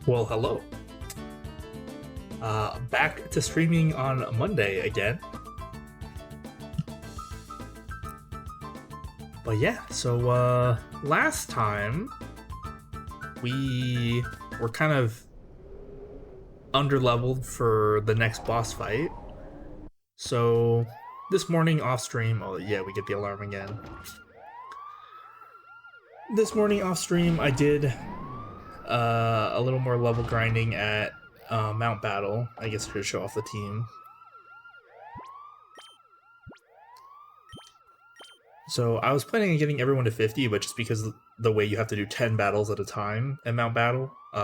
Well, hello. Back to streaming on Monday again. But yeah, so last time we were kind of underleveled for the next boss fight. So this morning off stream, oh yeah, we get the alarm again. This morning off stream, I did a little more level grinding at Mount Battle, I guess, to show off the team. So I was planning on getting everyone to 50, but just because the way you have to do 10 battles at a time at Mount Battle, they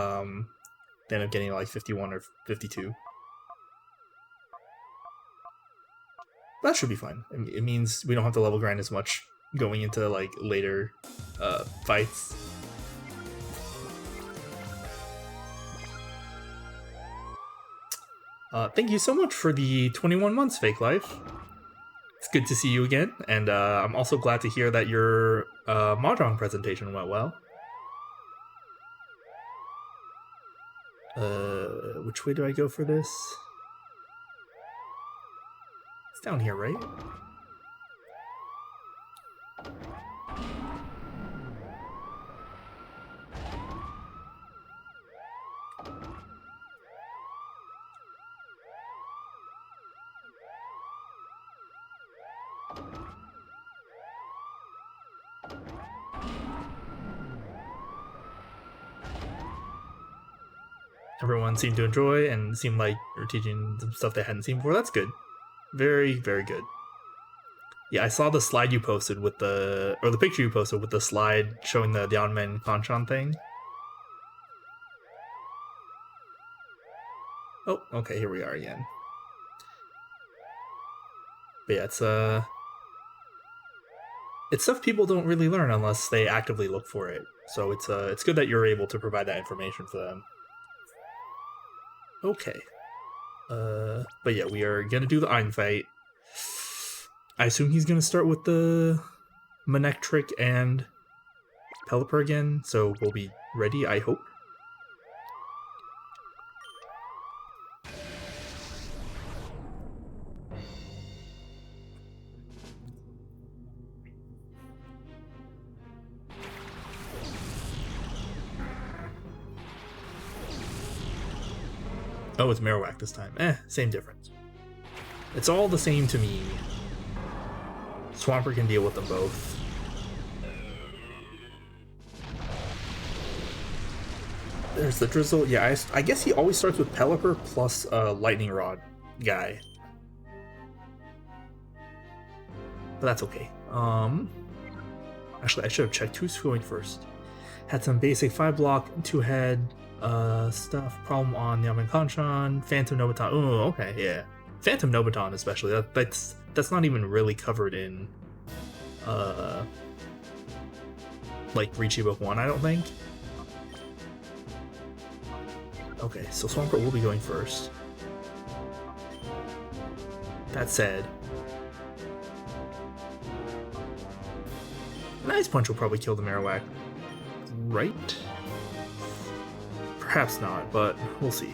end up getting like 51 or 52. That should be fun. It means we don't have to level grind as much going into like later fights. Thank you so much for the 21 months, Fake Life. It's good to see you again, and I'm also glad to hear that your Mahjong presentation went well. Which way do I go for this? It's down here, right? Everyone seemed to enjoy and seemed like you're teaching some stuff they hadn't seen before. That's good. Very, very good. Yeah, I saw the slide you posted with the picture you posted with the slide showing the Dianmen Kanchan thing. Oh, okay, here we are again. But yeah, it's stuff people don't really learn unless they actively look for it. So it's good that you're able to provide that information for them. Okay. But yeah, we are gonna do the Ein fight. I assume he's gonna start with the Manek trick and Pelipper again, so we'll be ready, I hope. Oh, it's Marowak this time. Same difference. It's all the same to me. Swampert can deal with them both. There's the Drizzle. Yeah, I guess he always starts with Pelipper plus Lightning Rod guy. But that's okay. Actually, I should have checked who's going first. Had some basic 5-block, 2-head stuff. Problem on Dianmen Kanchan, Phantom Nobaton. Oh, okay, yeah. Phantom Nobaton especially. That's not even really covered in like Riichi Book 1, I don't think. Okay, so Swampert will be going first. That said, an Ice Punch will probably kill the Marowak, right? Perhaps not, but we'll see.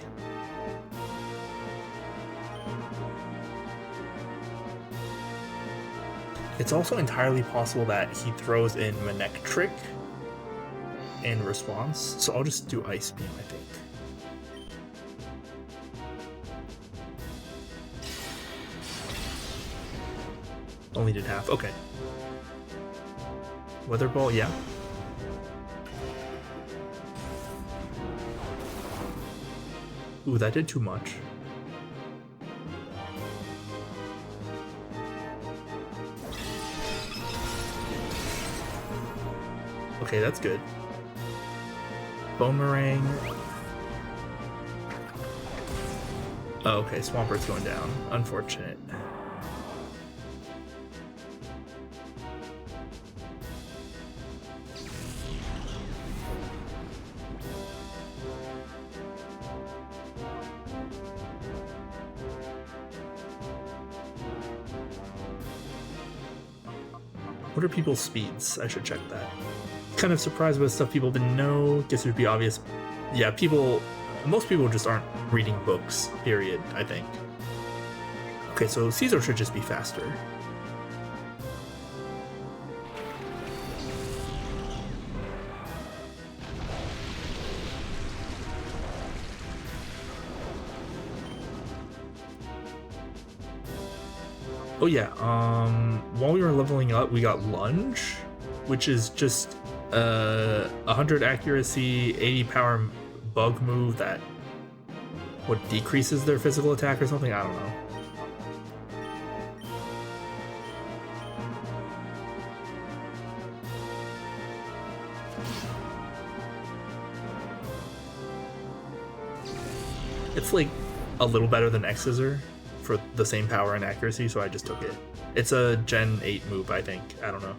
It's also entirely possible that he throws in Manek Trick in response, so I'll just do Ice Beam, I think. Only did half, okay. Weather Ball, yeah. Ooh, that did too much. Okay, that's good. Boomerang. Oh, okay, Swampert's going down. Unfortunate. What are people's speeds? I should check that. Kind of surprised with stuff people didn't know. Guess it would be obvious. Yeah, people Most people just aren't reading books, period, I think. Okay, so Caesar should just be faster. Oh yeah, while we were leveling up, we got Lunge, which is just 100 accuracy, 80 power bug move that decreases their physical attack or something. I don't know. It's like a little better than X Scissor for the same power and accuracy, so I just took it. It's a Gen 8 move, I think. I don't know.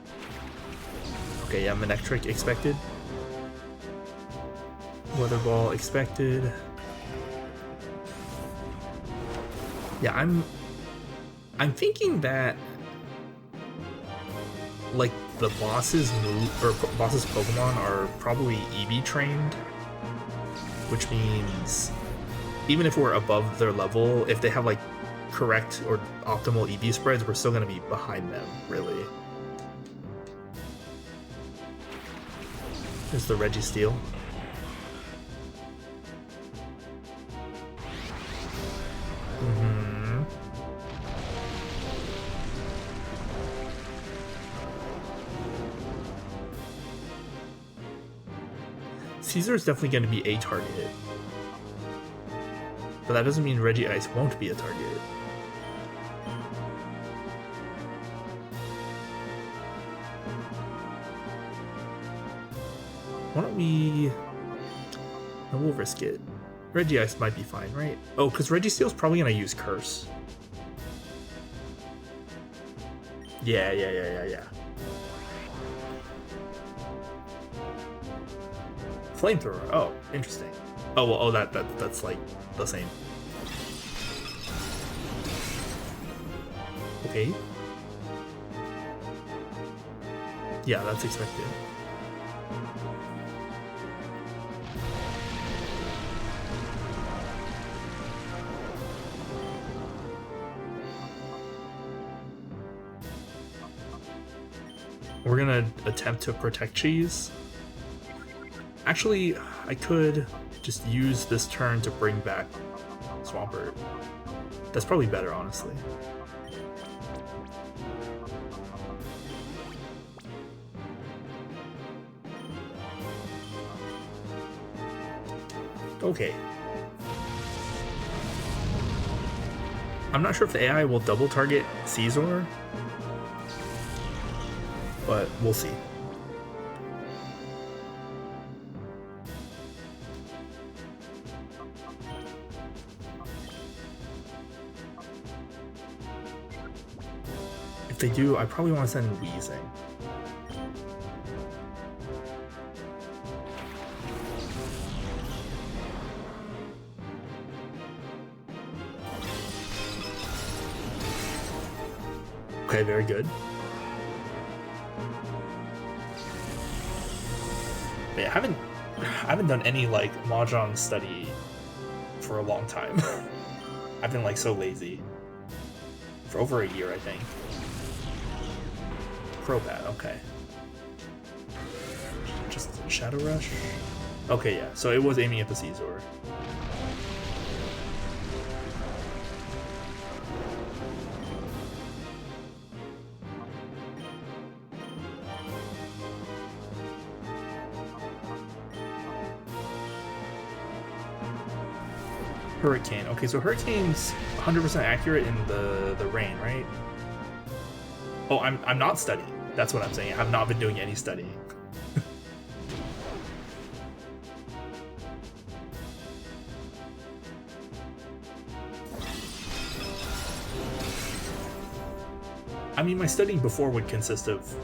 Okay, yeah, Manectric expected. Weather Ball expected. Yeah, I'm thinking that like the boss's boss's Pokemon are probably EV trained, which means even if we're above their level, if they have like correct or optimal EV spreads, we're still going to be behind them, really. There's the Registeel. Caesar is definitely going to be a target. But that doesn't mean Regice won't be a target. Why don't we... No, we'll risk it. Regice might be fine, right? Oh, because Registeel's probably going to use Curse. Yeah. Flamethrower. Oh, interesting. Oh, well, that's like the same. Okay. Yeah, that's expected. We're gonna attempt to protect Cheese. Actually, I could just use this turn to bring back Swampert. That's probably better, honestly. Okay. I'm not sure if the AI will double target Caesar, but we'll see. If they do, I probably want to send Wheezing. Okay, very good. But yeah, I haven't done any like Mahjong study for a long time. I've been like so lazy. For over a year, I think. Crobat, okay. Just Shadow Rush? Okay, yeah, so it was aiming at the Caesar. Hurricane. Okay, so Hurricane's 100% accurate in the rain, right? Oh, I'm not studying. That's what I'm saying. I have not been doing any studying. I mean, my studying before would consist of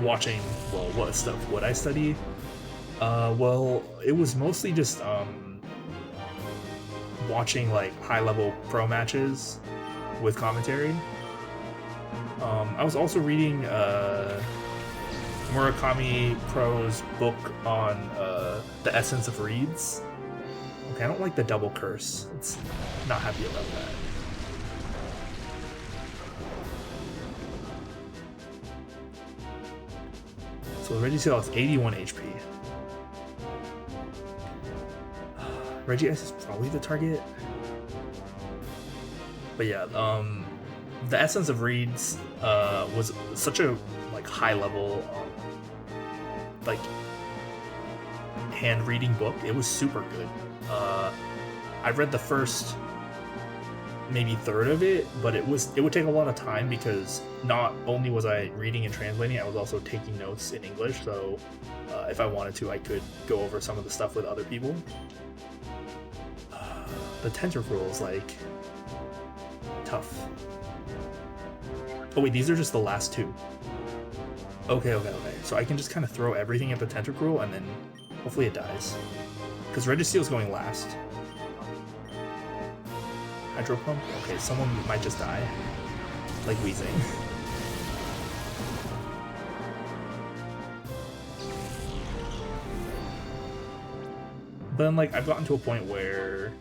watching, well, what stuff would I study? Well, it was mostly just watching like high-level pro matches with commentary. I was also reading Murakami Pro's book on the essence of reads. Okay, I don't like the double curse. It's not happy about that. So Regisail has 81 HP. Regice is probably the target. But yeah, the essence of reeds was such a like high level like hand reading book. It was super good. I read the first maybe third of it, but it would take a lot of time because not only was I reading and translating, I was also taking notes in English. So if I wanted to, I could go over some of the stuff with other people. The tentacruel is like tough. Oh wait, these are just the last two. Okay. So I can just kind of throw everything at the tentacruel and then hopefully it dies. Because Regiseal's going last. Hydro Pump? Okay, someone might just die. Like Weezing. But then, like, I've gotten to a point where,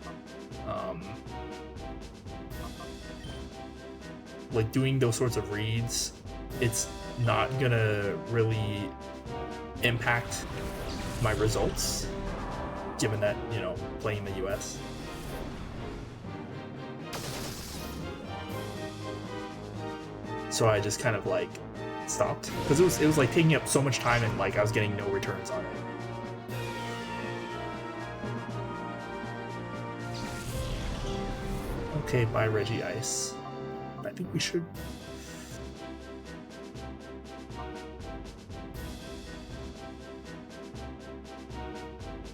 like, doing those sorts of reads, it's not gonna really impact my results, given that, you know, playing in the US. So I just kind of like stopped because it was like taking up so much time and like I was getting no returns on it. Okay, bye Regice. I think we should.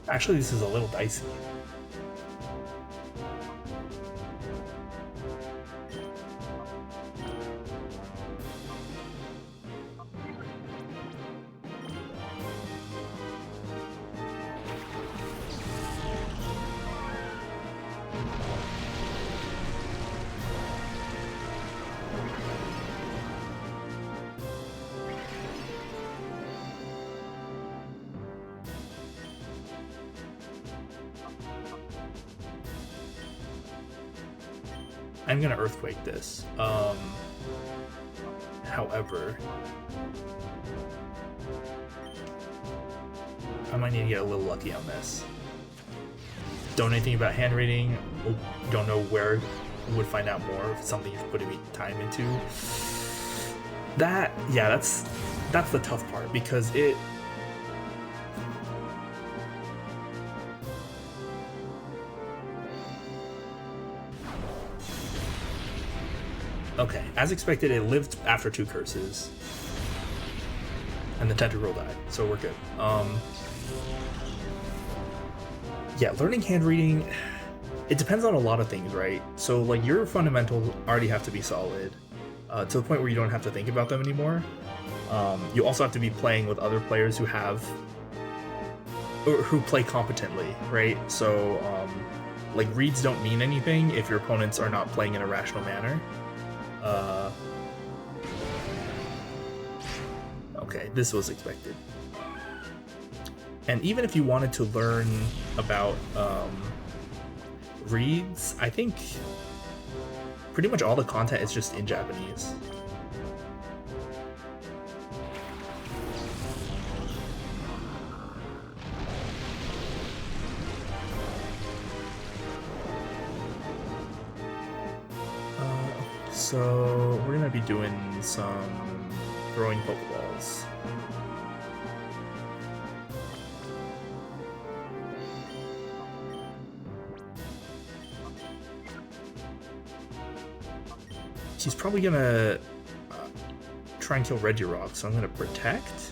Actually, this is a little dicey. I'm gonna Earthquake this. However, I might need to get a little lucky on this. Don't know anything about hand reading. Don't know where would find out more if it's something you're putting time into. That, yeah, that's the tough part because it. Okay, as expected, it lived after 2 curses, and the tentacruel died, so we're good. Yeah, learning hand reading, it depends on a lot of things, right? So, like, your fundamentals already have to be solid, to the point where you don't have to think about them anymore. You also have to be playing with other players who have, or who play competently, right? So, like, reads don't mean anything if your opponents are not playing in a rational manner. Okay, this was expected. And even if you wanted to learn about reads, I think pretty much all the content is just in Japanese. So we're gonna be doing some throwing Pokeballs. He's probably gonna try and kill Regirock, so I'm gonna protect.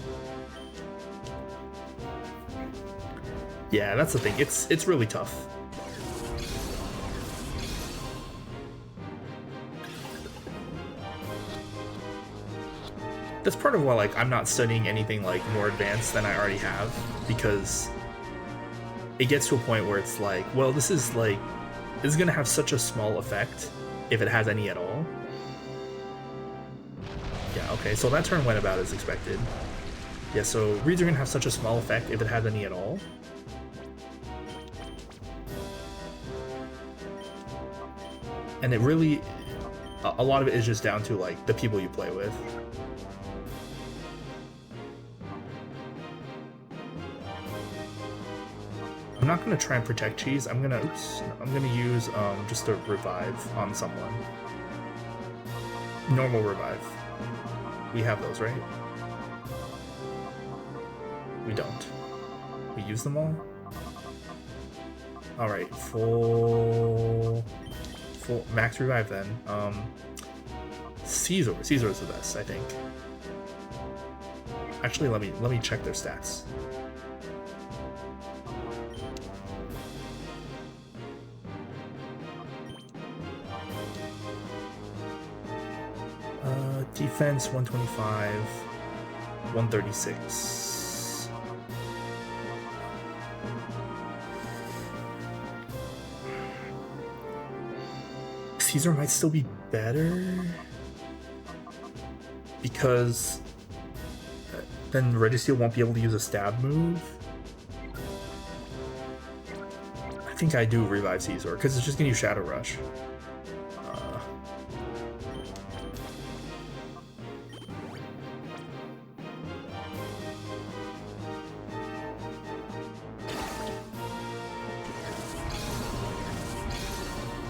Yeah, that's the thing. It's really tough. That's part of why, like, I'm not studying anything like more advanced than I already have, because it gets to a point where it's like, well, this is gonna have such a small effect if it has any at all. Yeah, okay, so that turn went about as expected. Yeah, so reads are gonna have such a small effect if it has any at all. And it really, a lot of it is just down to like the people you play with. I'm not gonna try and protect cheese. I'm gonna use just a revive on someone. Normal revive. We have those, right? We don't. We use them all? Alright, full max revive then. Caesar is the best, I think. Actually, let me check their stats. Defense 125, 136. Caesar might still be better because then Registeel won't be able to use a stab move. I think I do revive Caesar because it's just gonna use Shadow Rush.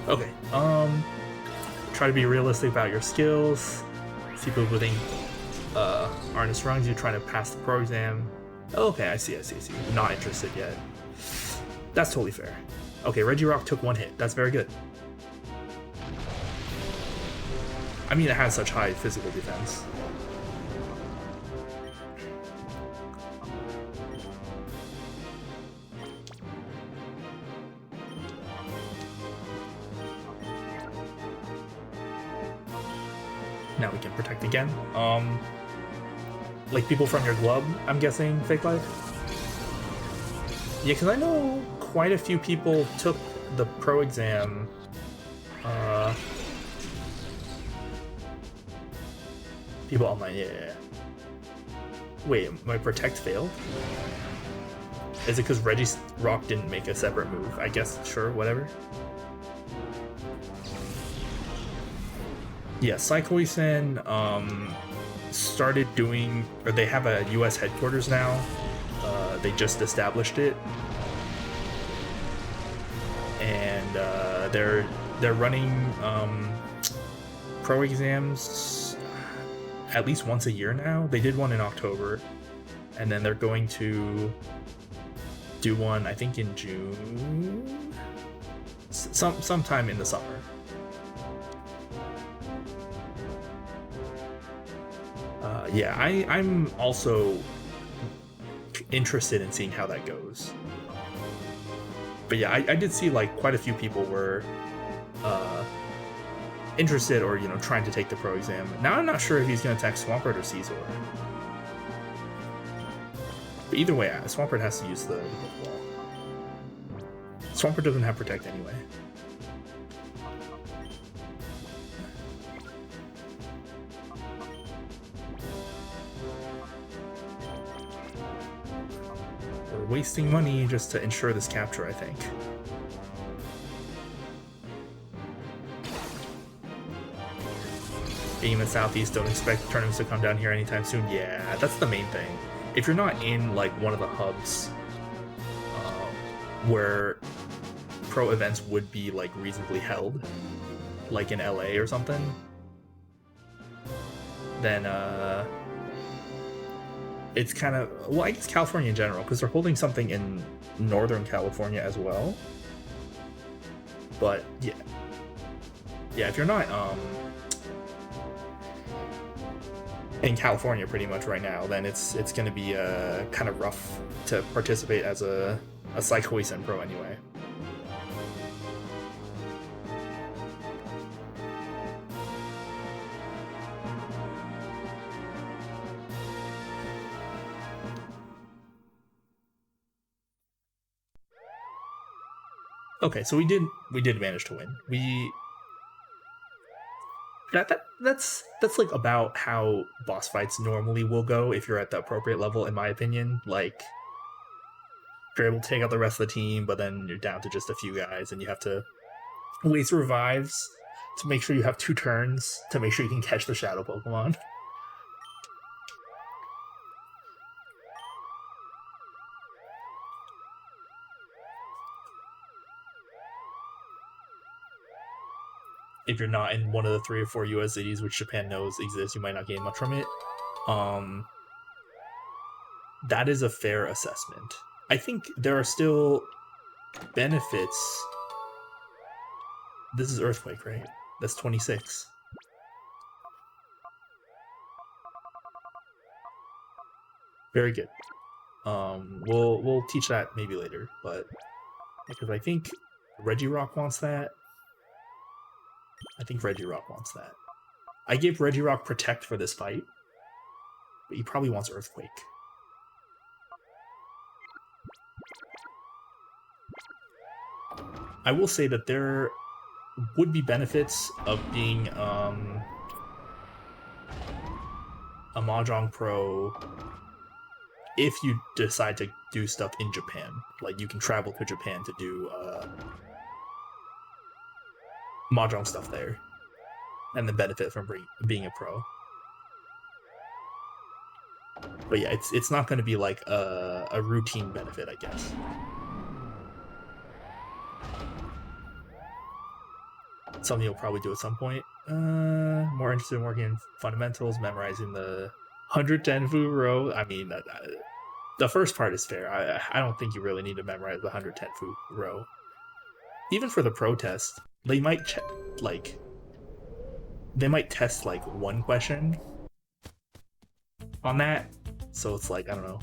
Okay, try to be realistic about your skills. See people think Arnis rungs, you're trying to pass the pro exam. Okay, I see. Not interested yet. That's totally fair. Okay, Regirock took one hit. That's very good. I mean, it has such high physical defense. Now we can protect again. Like people from your club, I'm guessing, Fake Life? Yeah, because I know quite a few people took the pro exam. People online, yeah. Wait, my protect failed? Is it because Regirock didn't make a separate move? I guess, sure, whatever. Yeah, Psychoisen started doing, or they have a US headquarters now. They just established it. And they're running pro exams at least once a year now. They did one in October, and then they're going to do one, I think, in June, sometime in the summer. Yeah, I'm also interested in seeing how that goes. But yeah, I did see like quite a few people were interested or, you know, trying to take the pro exam. Now I'm not sure if he's going to attack Swampert or Caesar. But either way, Swampert has to use the wall. Swampert doesn't have protect anyway. We're wasting money just to ensure this capture, I think. Being in the southeast, don't expect tournaments to come down here anytime soon. Yeah, that's the main thing. If you're not in like one of the hubs where pro events would be like reasonably held, like in LA or something, then it's kind of, well, I guess California in general, because they're holding something in Northern California as well. But yeah, if you're not in California pretty much right now, then it's going to be kind of rough to participate as a Psychoisen pro anyway. Okay, so we did manage to win. That's like about how boss fights normally will go if you're at the appropriate level, in my opinion. Like, you're able to take out the rest of the team, but then you're down to just a few guys and you have to waste revives to make sure you have 2 turns to make sure you can catch the shadow Pokemon. If you're not in one of the 3 or 4 US cities which Japan knows exist, you might not gain much from it. That is a fair assessment. I think there are still benefits. This is Earthquake, right? That's 26. Very good. We'll teach that maybe later, but because I think Regirock wants that. I think Regirock wants that. I gave Regirock Protect for this fight, but he probably wants Earthquake. I will say that there would be benefits of being a Mahjong Pro if you decide to do stuff in Japan. Like, you can travel to Japan to do Mahjong stuff there, and then benefit from being a pro. But yeah, it's not going to be like a routine benefit, I guess. Something you'll probably do at some point. More interested in working in fundamentals, memorizing the 100 Tenfu row. I mean, the first part is fair. I don't think you really need to memorize the 100 Tenfu row. Even for the pro test, they might test like 1 question on that. So it's like, I don't know,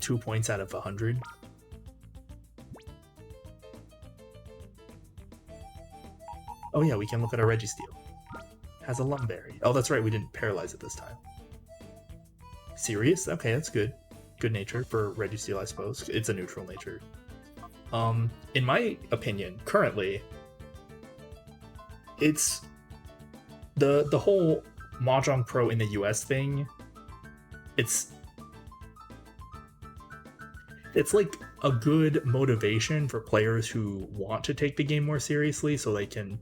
2 points out of 100. Oh yeah, we can look at our Registeel. Has a Lumberry. Oh, that's right, we didn't paralyze it this time. Serious? Okay, that's good. Good nature for Registeel, I suppose. It's a neutral nature. In my opinion, currently, it's the whole Mahjong Pro in the US thing. It's like a good motivation for players who want to take the game more seriously, so they can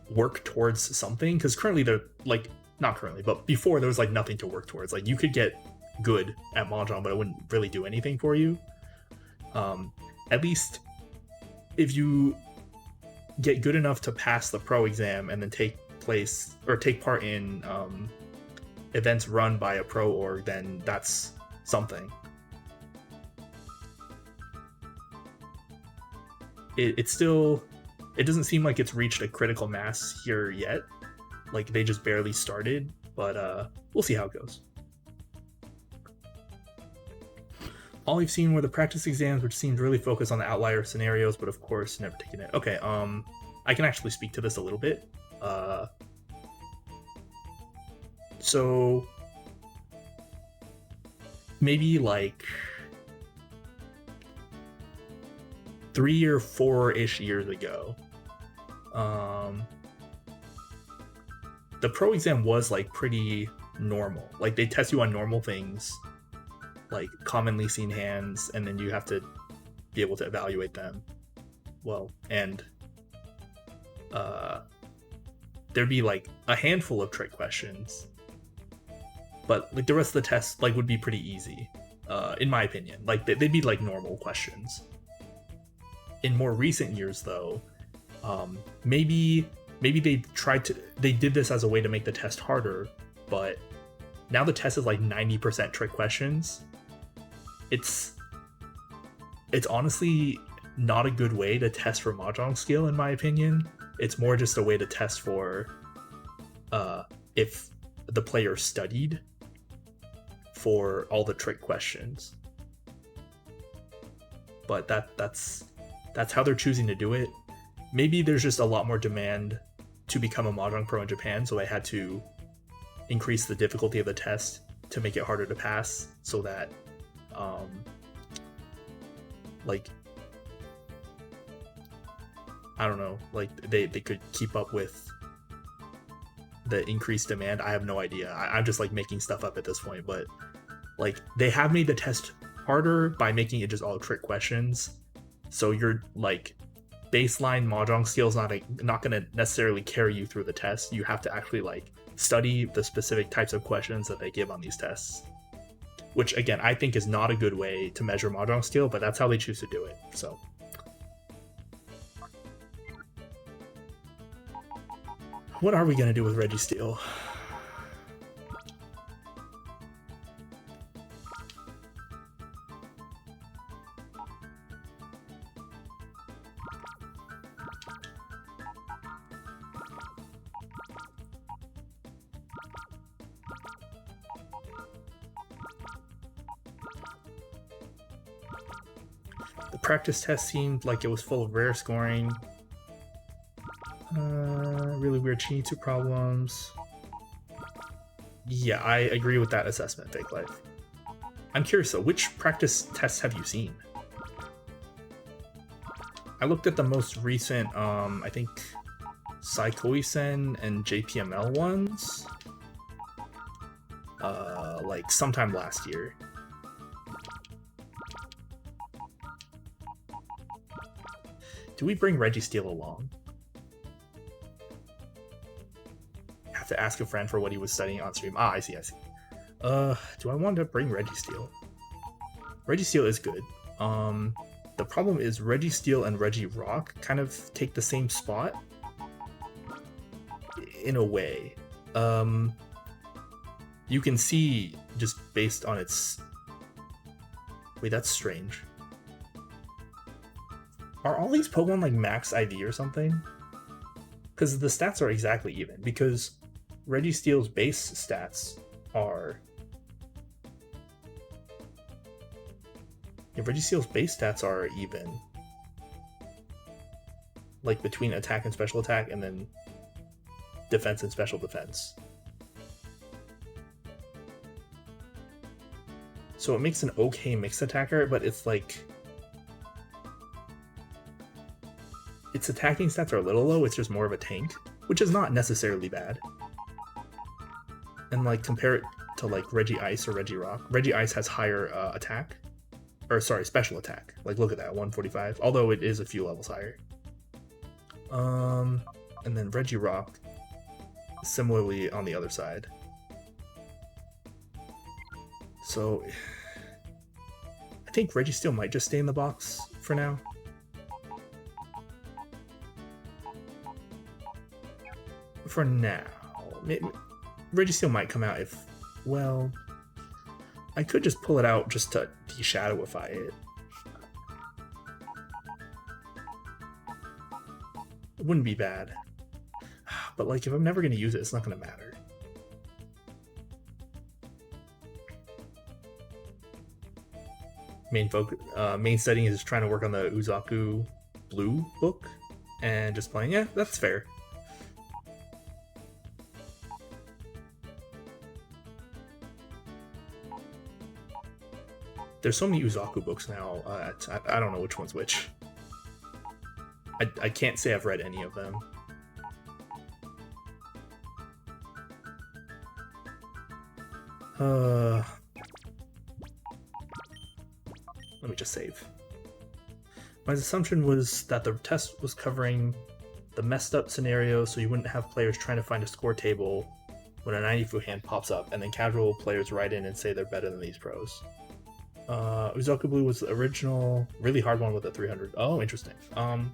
work towards something. Because currently they're like, not currently, but before there was like nothing to work towards. Like, you could get good at Mahjong, but it wouldn't really do anything for you. At least if you get good enough to pass the pro exam and then take part in events run by a pro org, then that's something. It doesn't seem like it's reached a critical mass here yet. Like, they just barely started, but we'll see how it goes. All we've seen were the practice exams, which seemed really focused on the outlier scenarios, but of course never taken it. Okay, I can actually speak to this a little bit. So maybe like 3 or 4-ish years ago, the pro exam was like pretty normal. Like, they test you on normal things, like commonly seen hands, and then you have to be able to evaluate them well. And there'd be like a handful of trick questions, but like the rest of the test like would be pretty easy, in my opinion. Like, they'd be like normal questions. In more recent years, though, maybe they did this as a way to make the test harder, but now the test is like 90% trick questions. It's honestly not a good way to test for Mahjong skill, in my opinion. It's more just a way to test for if the player studied for all the trick questions. But that's how they're choosing to do it. Maybe there's just a lot more demand to become a Mahjong Pro in Japan, so they had to increase the difficulty of the test to make it harder to pass, so that like, I don't know, like they could keep up with the increased demand. I have no idea. I'm just like making stuff up at this point, but like, they have made the test harder by making it just all trick questions. So you're like, baseline mahjong skill is not going to necessarily carry you through the test. You have to actually like study the specific types of questions that they give on these tests, which again I think is not a good way to measure mahjong skill, but that's how they choose to do it. So what are we going to do with Registeel? The practice test seemed like it was full of rare scoring. Really weird Chinitsu problems. Yeah, I agree with that assessment, Fake Life. I'm curious though, which practice tests have you seen? I looked at the most recent, I think, Saikoi-sen and JPML ones, like sometime last year. Do we bring Registeel along? Have to ask a friend for what he was studying on stream. Ah, I see. Do I want to bring Registeel? Registeel is good. The problem is Registeel and Regirock kind of take the same spot in a way. You can see just based on its... Wait, that's strange. Are all these Pokemon like max IV or something? Because the stats are exactly even. Because Registeel's base stats are... Yeah, Registeel's base stats are even. Like between attack and special attack, and then defense and special defense. So it makes an okay mixed attacker, but it's like... Its attacking stats are a little low, it's just more of a tank, which is not necessarily bad. And like compare it to like Regice or Regirock. Regice has higher attack, or sorry, special attack. Like look at that, 145, although it is a few levels higher. And then Regirock, similarly on the other side. So I think Registeel might just stay in the box for now. For now. Registeel might come out if... Well... I could just pull it out just to de-shadowify it. It wouldn't be bad. But like, if I'm never going to use it, it's not going to matter. Main setting is trying to work on the Uzaku Blue book. And just playing, yeah, that's fair. There's so many Uzaku books now, I don't know which one's which. I can't say I've read any of them. Let me just save. My assumption was that the test was covering the messed up scenario so you wouldn't have players trying to find a score table when a 90-fu hand pops up, and then casual players write in and say they're better than these pros. Uzaku Blue was the original, really hard one with a 300. Oh, interesting. I'm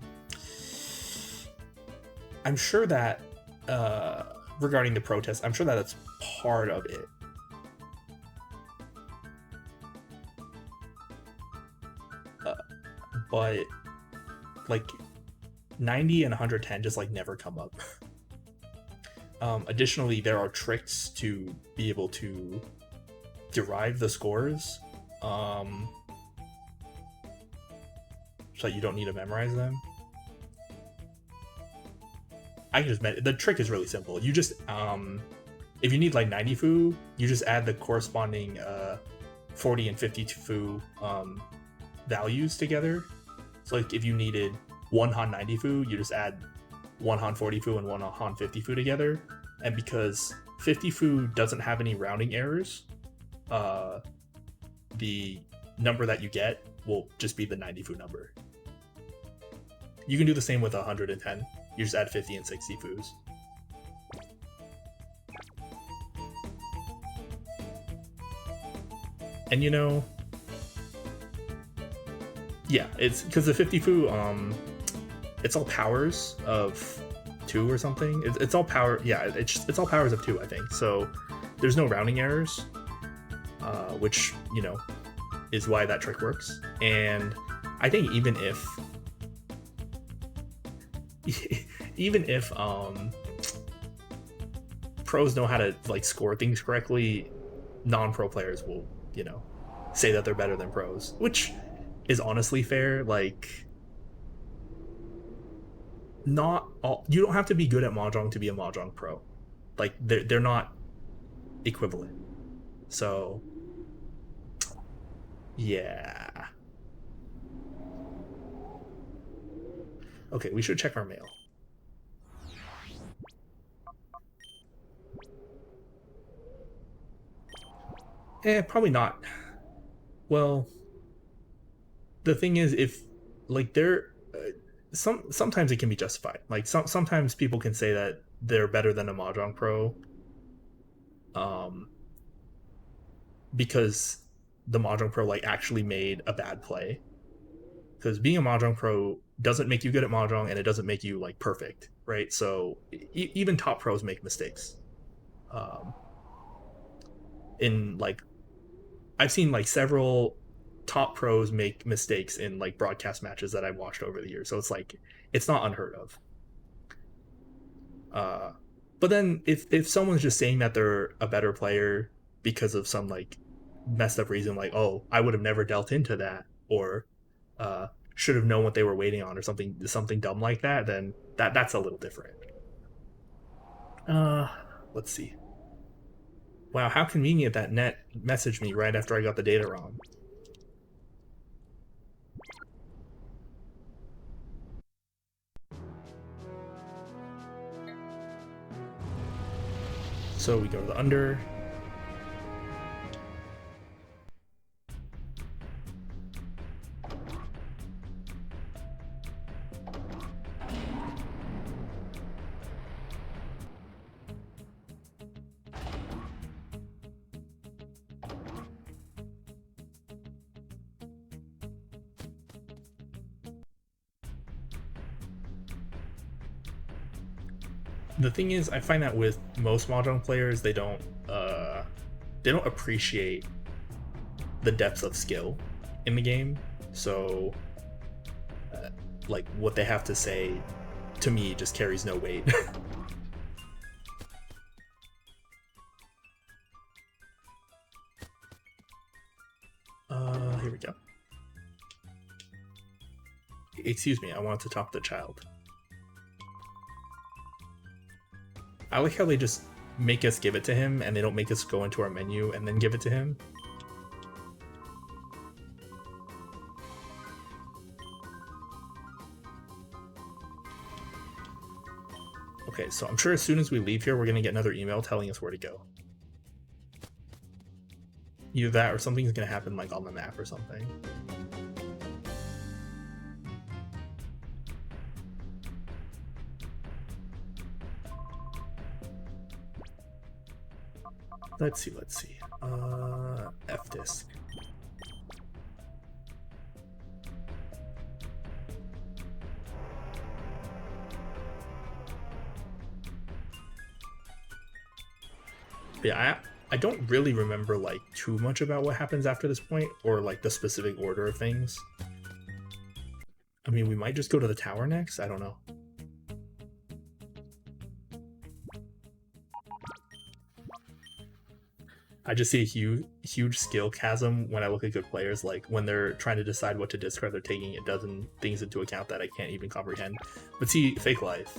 sure that, regarding the protest, I'm sure that that's part of it. But, like, 90 and 110 just, like, never come up. Additionally, there are tricks to be able to derive the scores. So you don't need to memorize them. I can just the trick is really simple. You just if you need like 90 fu, you just add the corresponding 40 and 50 fu values together. So like if you needed 1 Han 90 fu, you just add 1 Han 40 fu and 1 Han 50 fu together. And because 50 fu doesn't have any rounding errors, the number that you get will just be the 90 fu number. You can do the same with 110. You just add 50 and 60 foos. And you know, yeah, it's because the 50 foo, it's all powers of 2 or something. It's all power. Yeah, it's all powers of 2, I think. So there's no rounding errors, which, you know, is why that trick works. And I think even if pros know how to like score things correctly, non-pro players will, you know, say that they're better than pros, which is honestly fair. Like, not all, you don't have to be good at mahjong to be a mahjong pro. Like, they're not equivalent. So yeah. Okay, we should check our mail. Probably not. Well, the thing is, if like sometimes it can be justified. Like sometimes people can say that they're better than a mahjong pro, because the mahjong pro like actually made a bad play. Because being a mahjong pro doesn't make you good at mahjong, and it doesn't make you like perfect, right? So even top pros make mistakes. In like, I've seen like several top pros make mistakes in like broadcast matches that I've watched over the years. So it's like, it's not unheard of. But then if someone's just saying that they're a better player because of some like messed up reason, like, oh, I would have never dealt into that, or should have known what they were waiting on, or something dumb like that, then that's a little different. Let's see. Wow, how convenient that net messaged me right after I got the data wrong. So we go to the under. The thing is, I find that with most mahjong players, they don't appreciate the depth of skill in the game. So, like, what they have to say to me just carries no weight. Here we go. Excuse me, I want to talk to the child. I like how they just make us give it to him, and they don't make us go into our menu and then give it to him. Okay, so I'm sure as soon as we leave here, we're going to get another email telling us where to go. Either that or something's going to happen like on the map or something. Let's see. F disk. Yeah, I don't really remember like too much about what happens after this point, or like the specific order of things. I mean, we might just go to the tower next. I don't know. I just see a huge skill chasm when I look at good players. Like when they're trying to decide what to discard, they're taking a dozen things into account that I can't even comprehend. But see, Fake Life,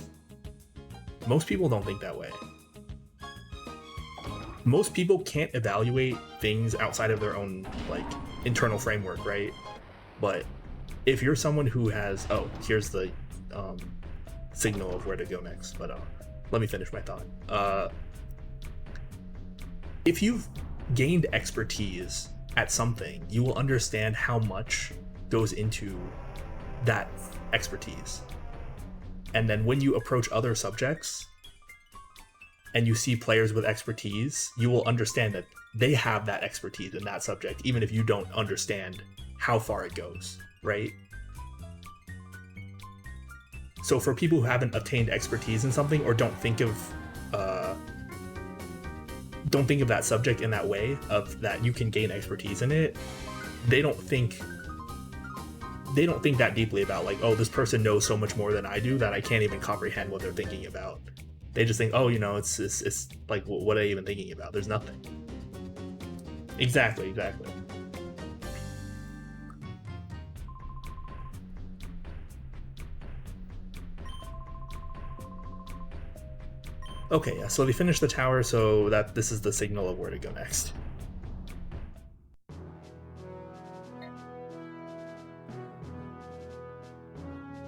most people don't think that way. Most people can't evaluate things outside of their own like internal framework, right? But if you're someone who has, oh, here's the signal of where to go next. But let me finish my thought. If you've gained expertise at something, you will understand how much goes into that expertise. And then when you approach other subjects and you see players with expertise, you will understand that they have that expertise in that subject, even if you don't understand how far it goes, right? So for people who haven't obtained expertise in something or don't think of that subject in that way, of that you can gain expertise in it, they don't think that deeply about like, oh, this person knows so much more than I do that I can't even comprehend what they're thinking about. They just think, oh, it's like, what are they even thinking about? There's nothing. Exactly. Okay, yeah, so they finished the tower, so that this is the signal of where to go next.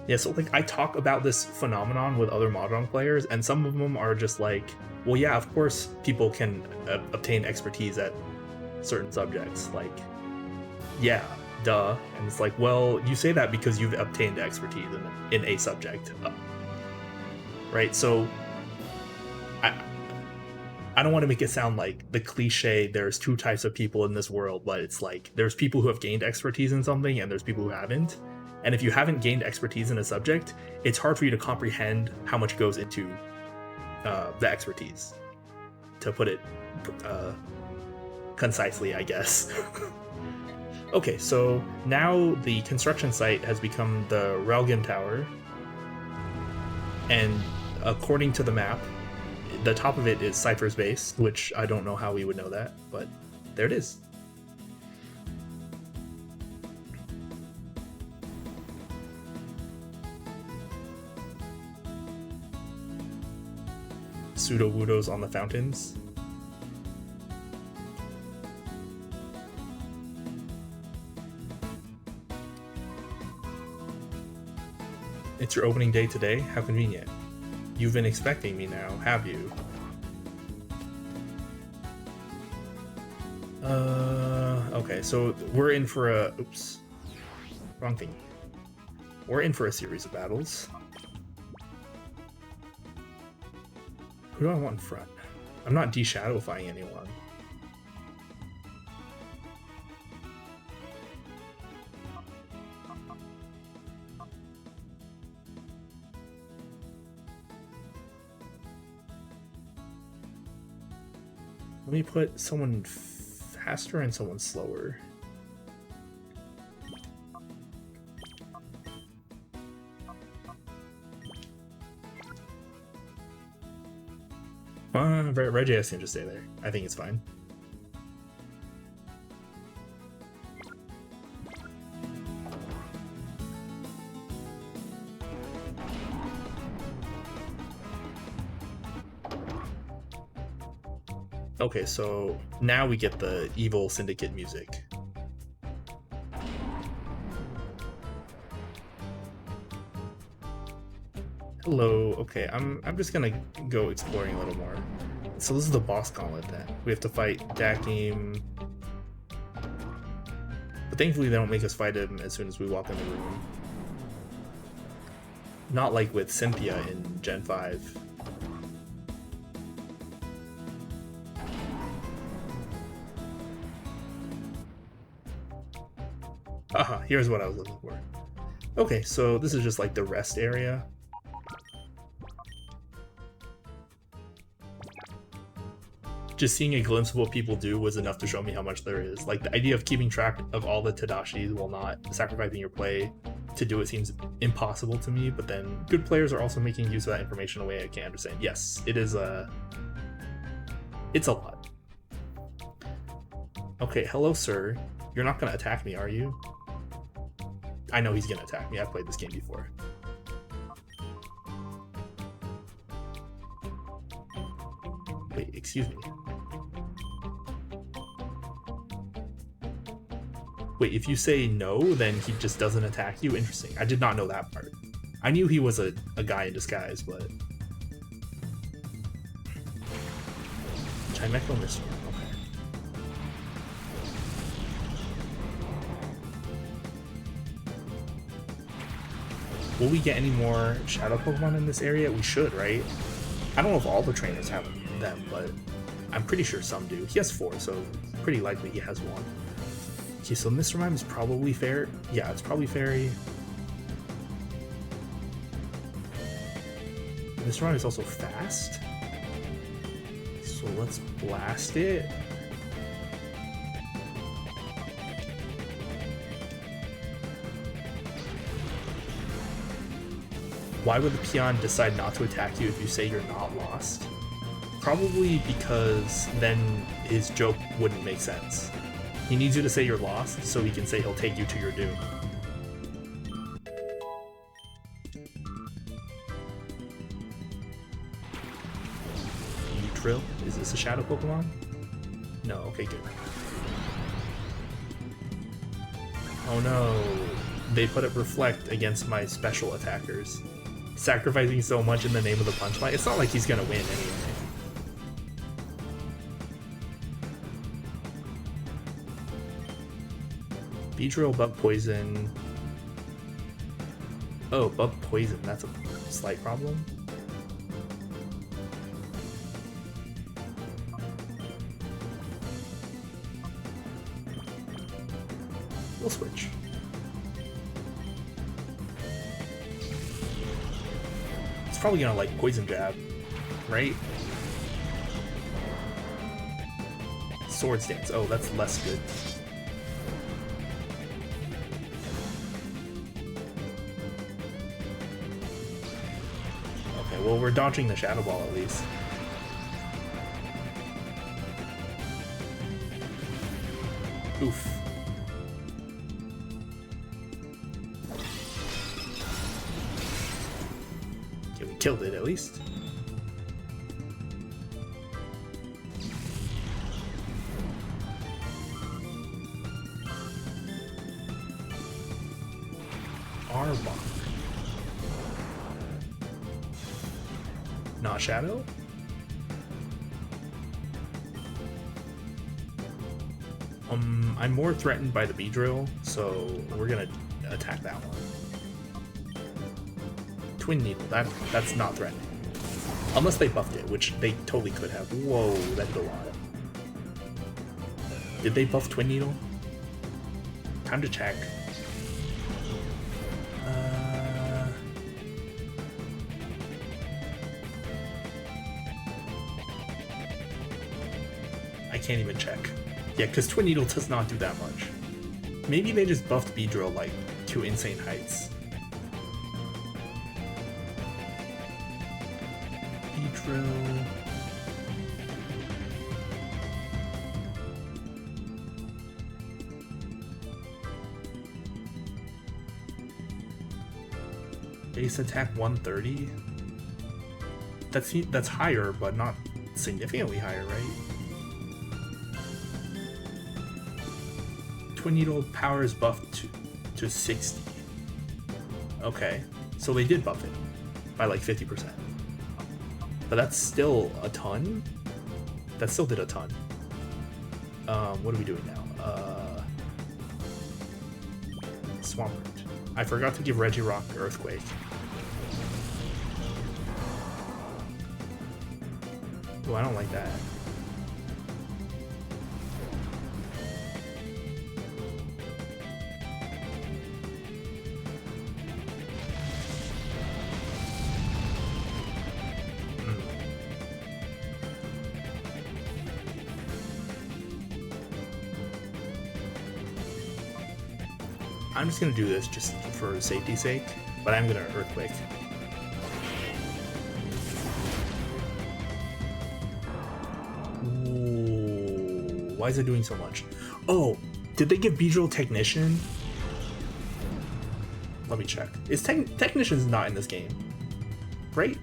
Yeah, so like I talk about this phenomenon with other Mahjong players, and some of them are just like, well, yeah, of course people can obtain expertise at certain subjects. Like, yeah, duh. And it's like, well, you say that because you've obtained expertise in a subject, right? So I don't want to make it sound like the cliche, there's two types of people in this world, but it's like there's people who have gained expertise in something and there's people who haven't. And if you haven't gained expertise in a subject, it's hard for you to comprehend how much goes into the expertise, to put it concisely, I guess. Okay, so now the construction site has become the Relgim Tower. And according to the map, the top of it is Cypher's base, which I don't know how we would know that, but there it is. Pseudo-Wudos on the fountains. It's your opening day today? How convenient. You've been expecting me now, have you? Okay, so we're in for a... Oops. Wrong thing. We're in for a series of battles. Who do I want in front? I'm not de-shadowifying anyone. Let me put someone faster and someone slower. Red.js can just stay there. I think it's fine. Okay, so now we get the evil syndicate music. Hello. Okay, I'm just gonna go exploring a little more. So this is the boss gauntlet then. We have to fight Dakim. But thankfully they don't make us fight him as soon as we walk in the room. Not like with Cynthia in Gen 5. Aha, here's what I was looking for. Okay, so this is just like the rest area. Just seeing a glimpse of what people do was enough to show me how much there is. Like, the idea of keeping track of all the Tadashis while not sacrificing your play to do it seems impossible to me, but then good players are also making use of that information in a way I can't understand. Yes, it is it's a lot. Okay, hello sir. You're not gonna attack me, are you? I know he's gonna attack me, I've played this game before. Wait, excuse me. Wait, if you say no, then he just doesn't attack you? Interesting. I did not know that part. I knew he was a guy in disguise, but... Chimeco Missile, okay. Will we get any more Shadow Pokemon in this area? We should, right? I don't know if all the trainers have them, but I'm pretty sure some do. He has 4, so pretty likely he has 1. Okay, so Mr. Mime is probably fair. Yeah, it's probably Fairy. Mr. Mime is also fast. So let's blast it. Why would the peon decide not to attack you if you say you're not lost? Probably because then his joke wouldn't make sense. He needs you to say you're lost so he can say he'll take you to your doom. Drill? Is this a Shadow Pokemon? No, okay, good. Oh no, they put it Reflect against my special attackers. Sacrificing so much in the name of the punchline. It's not like he's gonna win anyway. Beedrill, Bug Poison. Oh, Bug Poison, that's a slight problem. We'll switch. It's probably gonna like Poison Jab, right? Swords Dance. Oh, that's less good. Okay, well we're dodging the Shadow Ball at least. Oof. Okay, we killed it at least. Arbok. Not Shadow? I'm more threatened by the Beedrill, so we're gonna attack that one. Twin Needle, that's not threatening. Unless they buffed it, which they totally could have. Whoa, that did a lot. Did they buff Twin Needle? Time to check. I can't even check. Yeah, because Twin Needle does not do that much. Maybe they just buffed Beedrill like to insane heights. Beedrill. Base attack 130. That's higher, but not significantly higher, right? Twin Needle power is buffed to 60. Okay, so they did buff it by like 50%. But that's still a ton. That still did a ton. What are we doing now? Swampert. I forgot to give Regirock Earthquake. Oh, I don't like that. I'm just gonna do this just for safety's sake, but I'm gonna Earthquake. Ooh, why is it doing so much? Oh, did they give Beedrill Technician? Let me check. Is Technician's not in this game, right?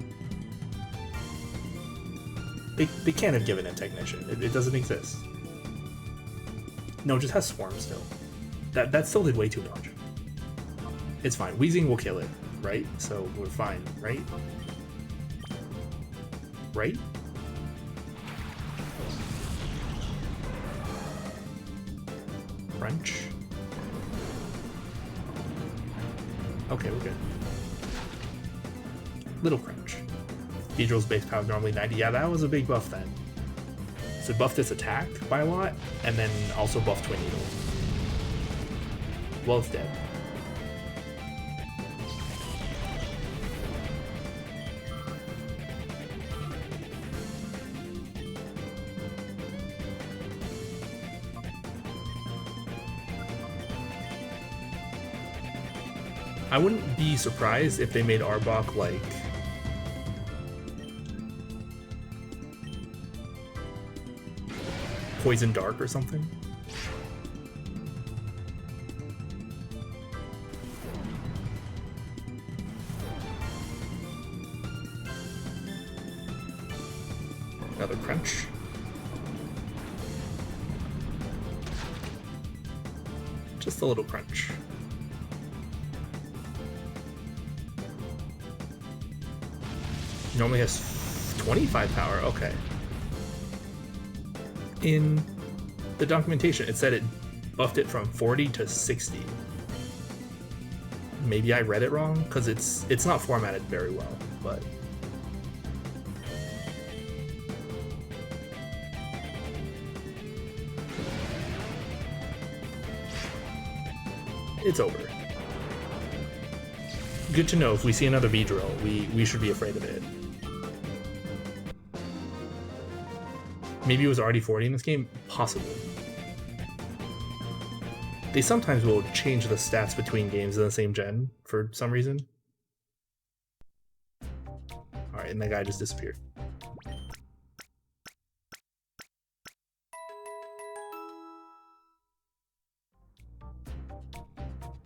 They can't have given him Technician. It doesn't exist. No, it just has Swarm still. That still did way too much. It's fine. Weezing will kill it, right? So we're fine, right? Right? Crunch. Okay, we're good. Little crunch. Beedrill's base power is normally 90. Yeah, that was a big buff then. So it buffed its attack by a lot, and then also buffed Twin Needle. Well, it's dead. I wouldn't be surprised if they made Arbok like Poison Dark or something. Another crunch. Just a little crunch. Normally has 25 power, okay. In the documentation, it said it buffed it from 40 to 60. Maybe I read it wrong, because it's not formatted very well, but... It's over. Good to know, if we see another Beedrill, we should be afraid of it. Maybe it was already 40 in this game? Possible. They sometimes will change the stats between games in the same gen for some reason. Alright, and that guy just disappeared.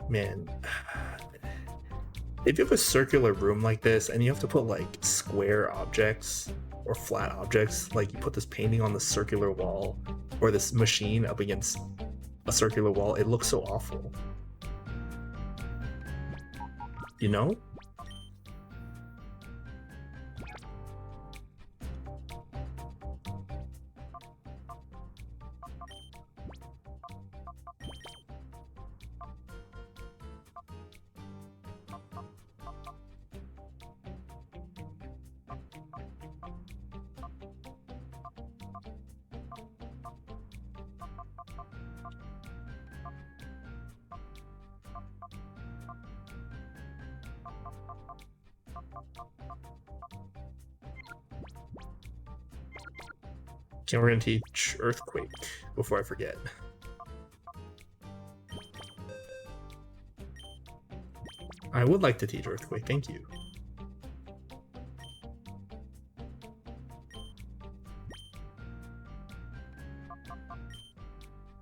Man, if you have a circular room like this and you have to put like square objects or flat objects, like you put this painting on the circular wall or this machine up against a circular wall, it looks so awful. You know? Okay, we're gonna teach Earthquake before I forget. I would like to teach Earthquake, thank you.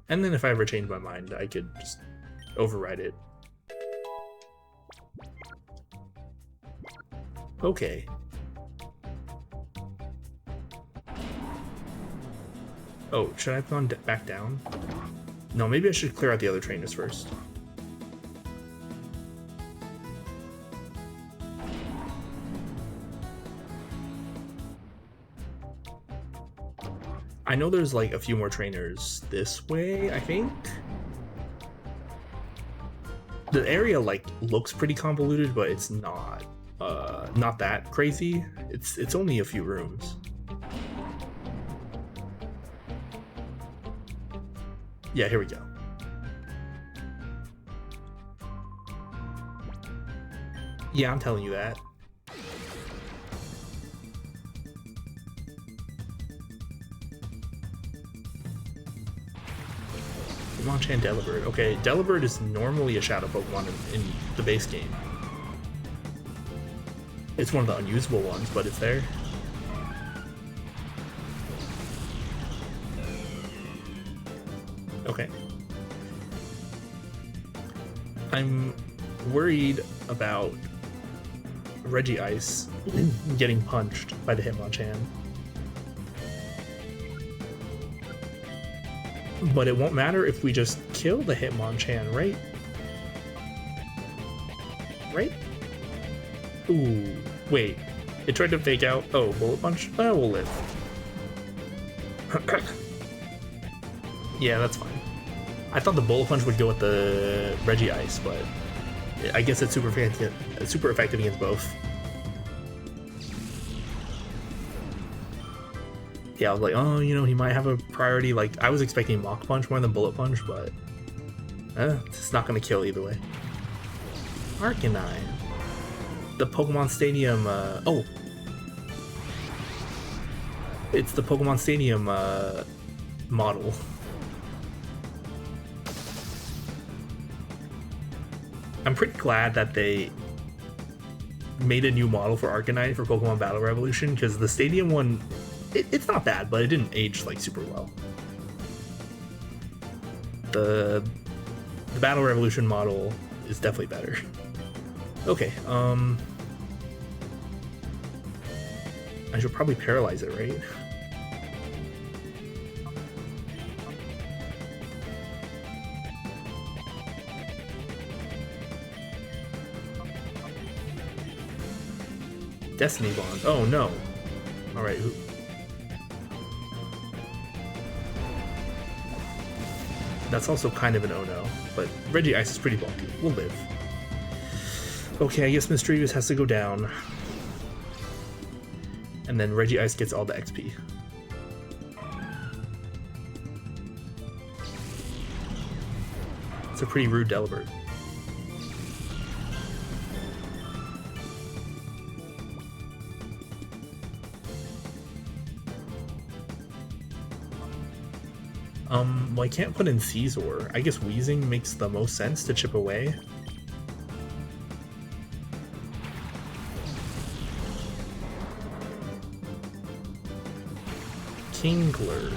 And then if I ever change my mind, I could just override it. Okay. Oh, should I have gone back down? No, maybe I should clear out the other trainers first. I know there's like a few more trainers this way, I think. The area like looks pretty convoluted, but it's not that crazy. It's only a few rooms. Yeah, here we go. Yeah, I'm telling you that. Hitmonchan Delibird. Okay, Delibird is normally a Shadow Pokemon in the base game. It's one of the unusable ones, but it's there. Okay. I'm worried about Regice getting punched by the Hitmonchan. But it won't matter if we just kill the Hitmonchan, right? Right? Ooh, wait. It tried to fake out. Oh, Bullet Punch? Oh, we'll live. Yeah, that's fine. I thought the Bullet Punch would go with the Regice, but I guess it's super effective against both. Yeah, I was like, oh, you know, he might have a priority. Like, I was expecting Mach Punch more than Bullet Punch, but it's not gonna kill either way. Arcanine. The Pokemon Stadium, oh. It's the Pokemon Stadium, model. I'm pretty glad that they made a new model for Arcanine for Pokemon Battle Revolution, because the Stadium one, it's not bad, but it didn't age like super well. The Battle Revolution model is definitely better. Okay, I should probably paralyze it, right? Destiny Bond. Oh no. Alright, who? That's also kind of an oh-no, but Regice is pretty bulky. We'll live. Okay, I guess Mischievous has to go down. And then Regice gets all the XP. It's a pretty rude Delibird. Well, I can't put in Caesar. I guess Wheezing makes the most sense to chip away. Kingler.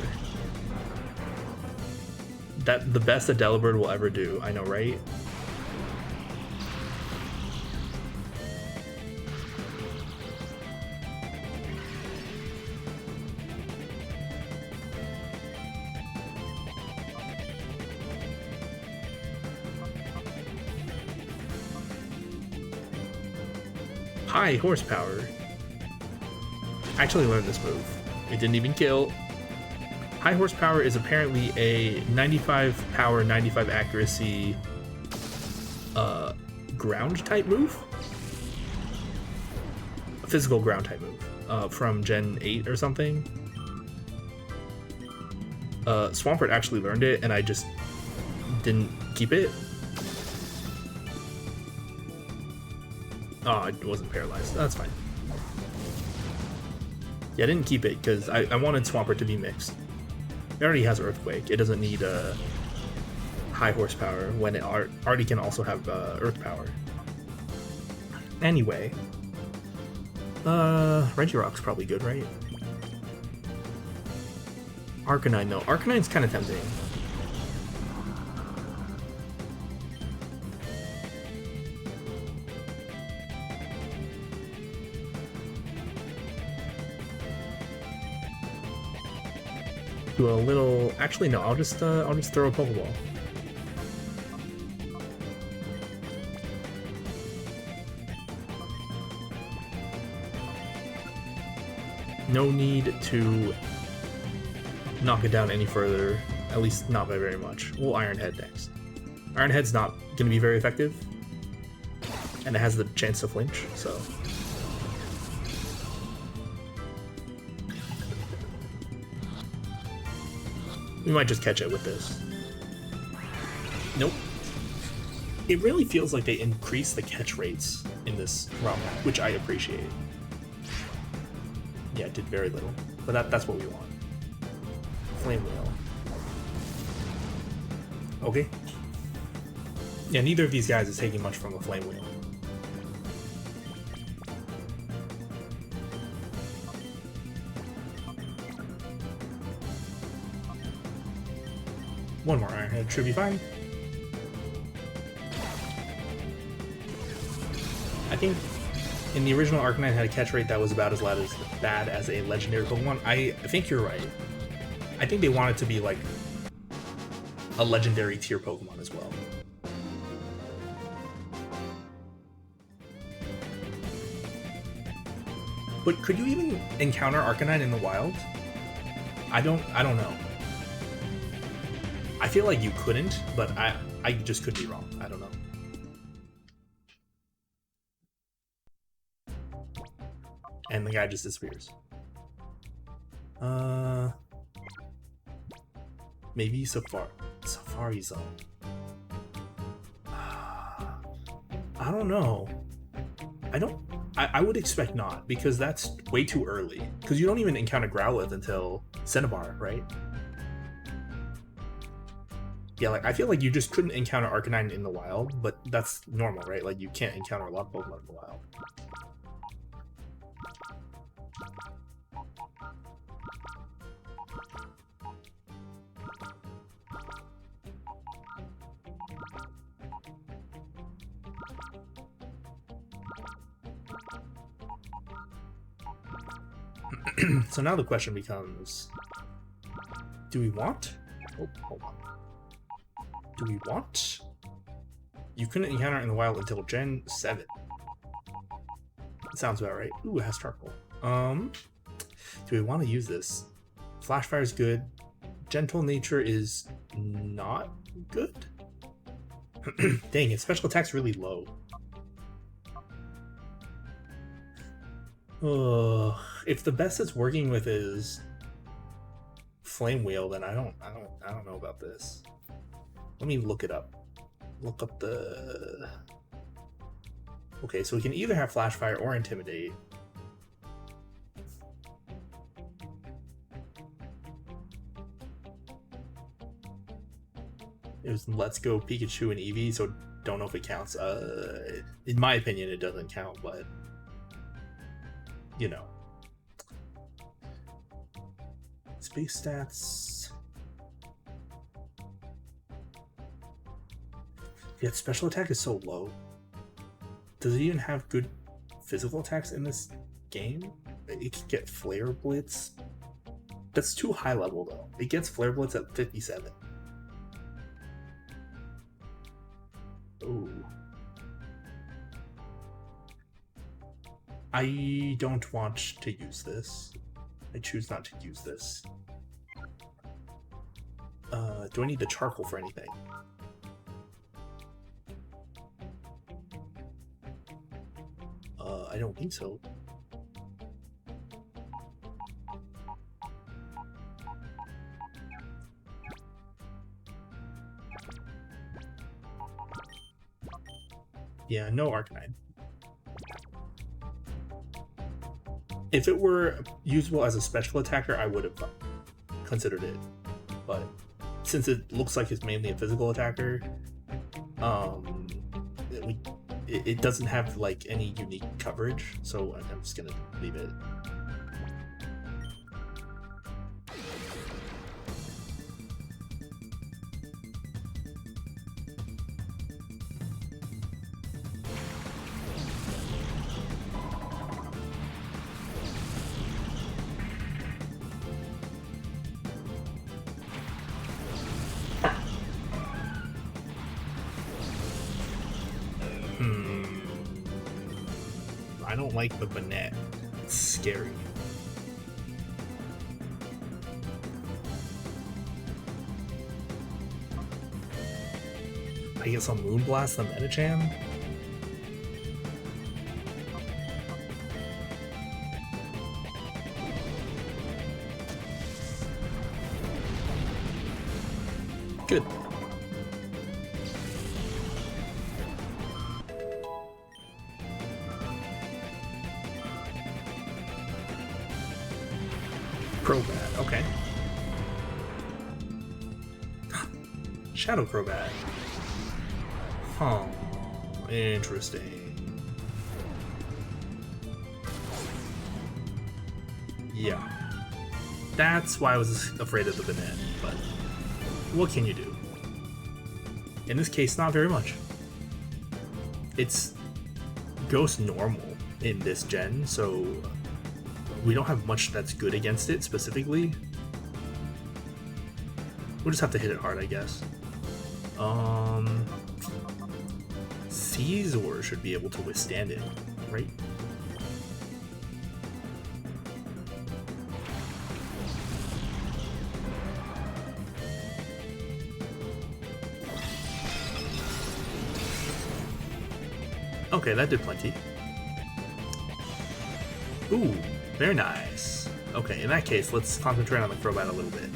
That the best a Delibird will ever do, I know, right? High horsepower. I actually learned this move. It didn't even kill. High horsepower is apparently a 95 power, 95 accuracy ground type move. A physical ground type move from Gen 8 or something. Swampert actually learned it and I just didn't keep it. Oh, it wasn't paralyzed. That's fine. Yeah, I didn't keep it because I wanted Swampert to be mixed. It already has Earthquake. It doesn't need high horsepower when it already can also have Earth power. Anyway, Regirock's probably good, right? Arcanine, no. Arcanine's kind of tempting. Do a little. Actually, no. I'll just throw a Pokeball. No need to knock it down any further. At least not by very much. We'll Iron Head next. Iron Head's not going to be very effective, and it has the chance to flinch. So. We might just catch it with this. Nope. It really feels like they increase the catch rates in this ROM, which I appreciate. Yeah, it did very little, but that's what we want. Flame Wheel. Okay. Yeah, neither of these guys is taking much from a Flame Wheel. One more Iron Head should be fine. I think in the original Arcanine had a catch rate that was about as bad as a legendary Pokemon. I think you're right. I think they want it to be like a legendary tier Pokemon as well. But could you even encounter Arcanine in the wild? I don't know. I feel like you couldn't, but I just could be wrong. I don't know. And the guy just disappears. Uh, maybe Safari Zone. I don't know. I would expect not, because that's way too early. Because you don't even encounter Growlithe until Cinnabar, right? Yeah, like I feel like you just couldn't encounter Arcanine in the wild, but that's normal, right? Like you can't encounter a lot of Pokemon in the wild. So now the question becomes, do we want? Oh, hold on. Do we want? You couldn't encounter it in the wild until Gen 7. Sounds about right. Ooh, it has charcoal. Do we want to use this? Flash Fire is good. Gentle Nature is not good. Dang, its special attack's really low. If the best it's working with is Flame Wheel, then I don't know about this. Let me look it up. Look up the. Okay, so we can either have Flash Fire or Intimidate. It was Let's Go Pikachu and Eevee, so don't know if it counts. In my opinion, it doesn't count, but you know. Space stats. Yet special attack is so low. Does it even have good physical attacks in this game? It can get Flare Blitz. That's too high level though. It gets Flare Blitz at 57. Ooh. I don't want to use this. I choose not to use this. Do I need the charcoal for anything? I don't think so. Yeah, no Arcanine. If it were usable as a special attacker, I would have considered it. But since it looks like it's mainly a physical attacker, it doesn't have like any unique coverage, so I'm just gonna leave it. I don't like the Banette. It's scary. I guess I'll Moonblast the Metachan. Good. Crobat, okay. Shadow Crobat. Huh. Interesting. Yeah. That's why I was afraid of the Banette, but what can you do? In this case, not very much. It's Ghost Normal in this gen, so we don't have much that's good against it specifically. We'll just have to hit it hard, I guess. Caesar should be able to withstand it, right? Okay, that did plenty. Ooh, very nice. Okay, in that case, let's concentrate on the Crobat a little bit.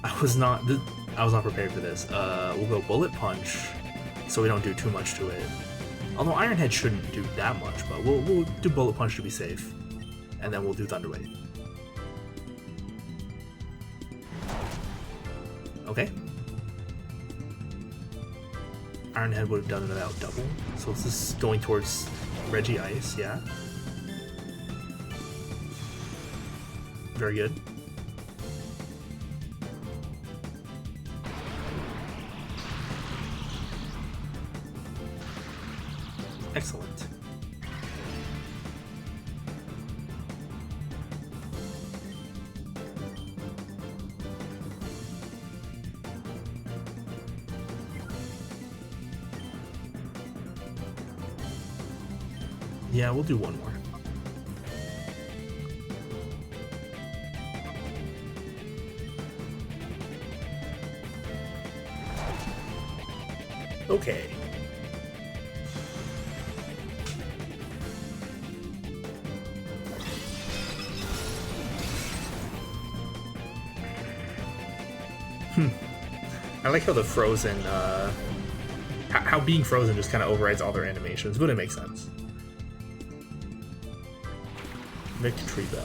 I was not prepared for this. We'll go Bullet Punch, so we don't do too much to it. Although Iron Head shouldn't do that much, but we'll do Bullet Punch to be safe, and then we'll do Thunder Wave. Okay. Iron Head would have done it about double, so this is going towards Reggie Ice, yeah. Very good. Excellent. Yeah, we'll do one more. Okay. I like how the frozen, how being frozen just kind of overrides all their animations, but it makes sense. Victory Bell.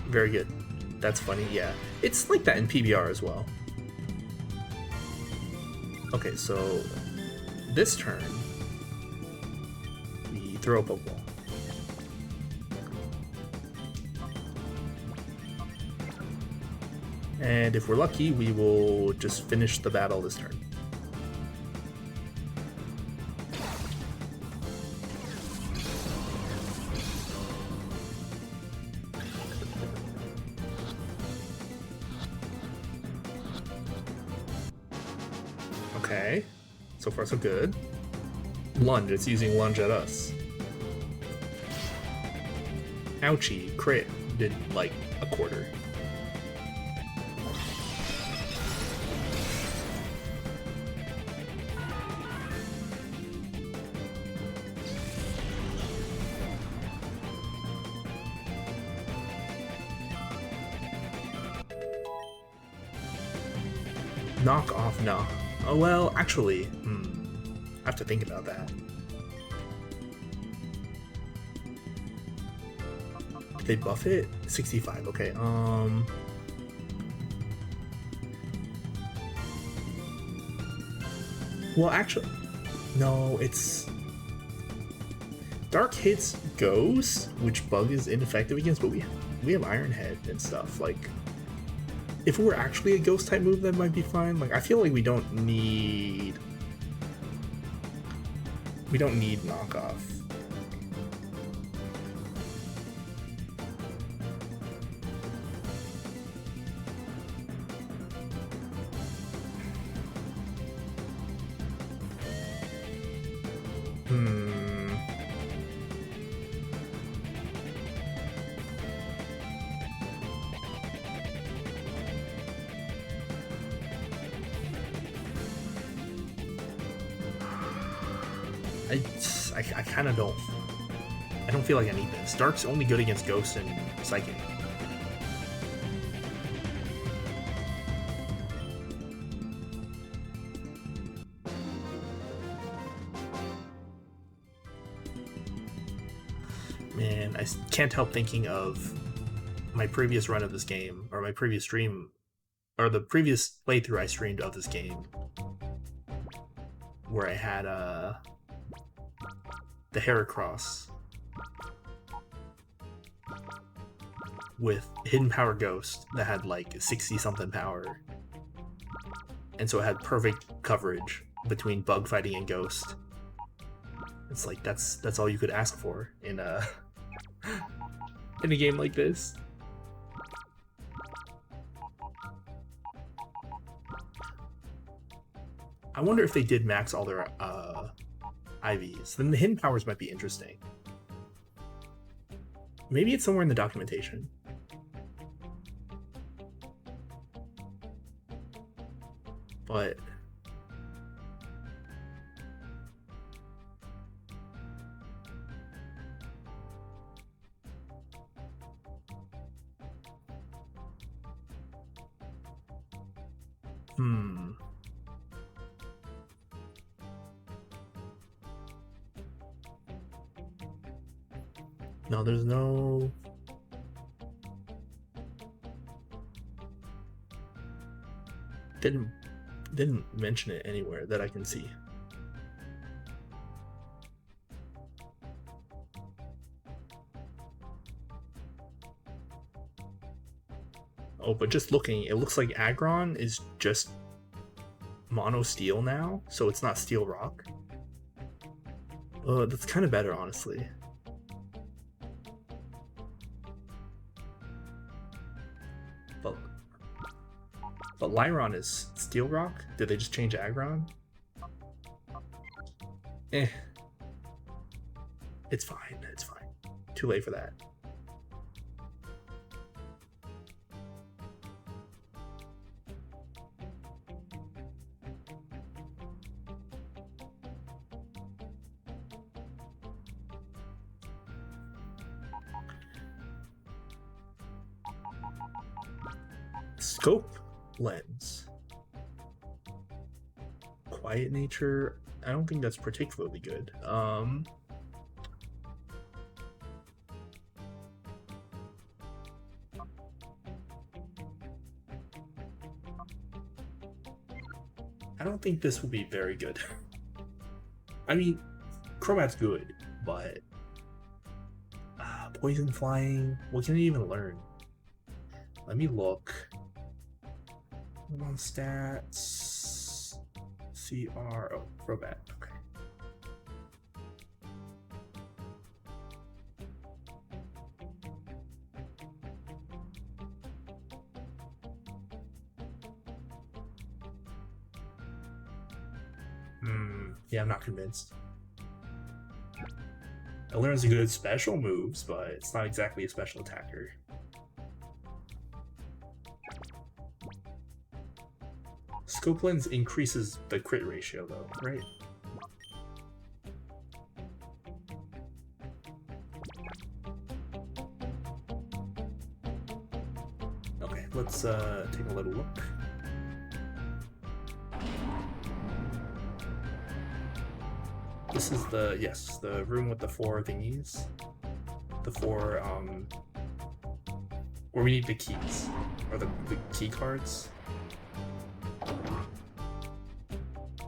Very good. That's funny, yeah. It's like that in PBR as well. Okay, so this turn, we throw a Pokeball. And if we're lucky, we will just finish the battle this turn. Okay, so far so good. Lunge, it's using Lunge at us. Ouchie, crit did like a quarter. Knock off, no. Oh, well, actually, I have to think about that. They buff it? 65, okay, well, actually, no, it's... Dark hits Ghost, which Bug is ineffective against, but we have Iron Head and stuff, like... If it were actually a Ghost type move, that might be fine. Like, I feel like we don't need knockoff. I kind of don't. I don't feel like I need this. Dark's only good against Ghost and Psychic. Man, I can't help thinking of my previous run of this game, or my previous stream, or the previous playthrough I streamed of this game, where I had the Heracross with Hidden Power Ghost that had like 60 something power, and so it had perfect coverage between Bug fighting and Ghost. It's like that's all you could ask for in a in a game like this. I wonder if they did max all their IVs. Then the hidden powers might be interesting. Maybe it's somewhere in the documentation. But Hmm. No, there's no... Didn't mention it anywhere that I can see. Oh, but just looking, it looks like Aggron is just mono steel now, so it's not steel rock. That's kind of better, honestly. But Lyron is steel rock? Did they just change Aggron? Eh. It's fine, it's fine. Too late for that. Scope lens. Quiet nature. I don't think that's particularly good. I don't think this will be very good. I mean, Crobat's good, but poison flying. What can it even learn? Let me look. On stats. CR. Oh, Crobat. Okay. Yeah, I'm not convinced. It learns good special moves, but it's not exactly a special attacker. Scope lens increases the crit ratio, though, right? Okay, let's take a little look. This is the, yes, the room with the 4 thingies. The 4, where we need the keys, or the key cards.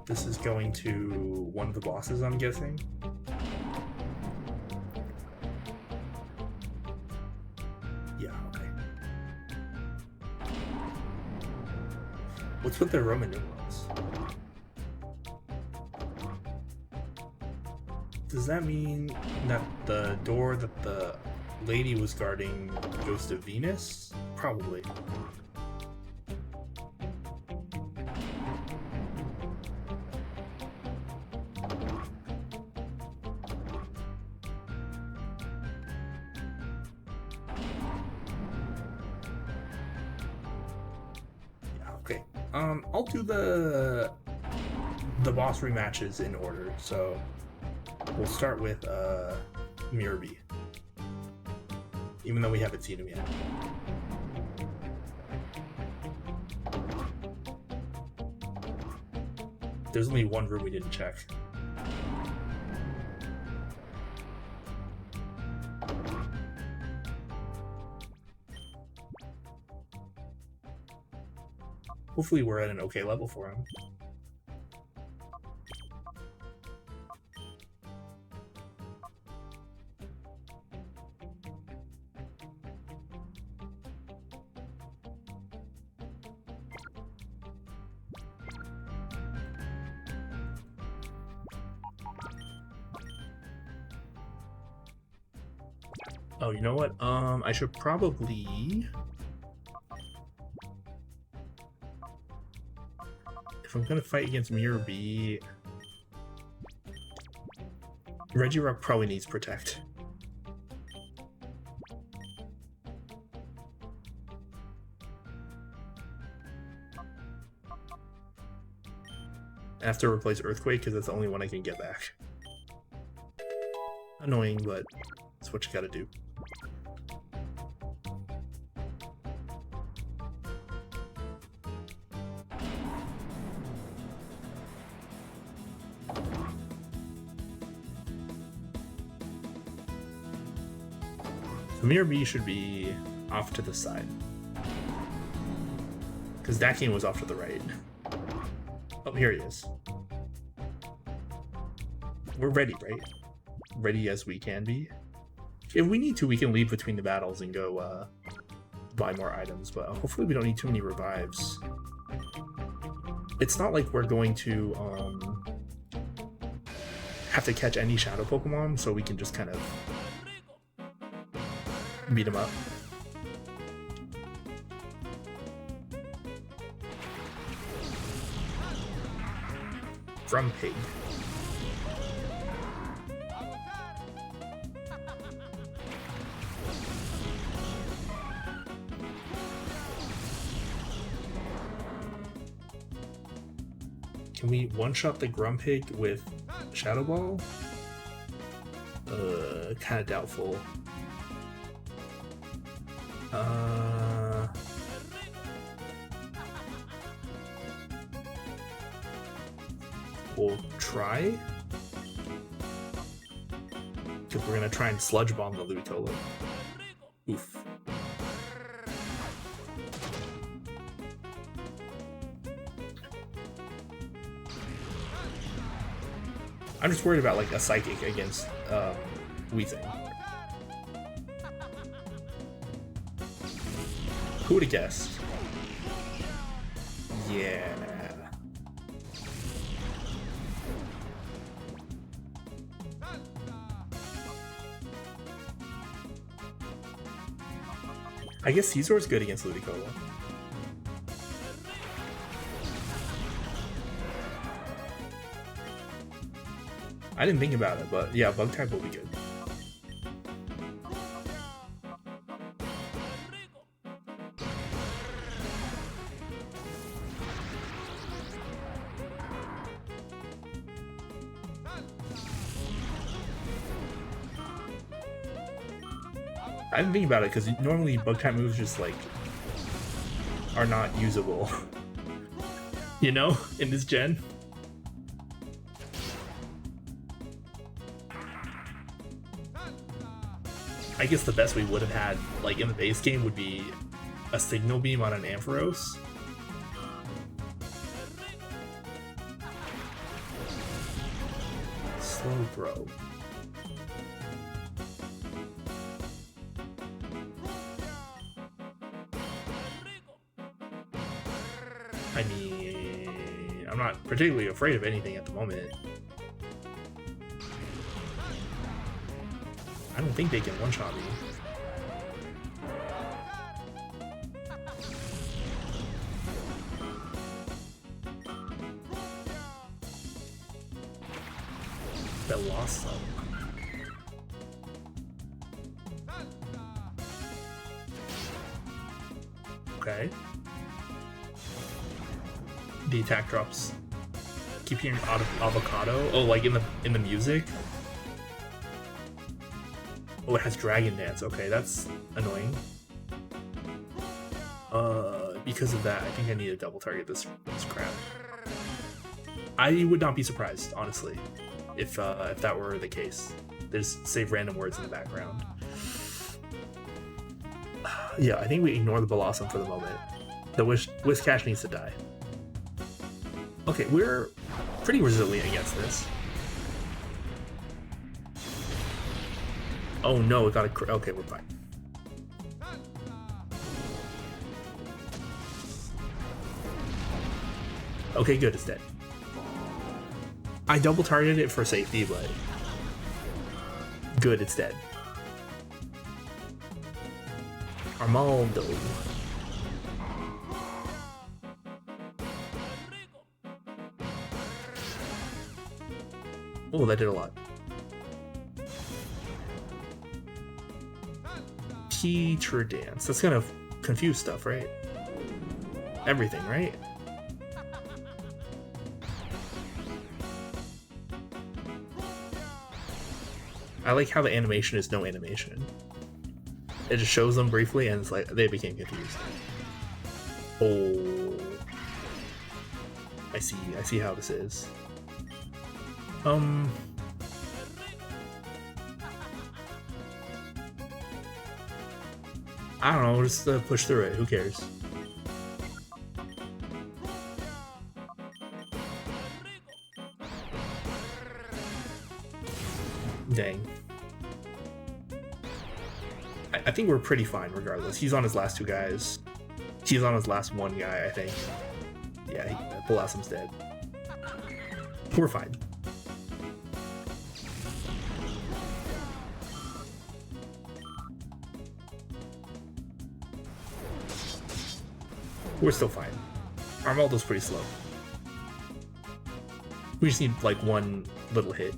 This is going to one of the bosses, I'm guessing. Yeah, okay. What's with the Roman numerals? Does that mean that the door that the lady was guarding goes to Venus? Probably. Yeah, okay. I'll do the boss rematches in order, so we'll start with Mirby, even though we haven't seen him yet. There's only one room we didn't check. Hopefully we're at an okay level for him. Oh, you know what? I should probably... If I'm gonna fight against Mirby... Regirock probably needs Protect. I have to replace Earthquake because that's the only one I can get back. Annoying, but that's what you gotta do. Mirror B should be off to the side. Because that game was off to the right. Oh, here he is. We're ready, right? Ready as we can be. If we need to, we can leave between the battles and go buy more items, but hopefully we don't need too many revives. It's not like we're going to have to catch any shadow Pokemon, so we can just kind of beat them up. From Pig. Can we one-shot the Grumpig with Shadow Ball? Kind of doubtful. We'll try. Because we're gonna try and Sludge Bomb the Ludicolo. Oof. I'm just worried about like a Psychic against Weezing. Who would have guessed? Yeah. I guess Caesar's good against Ludicolo. I didn't think about it, but yeah, Bug type will be good. I didn't think about it because normally Bug type moves just like are not usable, you know, in this gen. I guess the best we would have had, like in the base game, would be a Signal Beam on an Ampharos. Slow Grow. I mean, I'm not particularly afraid of anything at the moment. I don't think they can one-shot me. That lost some. Okay. The attack drops. Keep hearing avocado. Oh, like in the music. Oh, it has Dragon Dance. Okay, that's annoying. Because of that, I think I need to double target this crap. I would not be surprised, honestly, if that were the case. There's save random words in the background. Yeah, I think we ignore the Blossom for the moment. The Whiscash needs to die. Okay, we're pretty resilient against this. Oh no, it got a okay, we're fine. Okay, good, it's dead. I double targeted it for safety, but good, it's dead. Armaldo. Oh, that did a lot. Teacher Dance. That's gonna confuse stuff, right? Everything, right? I like how the animation is no animation. It just shows them briefly and it's like they became confused. Oh, I see how this is. I don't know, just push through it. Who cares? Dang. I think we're pretty fine regardless. He's on his last two guys. He's on his last one guy, I think. Yeah, Colosseum's dead. We're fine. We're still fine. Armaldo's pretty slow. We just need like one little hit.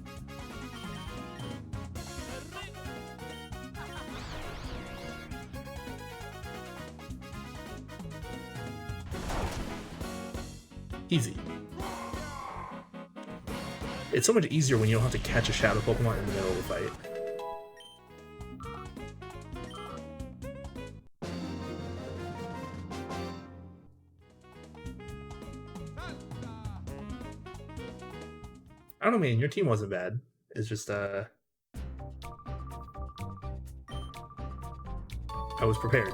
Easy. It's so much easier when you don't have to catch a shadow Pokemon in the middle of the fight. I don't know, man. Your team wasn't bad. It's just, I was prepared.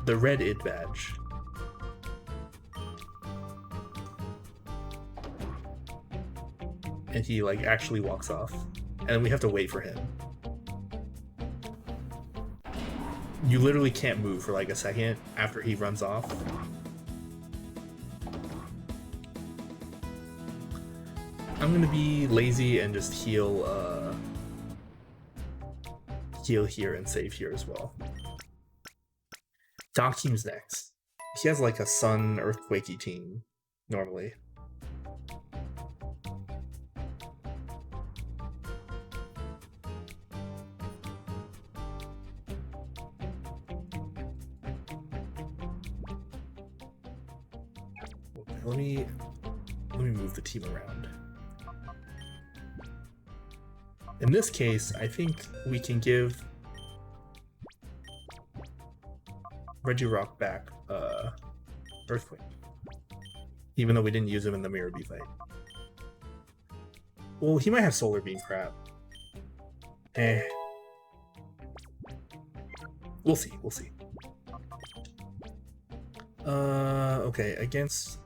The red id badge. And he, like, actually walks off. And we have to wait for him. You literally can't move for, like, a second after he runs off. I'm gonna be lazy and just heal here and save here as well. Dakim's next. He has like a sun earthquakey team normally. Let me move the team around. In this case, I think we can give Regirock back Earthquake, even though we didn't use him in the Mirror Bee fight. Well, he might have Solar Beam crap. We'll see, we'll see. Okay, against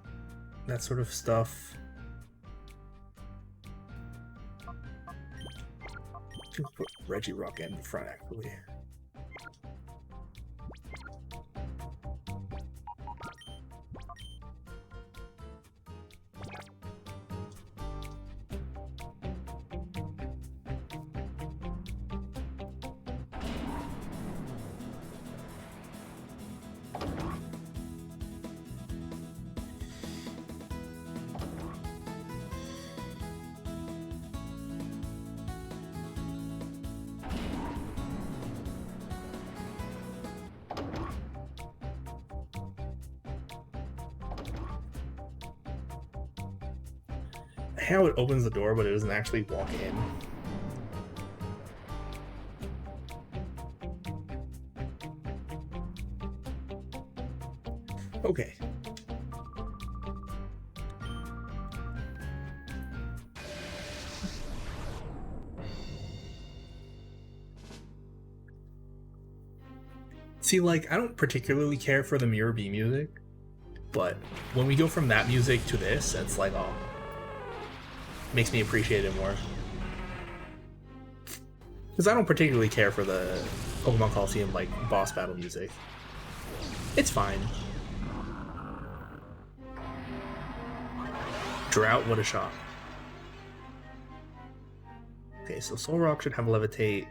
that sort of stuff. I think we'll put Regirock in front, actually. How it opens the door, but it doesn't actually walk in. Okay. See, like, I don't particularly care for the Mirror Bee music, but when we go from that music to this, it's like, oh, makes me appreciate it more. Because I don't particularly care for the Pokemon Colosseum, like, boss battle music. It's fine. Drought, what a shock. Okay, so Solrock should have Levitate.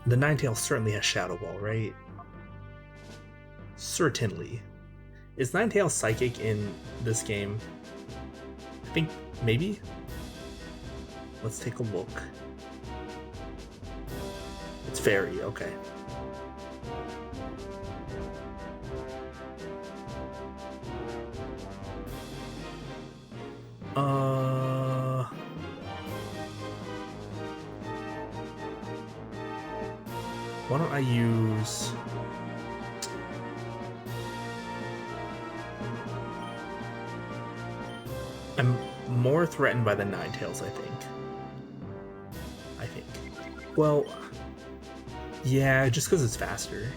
The Ninetales certainly has Shadow Ball, right? Certainly. Is Ninetales Psychic in this game? I think maybe? Let's take a look. It's Fairy, okay. Why don't I use... I'm more threatened by the Ninetales, I think. Well, yeah, just because it's faster.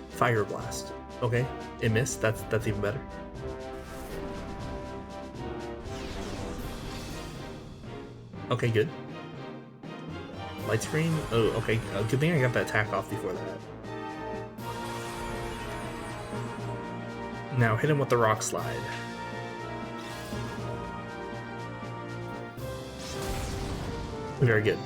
Fire Blast. Okay, it missed. That's even better. Okay, good. Light Screen? Oh, okay. Good thing I got that attack off before that. Now hit him with the Rock Slide. Very good.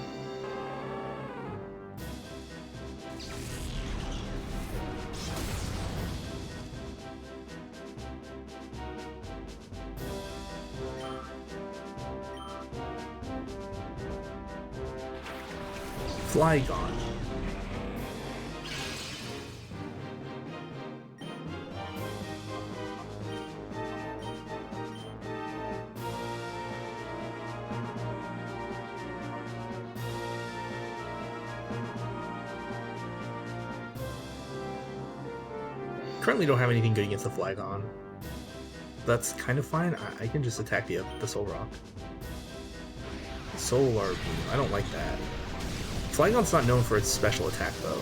Flygon. Currently don't have anything good against the Flygon. That's kind of fine. I can just attack the Soul Rock. Solar Beam. I don't like that. Flygon's not known for its special attack though.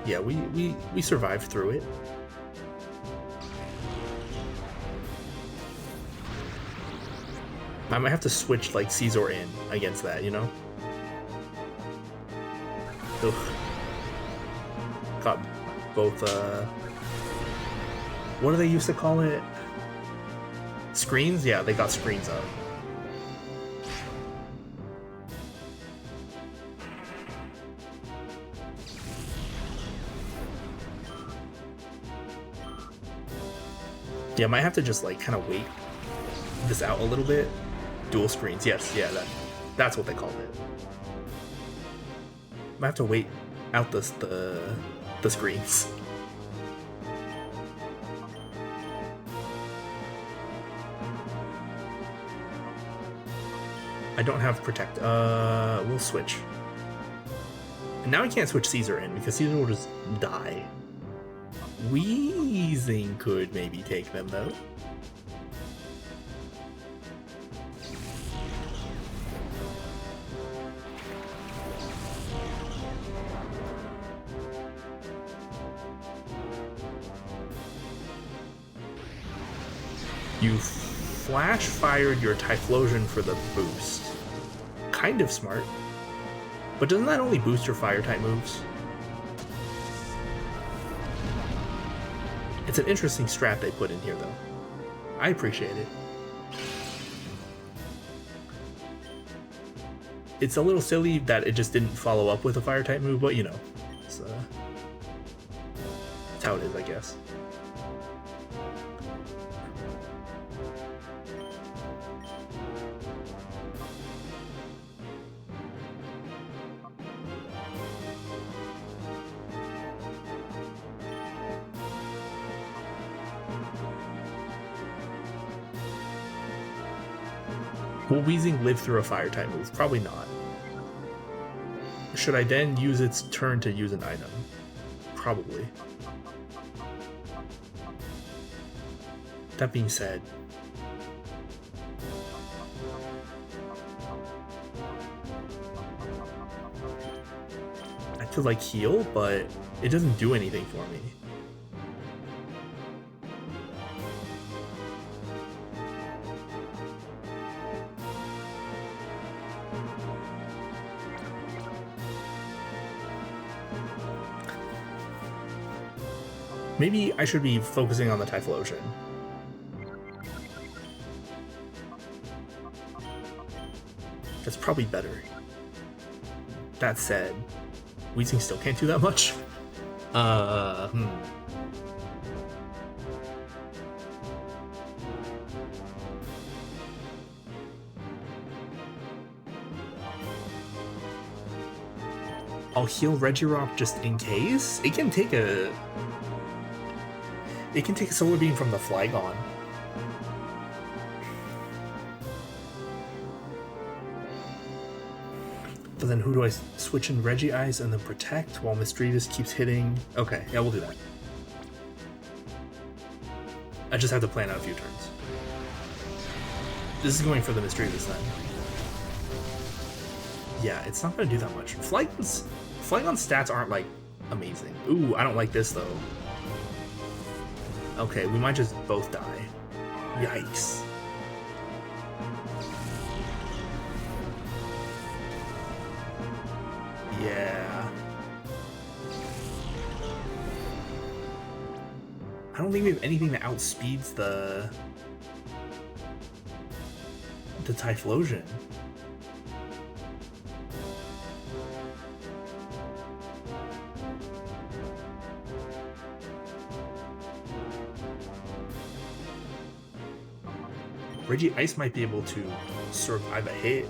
Yeah, we survived through it. I might have to switch like Caesar in against that, you know? Ugh. Got both what do they used to call it? Screens? Yeah, they got screens up. Yeah, I might have to just like kind of wait this out a little bit. Dual screens, yes, yeah, that's what they called it. Might have to wait out the screens. I don't have protect. We'll switch. And now I can't switch Caesar in because Caesar will just die. Weezing could maybe take them though. You flash fired your Typhlosion for the boost. Kind of smart. But doesn't that only boost your fire type moves? It's an interesting strat they put in here though. I appreciate it. It's a little silly that it just didn't follow up with a fire type move, but you know, it's how it is, I guess. Will Weezing live through a fire type move? Probably not. Should I then use its turn to use an item? Probably. That being said, I could like heal, but it doesn't do anything for me. Maybe I should be focusing on the Typhlosion. That's probably better. That said, Weezing still can't do that much. I'll heal Regirock just in case. It can take a Solar Beam from the Flygon. But then who do I switch in? Regice and then Protect while Misdreavus keeps hitting? Okay, yeah, we'll do that. I just have to plan out a few turns. This is going for the mischievous then. Yeah, it's not going to do that much. Flygon's stats aren't like amazing. Ooh, I don't like this though. Okay, we might just both die. Yikes. Yeah. I don't think we have anything that outspeeds the Typhlosion. Regice might be able to survive a hit.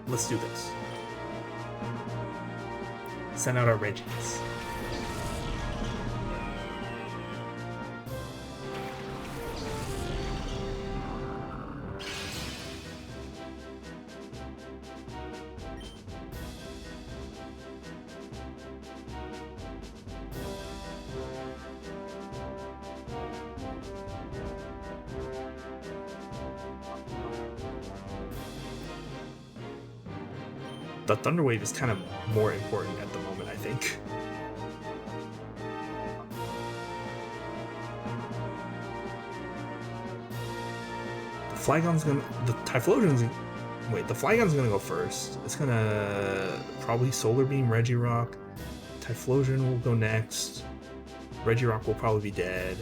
Let's do this. Send out our Regis. The Thunder Wave is kind of more important at the moment, I think. The Typhlosion's, wait, the Flygon's gonna go first. It's gonna probably Solar Beam Regirock. Typhlosion will go next. Regirock will probably be dead.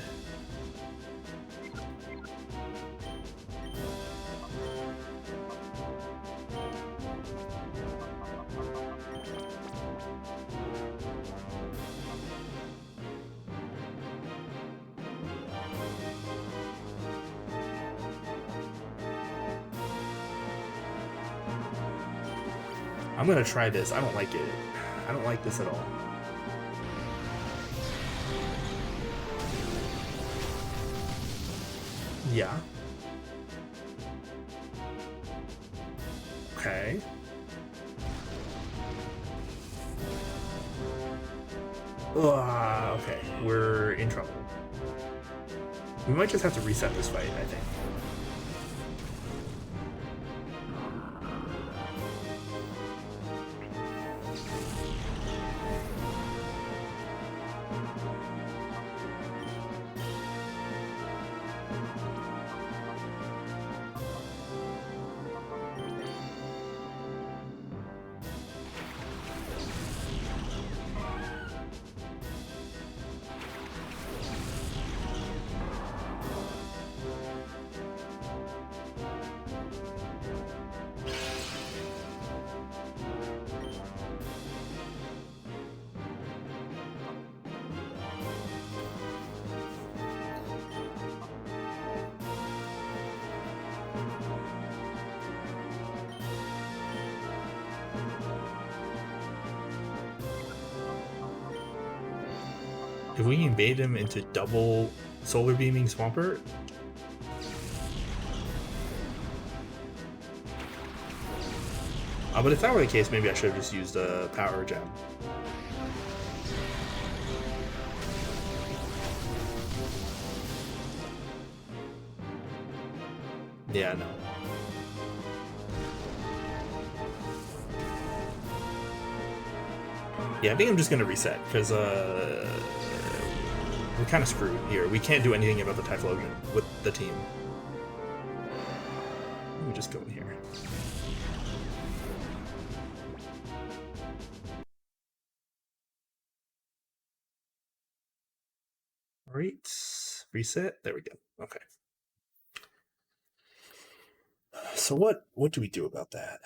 I'm gonna try this. I don't like it. I don't like this at all. Yeah. Okay. Okay, we're in trouble. We might just have to reset this fight, I think. If we can bait him into double Solar Beaming Swampert, but if that were the case, maybe I should have just used a Power Gem. Yeah, no. Yeah, I think I'm just gonna reset, because we're kind of screwed here. We can't do anything about the Typhlosion with the team. Let me just go in here. Alright, reset. There we go. Okay. So what do we do about that?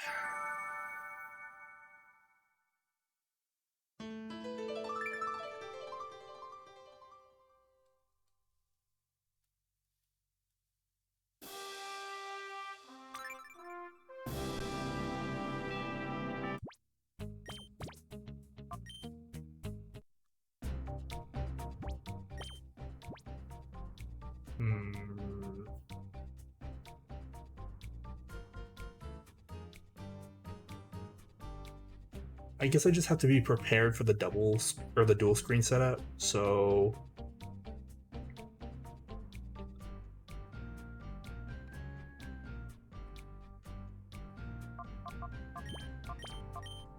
I guess I just have to be prepared for the doubles or the dual screen setup. So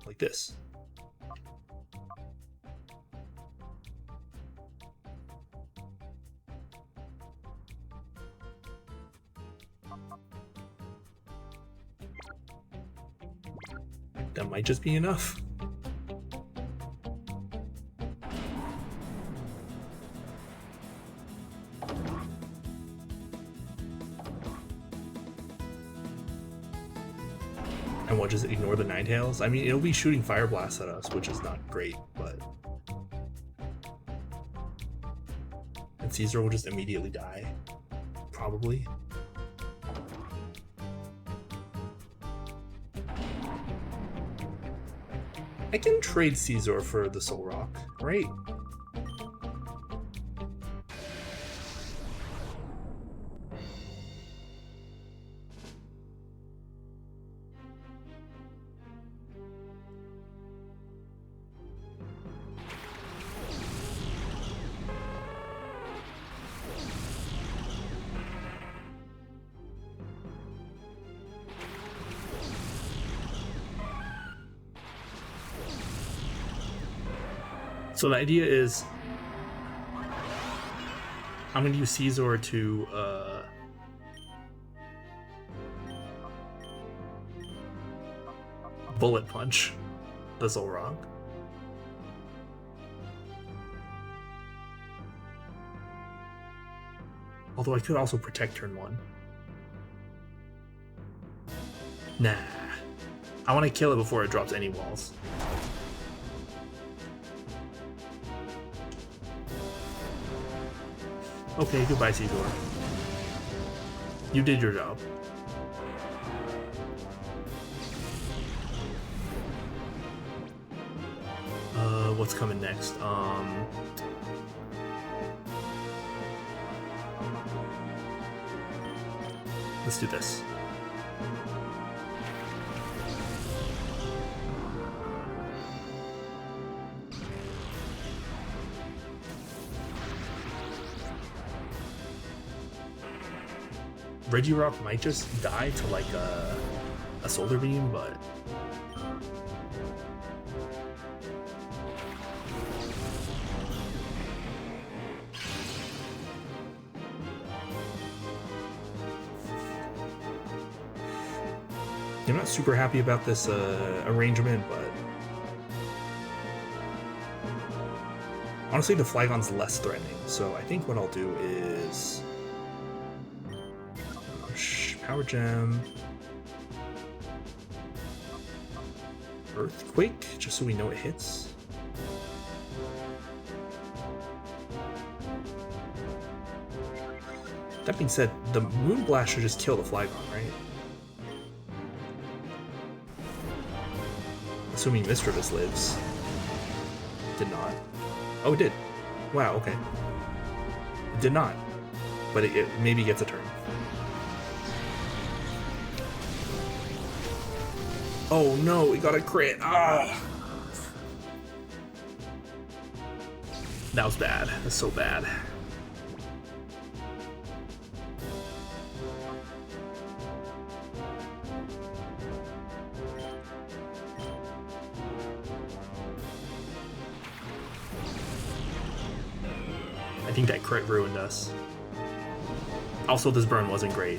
like this. That might just be enough. And what, just ignore the Ninetales? I mean, it'll be shooting Fire Blast at us, which is not great, but... And Caesar will just immediately die. Probably. I can trade Caesar for the Soul Rock, right? So the idea is, I'm going to use Caesar to bullet punch the Soul Rock. Although I could also protect turn 1. Nah. I want to kill it before it drops any walls. Okay, goodbye, Caesar. You did your job. What's coming next? Let's do this. Regirock might just die to like a Solar Beam, but I'm not super happy about this arrangement, but honestly the Flygon's less threatening, so I think what I'll do is Power Gem, Earthquake, just so we know it hits. That being said, the Moonblast should just kill the Flygon, right? Assuming Misdreavus lives. Did not. Oh, it did. Wow, okay. It did not. But it maybe gets a turn. Oh no, we got a crit. Ah! That was bad. That's so bad. I think that crit ruined us. Also, this burn wasn't great.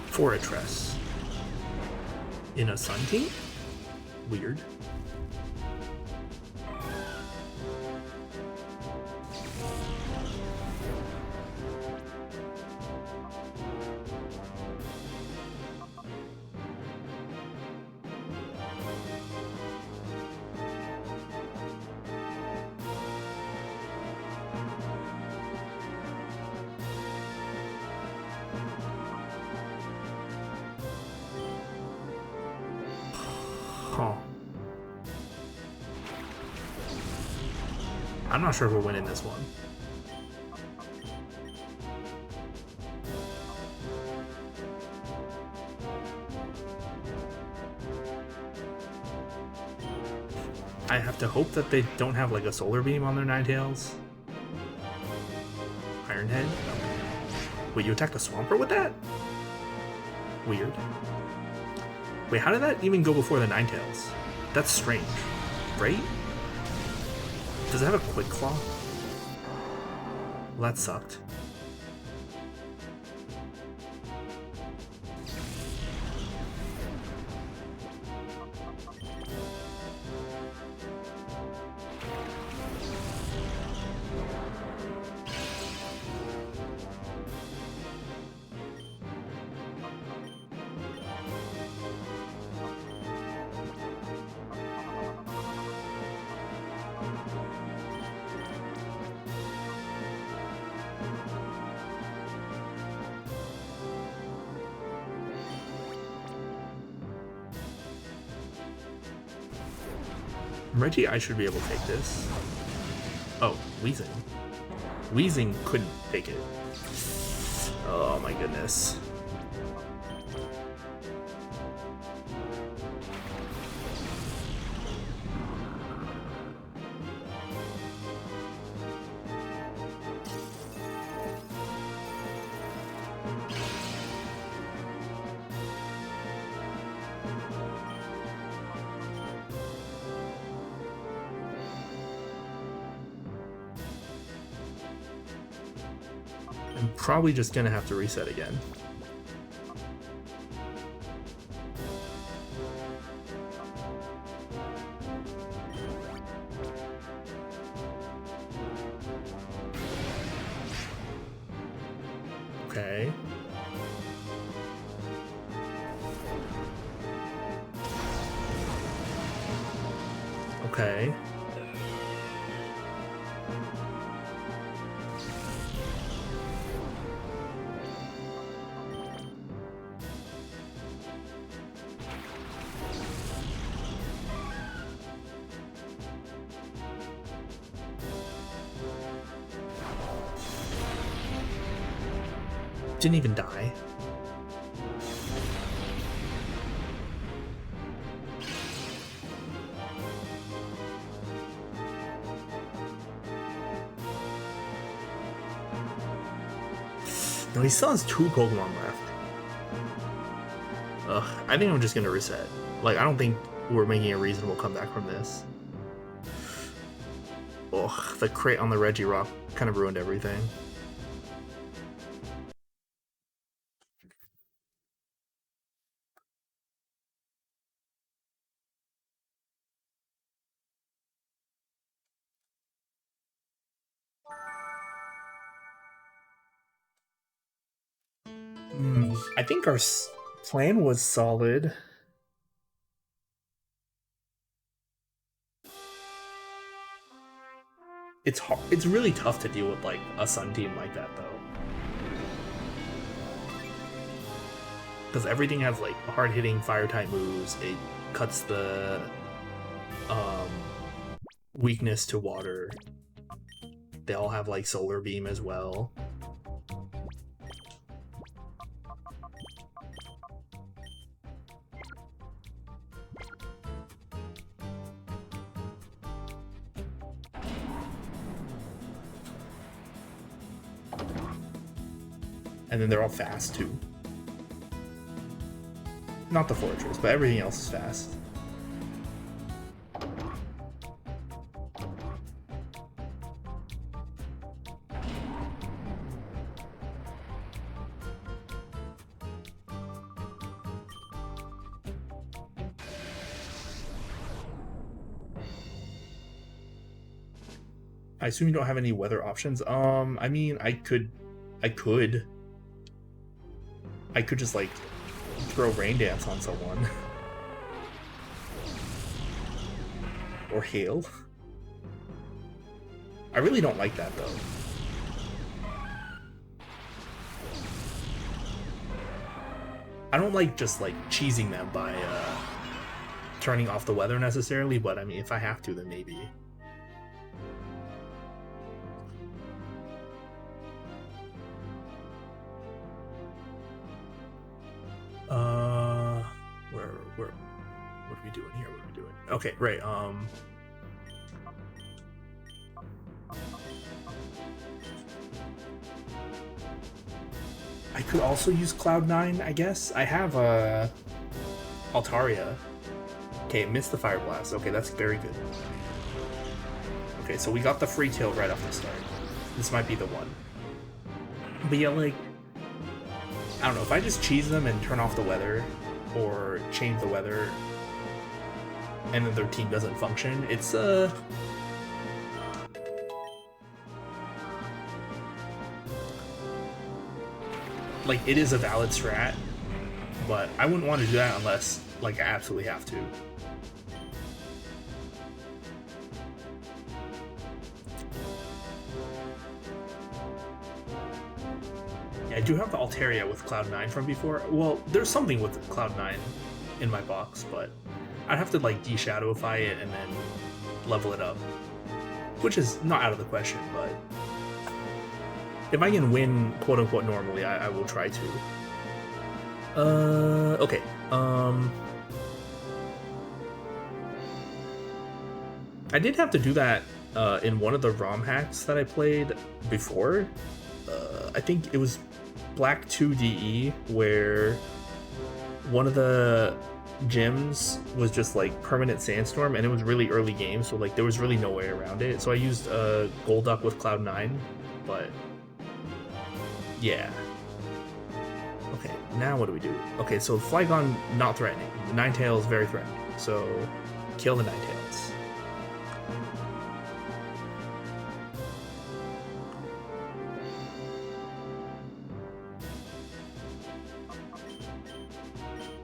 Fortress in a Sun team? Weird. Huh. I'm not sure if we're winning this one. I have to hope that they don't have like a solar beam on their Ninetales. Iron Head? Wait, you attacked a Swampert with that? Weird. Wait, how did that even go before the Ninetales? That's strange, right? Does it have a Quick Claw? Well, that sucked. Reggie, I should be able to take this. Oh, Weezing. Weezing couldn't take it. Oh my goodness. I'm probably just gonna have to reset again. Okay. Okay. Didn't even die. No, he still has 2 Pokemon left. Ugh, I think I'm just gonna reset. Like, I don't think we're making a reasonable comeback from this. Ugh, the crit on the Regirock kind of ruined everything. I think our plan was solid. It's hard. It's really tough to deal with like a Sun team like that, though, because everything has like hard-hitting Fire-type moves. It cuts the weakness to water. They all have like Solar Beam as well. And then they're all fast too. Not the Fortress, but everything else is fast. I assume you don't have any weather options. I mean, I could just like throw Rain Dance on someone. Or Hail. I really don't like that though. I don't like just like cheesing them by turning off the weather necessarily, but I mean, if I have to, then maybe. What are we doing here? What are we doing? Okay, right. I could also use Cloud9, I guess. I have Altaria. Okay, it missed the Fire Blast. Okay, that's very good. Okay, so we got the free tail right off the start. This might be the one. But yeah, like, I don't know, if I just cheese them and turn off the weather, or change the weather, and then their team doesn't function, it's, like, it is a valid strat, but I wouldn't want to do that unless, like, I absolutely have to. I do have the Altaria with Cloud9 from before. Well, there's something with Cloud9 in my box, but I'd have to like de-shadowify it and then level it up, which is not out of the question, but if I can win quote-unquote normally, I will try to. Okay. I did have to do that in one of the ROM hacks that I played before. I think it was Black 2DE, where one of the gyms was just like permanent sandstorm, and it was really early game, so like there was really no way around it. So I used Golduck with Cloud9, but yeah. Okay, now what do we do? Okay, so Flygon not threatening. The Ninetales very threatening. So kill the Ninetales.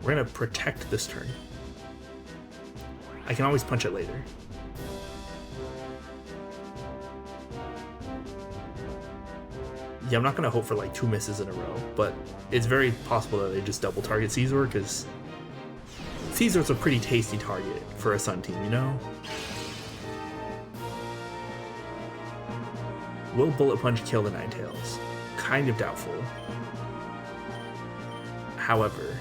We're gonna protect this turn. I can always punch it later. Yeah, I'm not gonna hope for like 2 misses in a row, but it's very possible that they just double target Caesar, because Caesar's a pretty tasty target for a Sun team, you know? Will Bullet Punch kill the Ninetales? Kind of doubtful. However,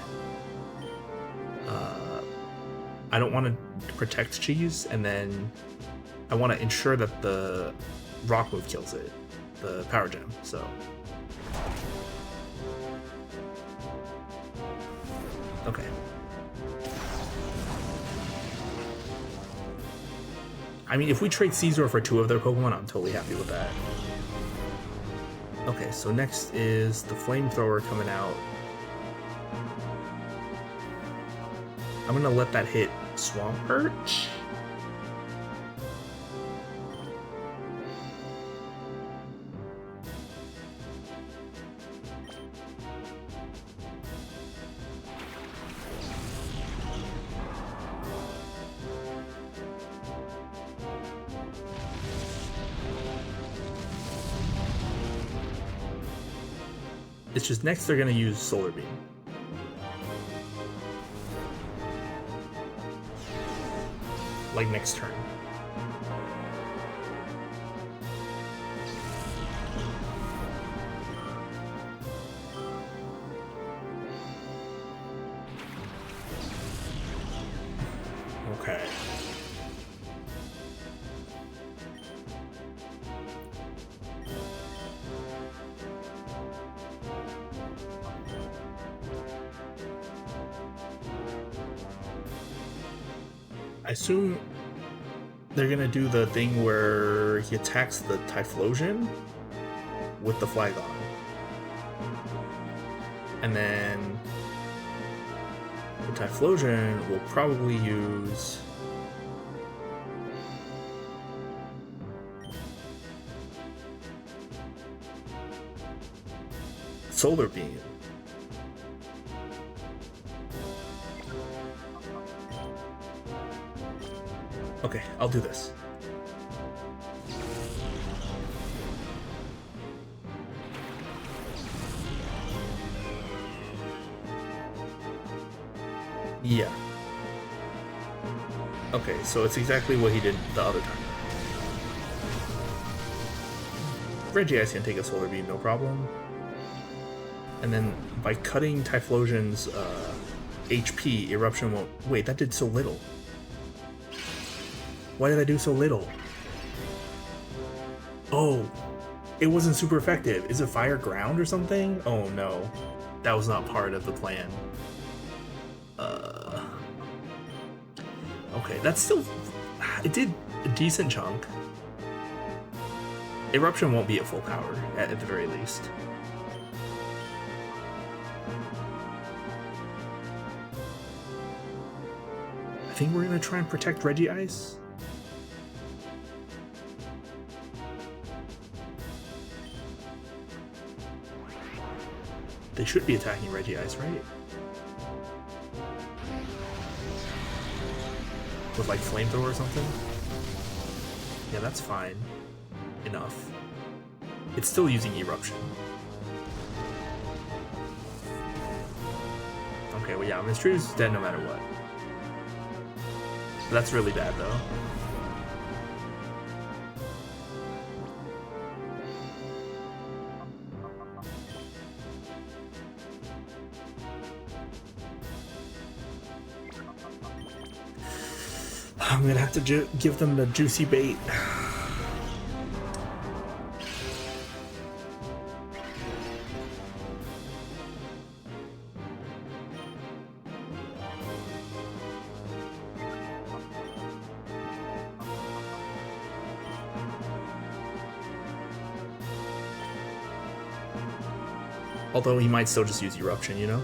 I don't want to protect Cheese, and then I want to ensure that the rock move kills it, the Power Gem, so. Okay. I mean, if we trade Caesar for 2 of their Pokemon, I'm totally happy with that. Okay, so next is the Flamethrower coming out. I'm gonna let that hit Swampert. It's just next they're gonna use Solar Beam. Like next turn. Okay. I assume they're gonna do the thing where he attacks the Typhlosion with the Flygon. And then the Typhlosion will probably use Solar Beam. Okay, I'll do this. Yeah. Okay, so it's exactly what he did the other time. Regice can take a Solar Beam, no problem. And then by cutting Typhlosion's HP, Eruption won't... Wait, that did so little. Why did I do so little? Oh, it wasn't super effective. Is it fire ground or something? Oh no, that was not part of the plan. Okay, that's still... It did a decent chunk. Eruption won't be at full power, at the very least. I think we're gonna try and protect Regice. They should be attacking Regice, right? With like flamethrower or something? Yeah, that's fine. Enough. It's still using eruption. Okay, well yeah, Mistrews is dead no matter what. That's really bad though. I'm gonna have to give them the juicy bait. Although he might still just use eruption, you know?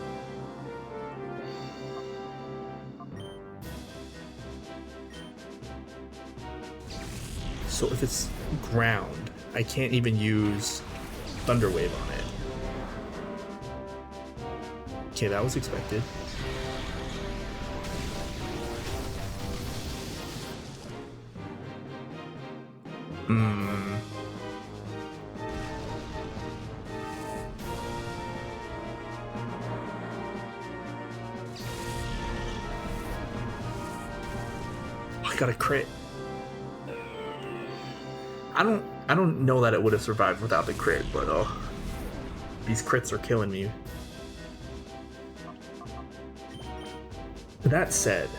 So if it's ground, I can't even use Thunder Wave on it. Okay, that was expected. I got a crit. I don't know that it would have survived without the crit, but these crits are killing me. That said,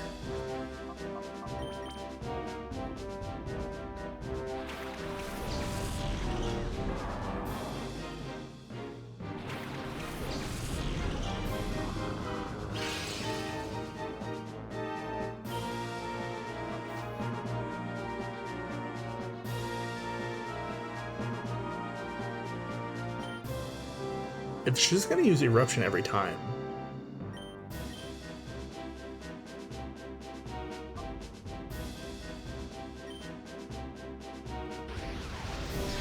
it's just gonna use eruption every time.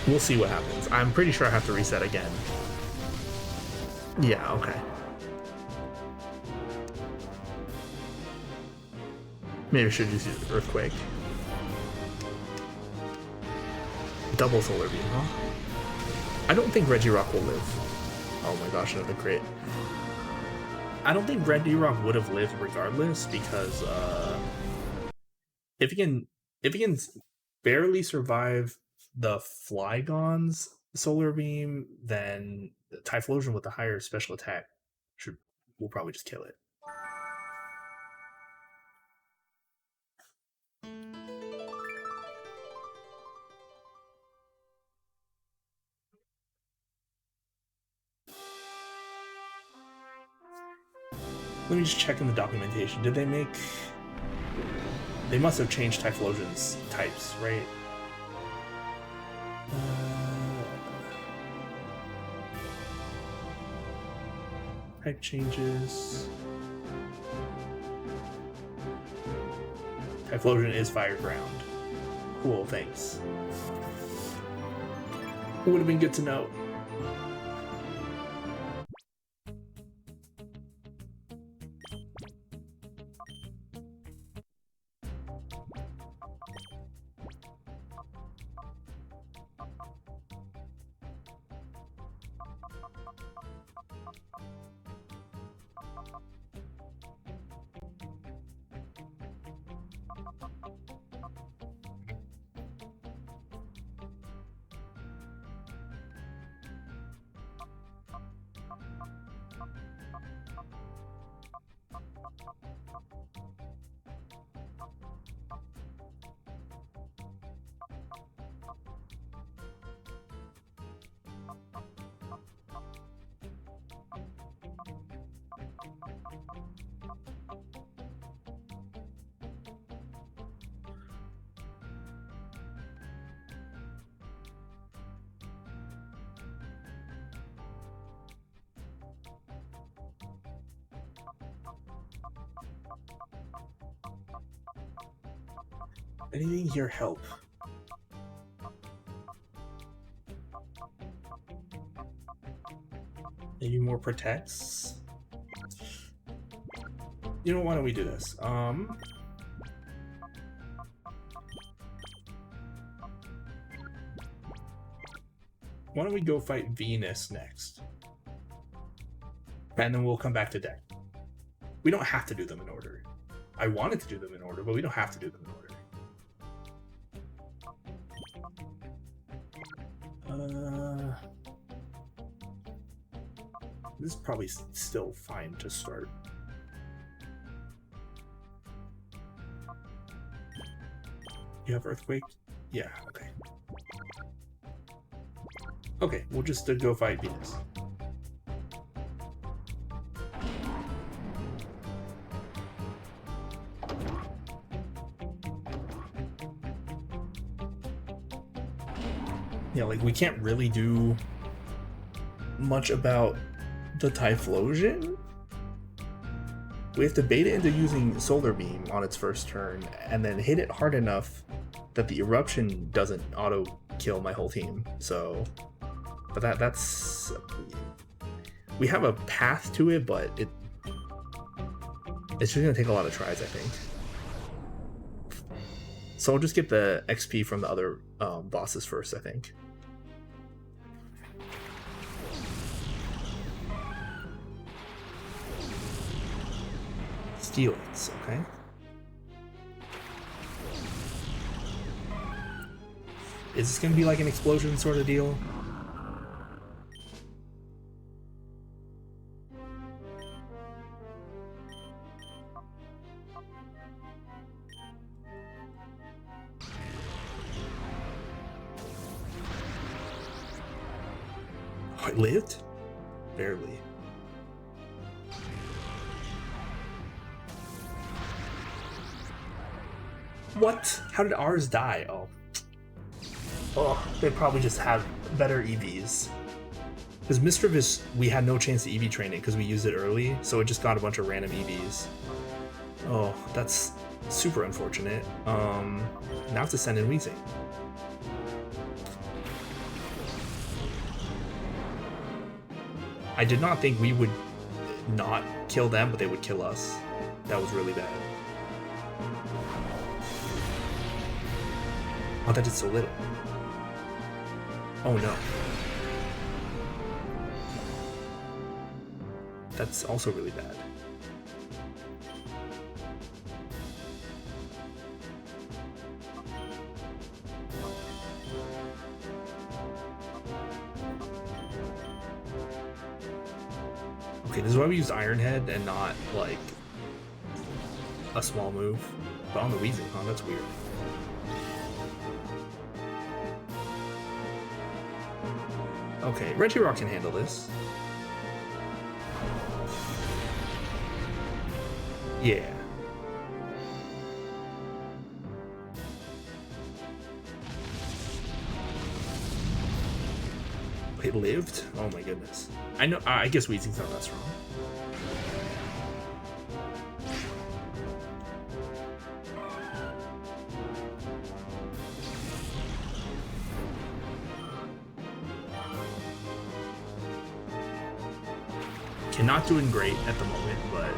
We'll see what happens. I'm pretty sure I have to reset again. Yeah, okay. Maybe I should just use Earthquake. Double Solar Beam, huh? I don't think Regirock will live. Oh my gosh, another crit. I don't think Regirock would have lived regardless because if he can barely survive the Flygon's Solar Beam, then the Typhlosion with the higher special attack will probably just kill it. Let me just check in the documentation. Did they make... They must have changed Typhlosion's types, right? Type changes. Typhlosion is fire ground. Cool, thanks. Would have been good to know. Anything here help? Maybe more protects? You know, why don't we do this? Why don't we go fight Venus next? And then we'll come back to deck. We don't have to do them in order. I wanted to do them in order, but we don't have to do them in order. This is probably still fine to start. You have Earthquake? Yeah, okay. Okay, we'll just go fight Venus. Yeah, like, we can't really do much about the Typhlosion. We have to bait it into using Solar Beam on its first turn, and then hit it hard enough that the Eruption doesn't auto-kill my whole team. So, but that's... We have a path to it, but it's just gonna take a lot of tries, I think. So I'll just get the XP from the other bosses first, I think. Steelix, okay. Is this gonna be like an explosion sort of deal? Oh, it lived? Barely. What? How did ours die? Oh, they probably just have better EVs. Because Mischievous, we had no chance to EV train it because we used it early, so it just got a bunch of random EVs. Oh, that's super unfortunate. Now to send in Weezing. I did not think we would not kill them, but they would kill us. That was really bad. Oh, that did so little. Oh no. That's also really bad. Okay, this is why we used Iron Head and not, like, a small move. But on the Weezing, huh? That's weird. Okay, Regirock can handle this. Yeah. It lived? Oh my goodness. I know. I guess Weezing's not that strong. Not doing great at the moment, but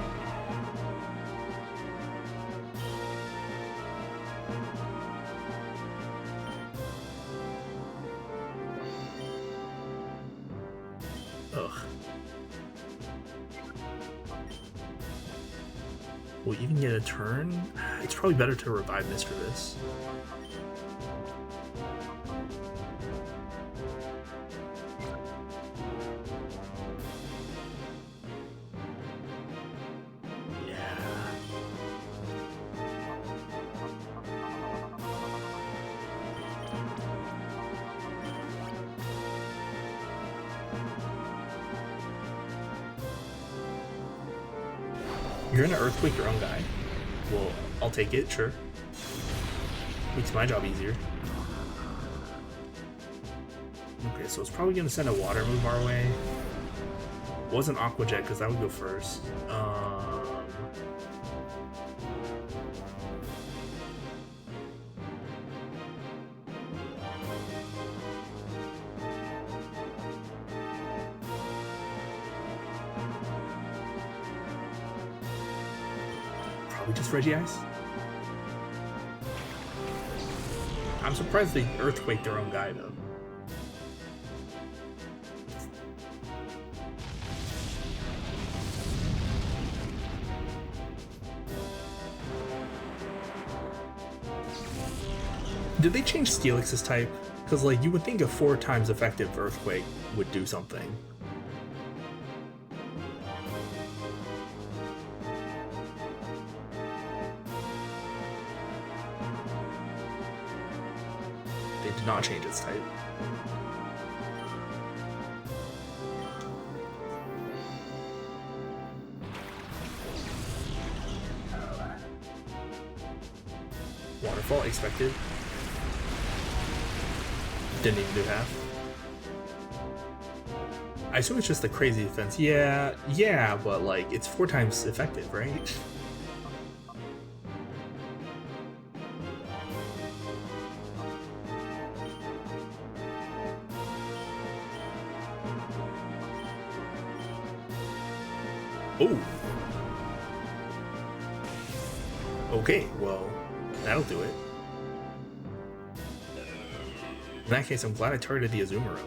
ugh. We'll even get a turn. It's probably better to revive Mischievous. You're gonna Earthquake your own guy. Well, I'll take it, sure. Makes my job easier. Okay, so it's probably gonna send a water move our way. Wasn't Aqua Jet, because that would go first. we just Regice? I'm surprised they Earthquake their own guy, though. Did they change Steelix's type? Because, like, you would think a 4 times effective Earthquake would do something. They did not change its type. Waterfall expected. Didn't even do half. I assume it's just the crazy defense. Yeah, but like it's 4 times effective, right? Oh. Okay, well, that'll do it. In that case, I'm glad I targeted the Azumarill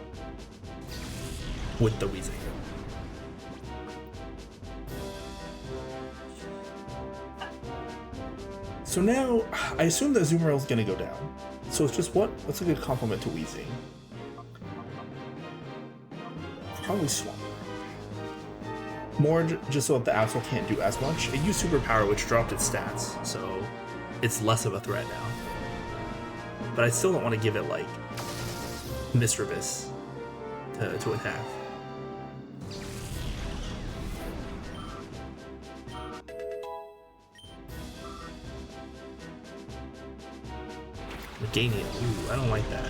with the Weezing. So now, I assume the Azumarill is going to go down. So it's just what's a good complement to Weezing? Probably Swamp. More just so that the Absol can't do as much. It used Superpower, which dropped its stats, so it's less of a threat now. But I still don't want to give it, like, Mischievous to attack. Meganium, ooh, I don't like that.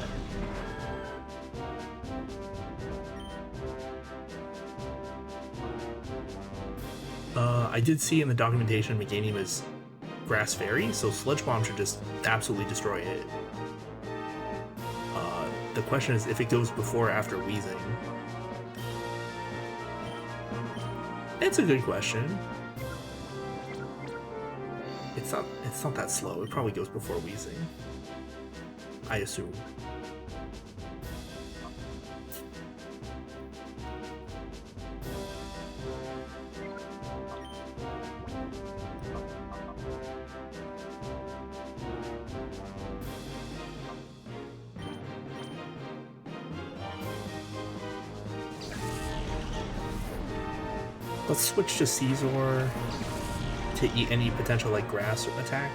I did see in the documentation Meganium is Grass Fairy, so Sludge Bomb should just absolutely destroy it. The question is if it goes before or after Weezing. It's a good question. It's not that slow. It probably goes before Weezing, I assume. Let's switch to Caesar to eat any potential like grass attack.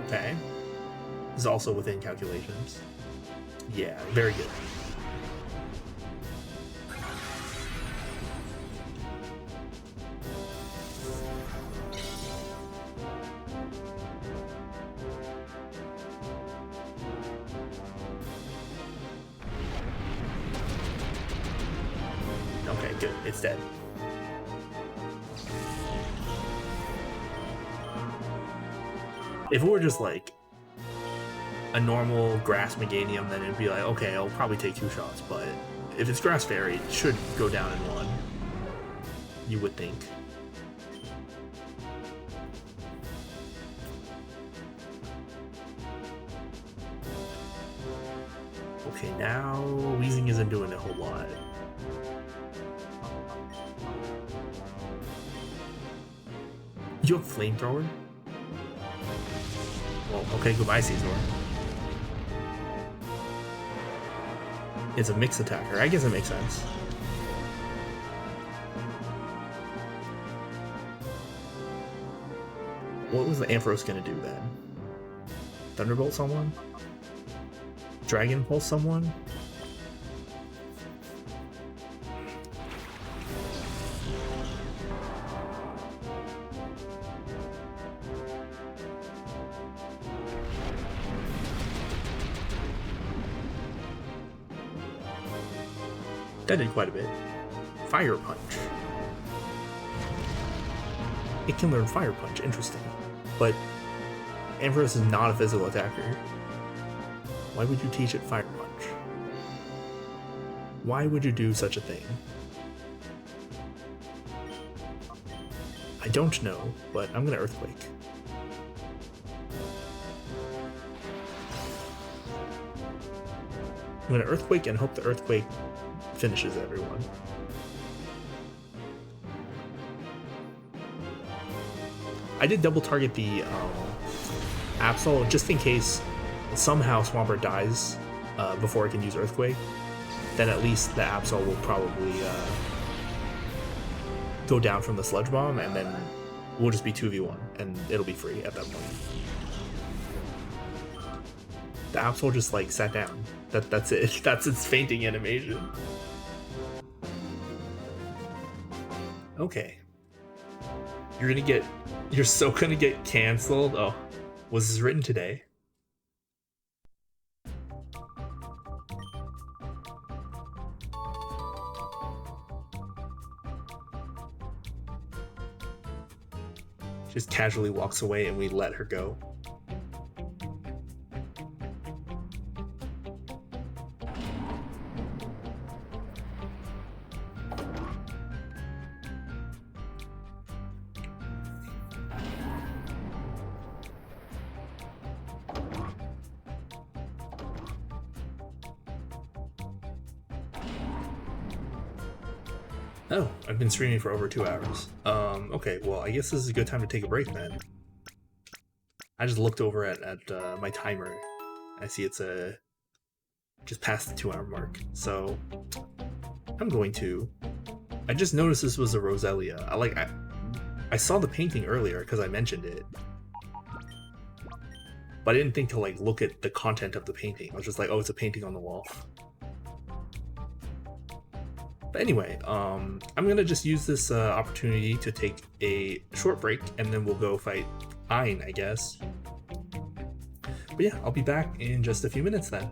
Okay. This is also within calculations. Yeah, very good. Okay, good. It's dead. If it were just like a normal grass Meganium, then it'd be like, okay, I'll probably take 2 shots, but if it's Grass Fairy, it should go down in 1. You would think. Okay, now Weezing isn't doing a whole lot. You have Flamethrower? Well, okay, goodbye, Caesar. It's a mix attacker. I guess it makes sense. What was the Ampharos gonna do then? Thunderbolt someone? Dragon Pulse someone? That did quite a bit. Fire Punch. It can learn Fire Punch, interesting. But Ampharos is not a physical attacker. Why would you teach it Fire Punch? Why would you do such a thing? I don't know, but I'm gonna Earthquake. I'm gonna Earthquake and hope the Earthquake finishes everyone. I did double target the Absol just in case somehow Swampert dies before I can use Earthquake. Then at least the Absol will probably go down from the Sludge Bomb, and then we'll just be 2v1, and it'll be free at that point. The Absol just like sat down. That's it. That's its fainting animation. Okay. You're so gonna get canceled. Oh, was this written today? Just casually walks away and we let her go. Oh, I've been streaming for over 2 hours. Okay, well, I guess this is a good time to take a break then. I just looked over at my timer. I see it's just past the 2-hour mark. So I'm going to. I just noticed this was a Roselia. I saw the painting earlier because I mentioned it, but I didn't think to like look at the content of the painting. I was just like, oh, it's a painting on the wall. But anyway, I'm gonna just use this opportunity to take a short break, and then we'll go fight Ein, I guess. But yeah, I'll be back in just a few minutes then.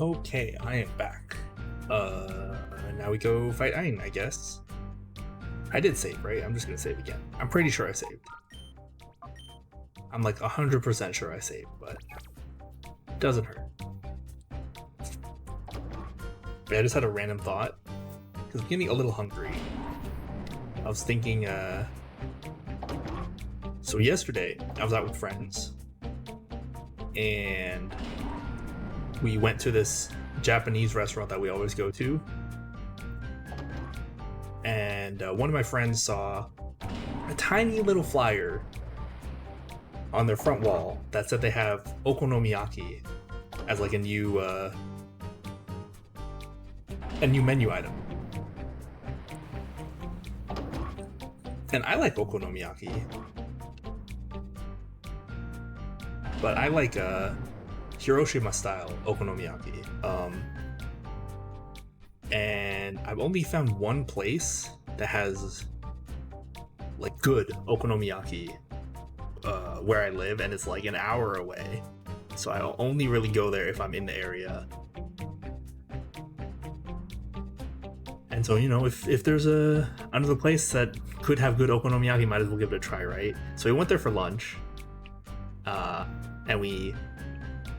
Okay, I am back. Now we go fight Ayn, I guess. I did save, right? I'm just gonna save again. I'm pretty sure I saved. I'm like 100% sure I saved, but it doesn't hurt. But I just had a random thought, because I'm getting a little hungry. I was thinking, so yesterday I was out with friends, and we went to this Japanese restaurant that we always go to, and one of my friends saw a tiny little flyer on their front wall that said they have okonomiyaki as like a new menu item. And I like okonomiyaki, but I like Hiroshima style okonomiyaki. And I've only found one place that has like good okonomiyaki where I live, and it's like an hour away. So I'll only really go there if I'm in the area. And so, you know, if there's another place that could have good okonomiyaki, might as well give it a try, right? So we went there for lunch, and we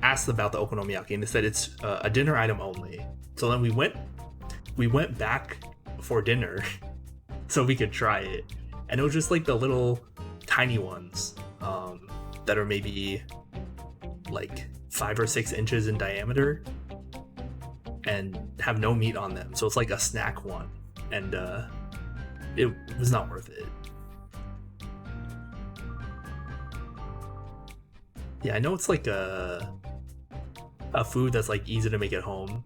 asked about the okonomiyaki, and they said it's a dinner item only. So then we went back for dinner so we could try it, and it was just like the little tiny ones that are maybe like 5 or 6 inches in diameter and have no meat on them. So it's like a snack one, and it was not worth it. Yeah, I know it's like a food that's like easy to make at home,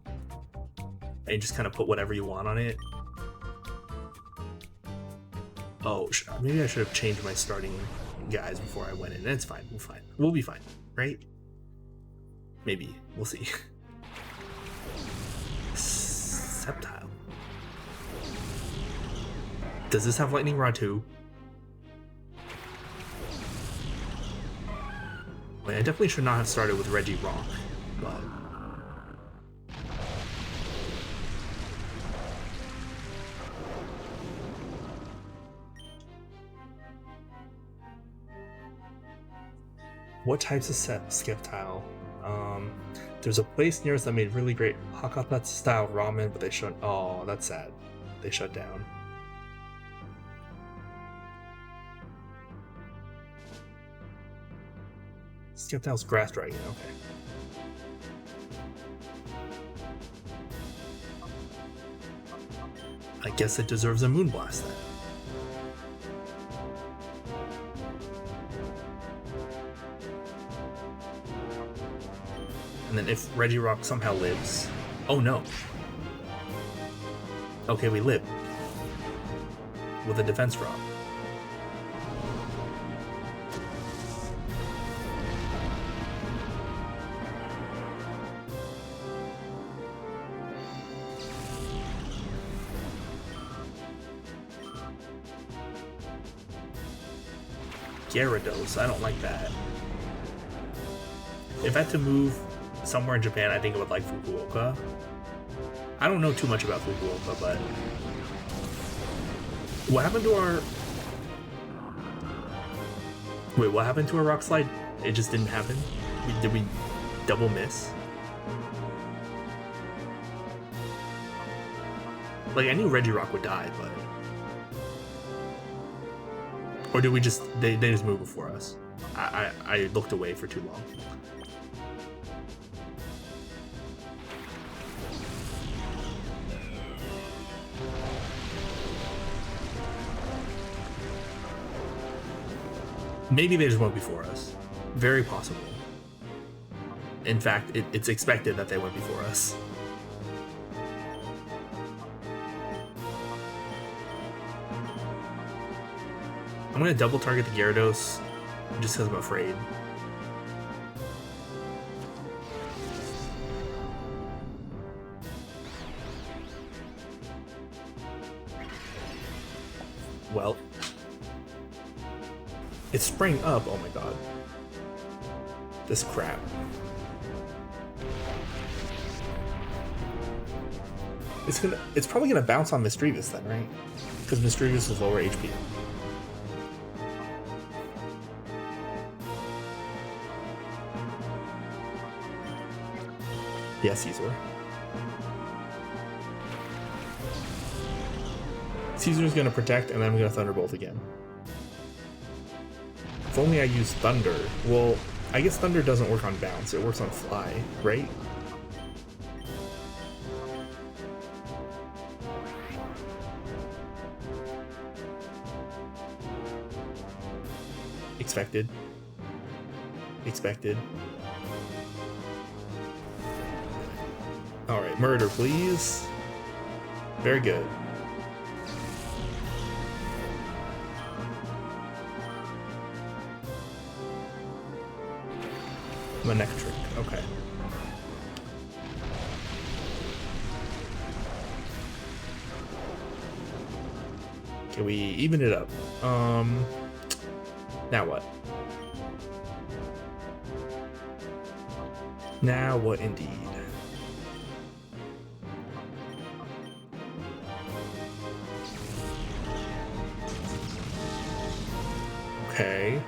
and you just kind of put whatever you want on it. Oh, maybe I should have changed my starting guys before I went in. It's fine. We'll be fine, right? Maybe. We'll see. Septile. Does this have lightning rod too? Wait, I definitely should not have started with Reggie Rock, but what types of skip tile? There's a place near us that made really great Hakata style ramen, but they shut. Oh, that's sad. They shut down. Skip tile's grass dragon. Okay. I guess it deserves a moonblast then. And then if Regirock somehow lives... Oh no. Okay, we live. With a defense drop. Gyarados, I don't like that. If I had to move somewhere in Japan, I think I would like Fukuoka. I don't know too much about Fukuoka, but what happened to our... Wait, what happened to our rock slide? It just didn't happen? Did we double miss? Like, I knew Regirock would die, but... Or did we just... They just moved before us? I looked away for too long. Maybe they just went before us. Very possible. In fact, it's expected that they went before us. I'm gonna double target the Gyarados just because I'm afraid. Well, it sprang up. Oh my god. This crap. It's probably gonna bounce on Misdreavus then, right? Because Misdreavus is lower HP. Yeah, Caesar. Caesar's gonna protect, and then I'm gonna Thunderbolt again. If only I use Thunder. Well, I guess Thunder doesn't work on bounce, it works on fly, right? Expected. Expected. Alright, murder, please. Very good. Manectric, okay. Can we even it up? Now what? Now what indeed? Okay.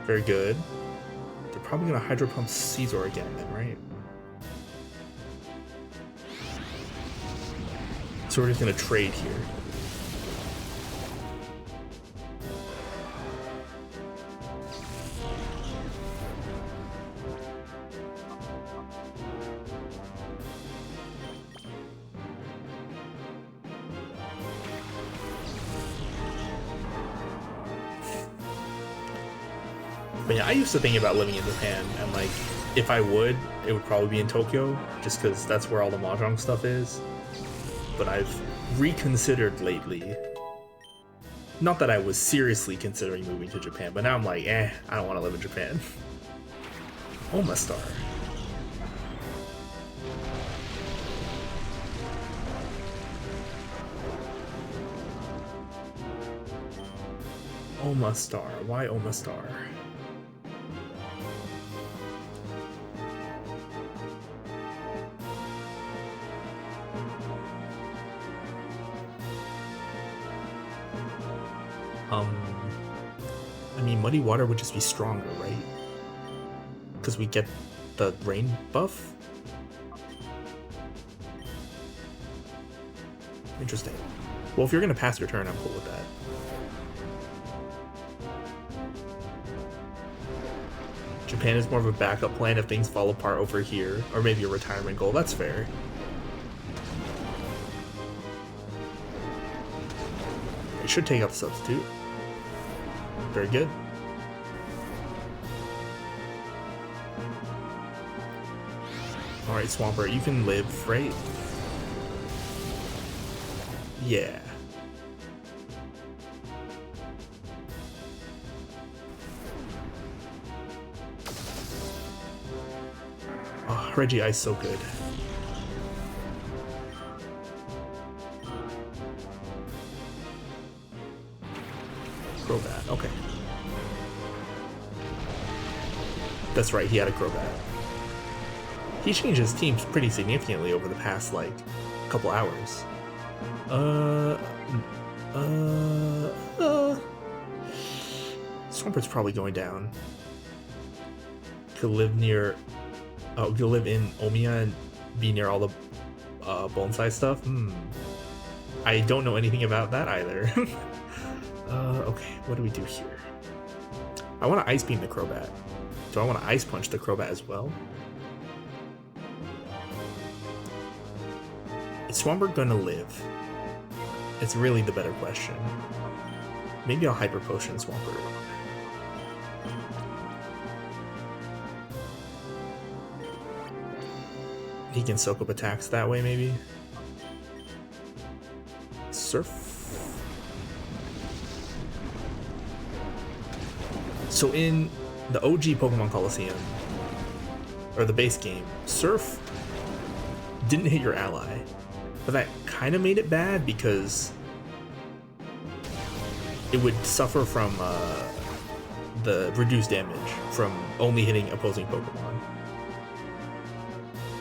Very good. They're probably gonna Hydro Pump Caesar again then, right? So we're just gonna trade here. But yeah, I used to think about living in Japan, and like, if I would, it would probably be in Tokyo, just because that's where all the Mahjong stuff is. But I've reconsidered lately. Not that I was seriously considering moving to Japan, but now I'm like, I don't want to live in Japan. Omastar. Omastar. Why Omastar? I mean, Muddy Water would just be stronger, right? Because we get the rain buff? Interesting. Well, if you're gonna pass your turn, I'm cool with that. Japan is more of a backup plan if things fall apart over here, or maybe a retirement goal. That's fair. It should take out the substitute. Very good. Alright, Swampert, you can live, right? Yeah. Oh, Reggie Ice so good. Crobat, okay. That's right, he had a Crobat. He changed his teams pretty significantly over the past, like, couple hours. Swampert's probably going down. Could live near... Oh, could live in Omiya and be near all the bonsai stuff? I don't know anything about that either. Okay, what do we do here? I want to Ice Beam the Crobat. Do I want to Ice Punch the Crobat as well? Is Swampert gonna live? It's really the better question. Maybe I'll Hyper Potion Swampert. He can soak up attacks that way, maybe? Surf? So in the OG Pokemon Colosseum, or the base game, Surf didn't hit your ally, but that kind of made it bad because it would suffer from the reduced damage from only hitting opposing Pokemon.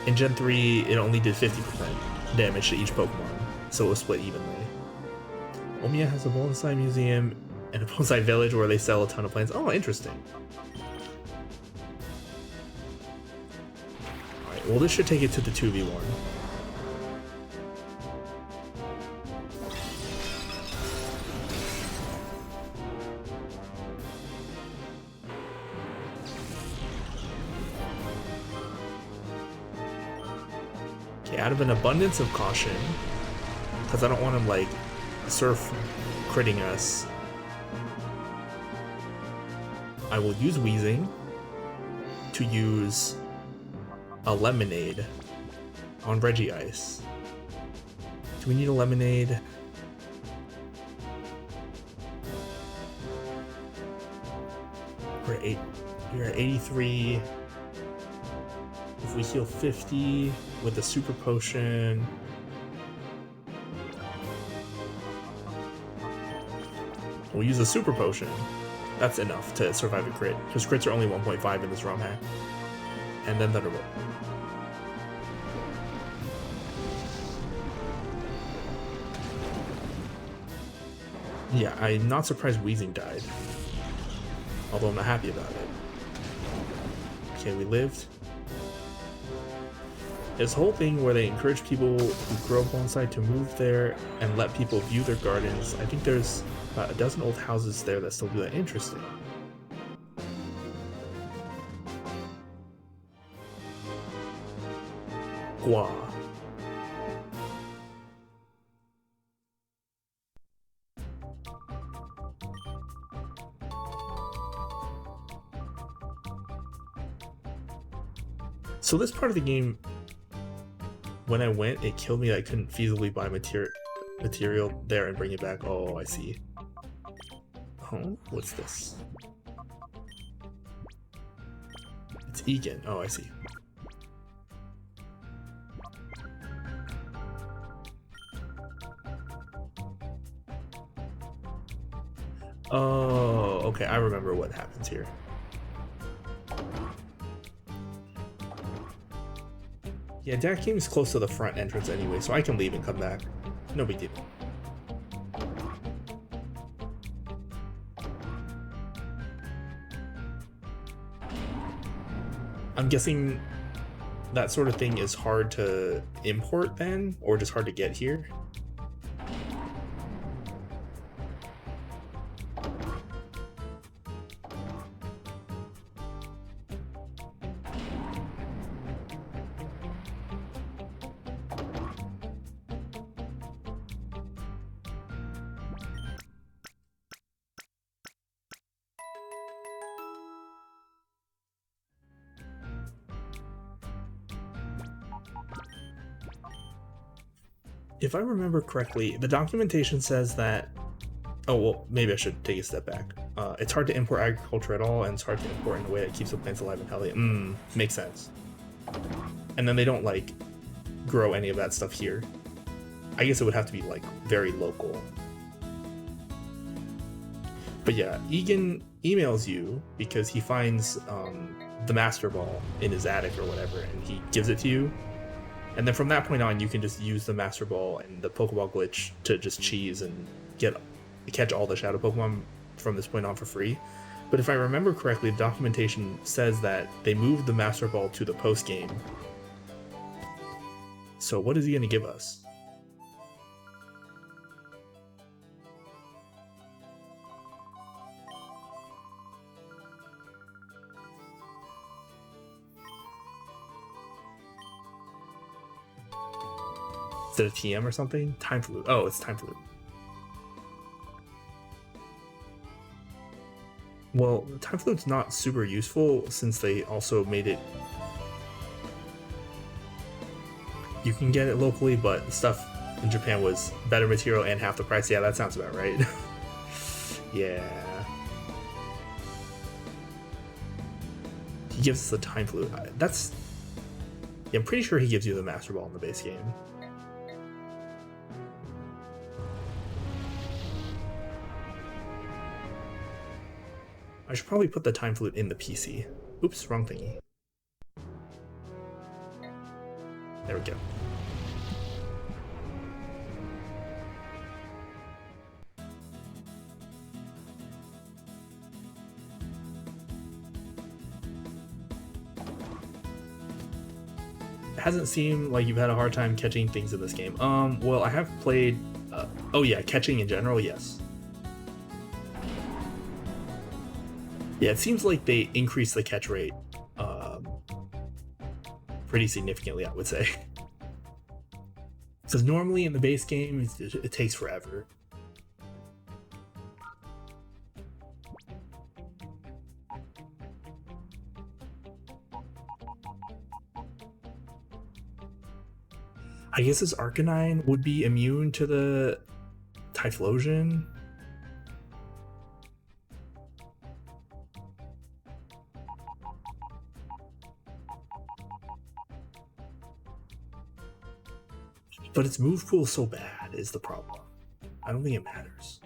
In Gen 3, it only did 50% damage to each Pokemon, so it was split evenly. Omiya has a bonsai museum and a bonsai village where they sell a ton of plants. Oh, interesting. Alright, well this should take it to the 2v1. Okay, out of an abundance of caution, because I don't want him like surf critting us, I will use Wheezing to use a Lemonade on Regice. Do we need a Lemonade? We're at 83. If we heal 50 with a Super Potion, we'll use a Super Potion. That's enough to survive a crit, because crits are only 1.5 in this ROM hack. And then Thunderbolt. Yeah, I'm not surprised Wheezing died. Although I'm not happy about it. Okay, we lived. This whole thing where they encourage people who grow bonsai to move there and let people view their gardens. I think there's a dozen old houses there that still do that. Interesting. Gua. So this part of the game, when I went, it killed me. I couldn't feasibly buy material there and bring it back. Oh, I see. Oh, what's this? It's Egan. Oh, I see. Oh, okay. I remember what happens here. Yeah, Dak Game's close to the front entrance anyway, so I can leave and come back. No big deal. I'm guessing that sort of thing is hard to import then, or just hard to get here? If I remember correctly, the documentation says that... Oh, well, maybe I should take a step back. It's hard to import agriculture at all, and it's hard to import in a way that keeps the plants alive and healthy. Makes sense. And then they don't, like, grow any of that stuff here. I guess it would have to be, like, very local. But yeah, Egan emails you because he finds the Master Ball in his attic or whatever, and he gives it to you. And then from that point on, you can just use the Master Ball and the Pokeball glitch to just cheese and catch all the Shadow Pokemon from this point on for free. But if I remember correctly, the documentation says that they moved the Master Ball to the post game. So what is he going to give us? Is it a TM or something? Time Flute. Oh, it's Time Flute. Well, Time Flute's not super useful since they also made it... You can get it locally, but stuff in Japan was better material and half the price. Yeah, that sounds about right. Yeah. He gives us the Time Flute. That's... Yeah, I'm pretty sure he gives you the Master Ball in the base game. I should probably put the time flute in the PC. Oops, wrong thingy. There we go. It hasn't seemed like you've had a hard time catching things in this game. Well, I have played... oh yeah, catching in general, yes. Yeah, it seems like they increased the catch rate pretty significantly, I would say. Because normally in the base game, it takes forever. I guess this Arcanine would be immune to the Typhlosion. But its move pool is so bad is the problem. I don't think it matters.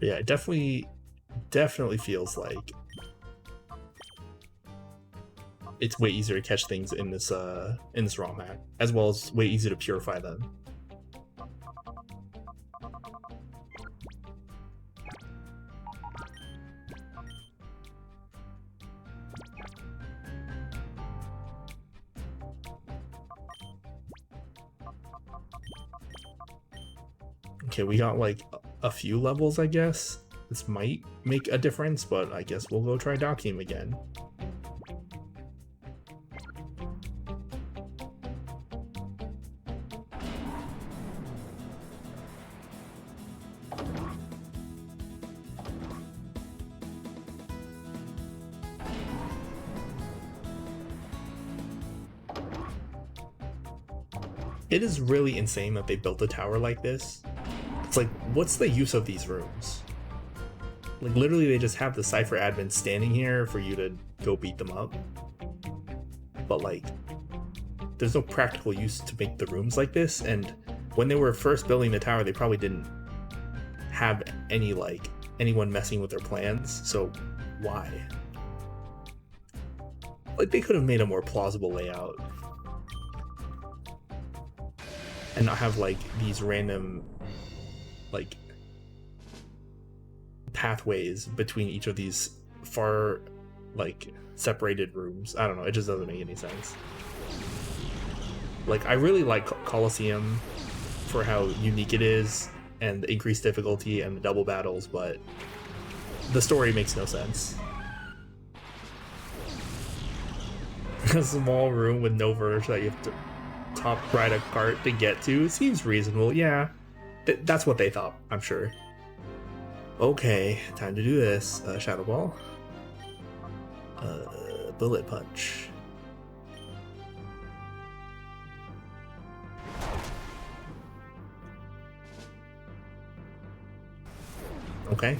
Yeah, it definitely feels like it's way easier to catch things in this ROM hack, as well as way easier to purify them. Okay, we got like a few levels, I guess. This might make a difference, but I guess we'll go try Docking again. It is really insane that they built a tower like this. It's like, what's the use of these rooms? Like, literally they just have the Cypher admin standing here for you to go beat them up. But like, there's no practical use to make the rooms like this, and when they were first building the tower, they probably didn't have any, like, anyone messing with their plans, so why? Like, they could have made a more plausible layout. And not have, like, these random, like, pathways between each of these far, like, separated rooms. I don't know, it just doesn't make any sense. Like, I really like Colosseum for how unique it is, and the increased difficulty and the double battles, but the story makes no sense. A small room with no verge that you have to top ride a cart to get to seems reasonable. Yeah, that's what they thought, I'm sure. Okay, time to do this. Shadow Ball. Bullet Punch. Okay.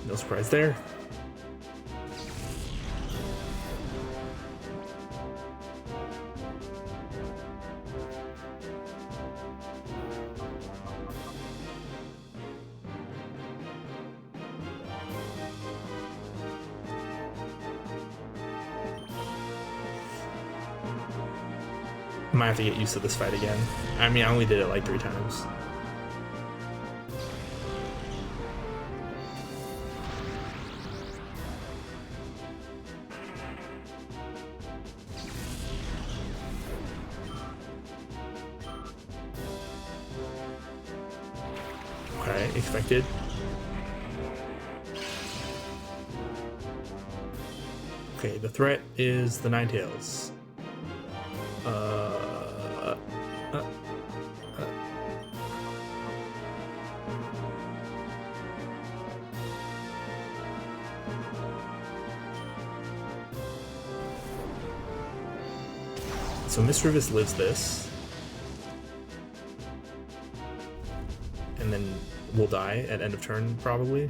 No surprise there. I might have to get used to this fight again. I mean, I only did it like 3 times. Okay, expected. Okay, the threat is the Ninetales. So Misdreavus lives this. will die at end of turn, probably.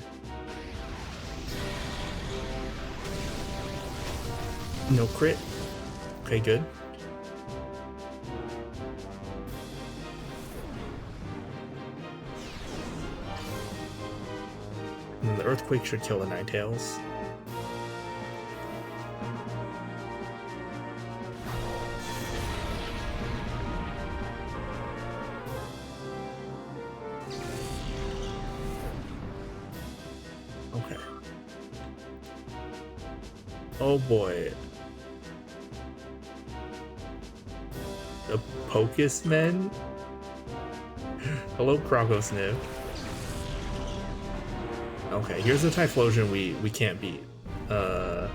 No crit. Okay, good. And then the Earthquake should kill the Ninetales. Okay. Oh boy. The Pocus Men? Hello, Krokosniv. Okay, here's the Typhlosion we can't beat. Can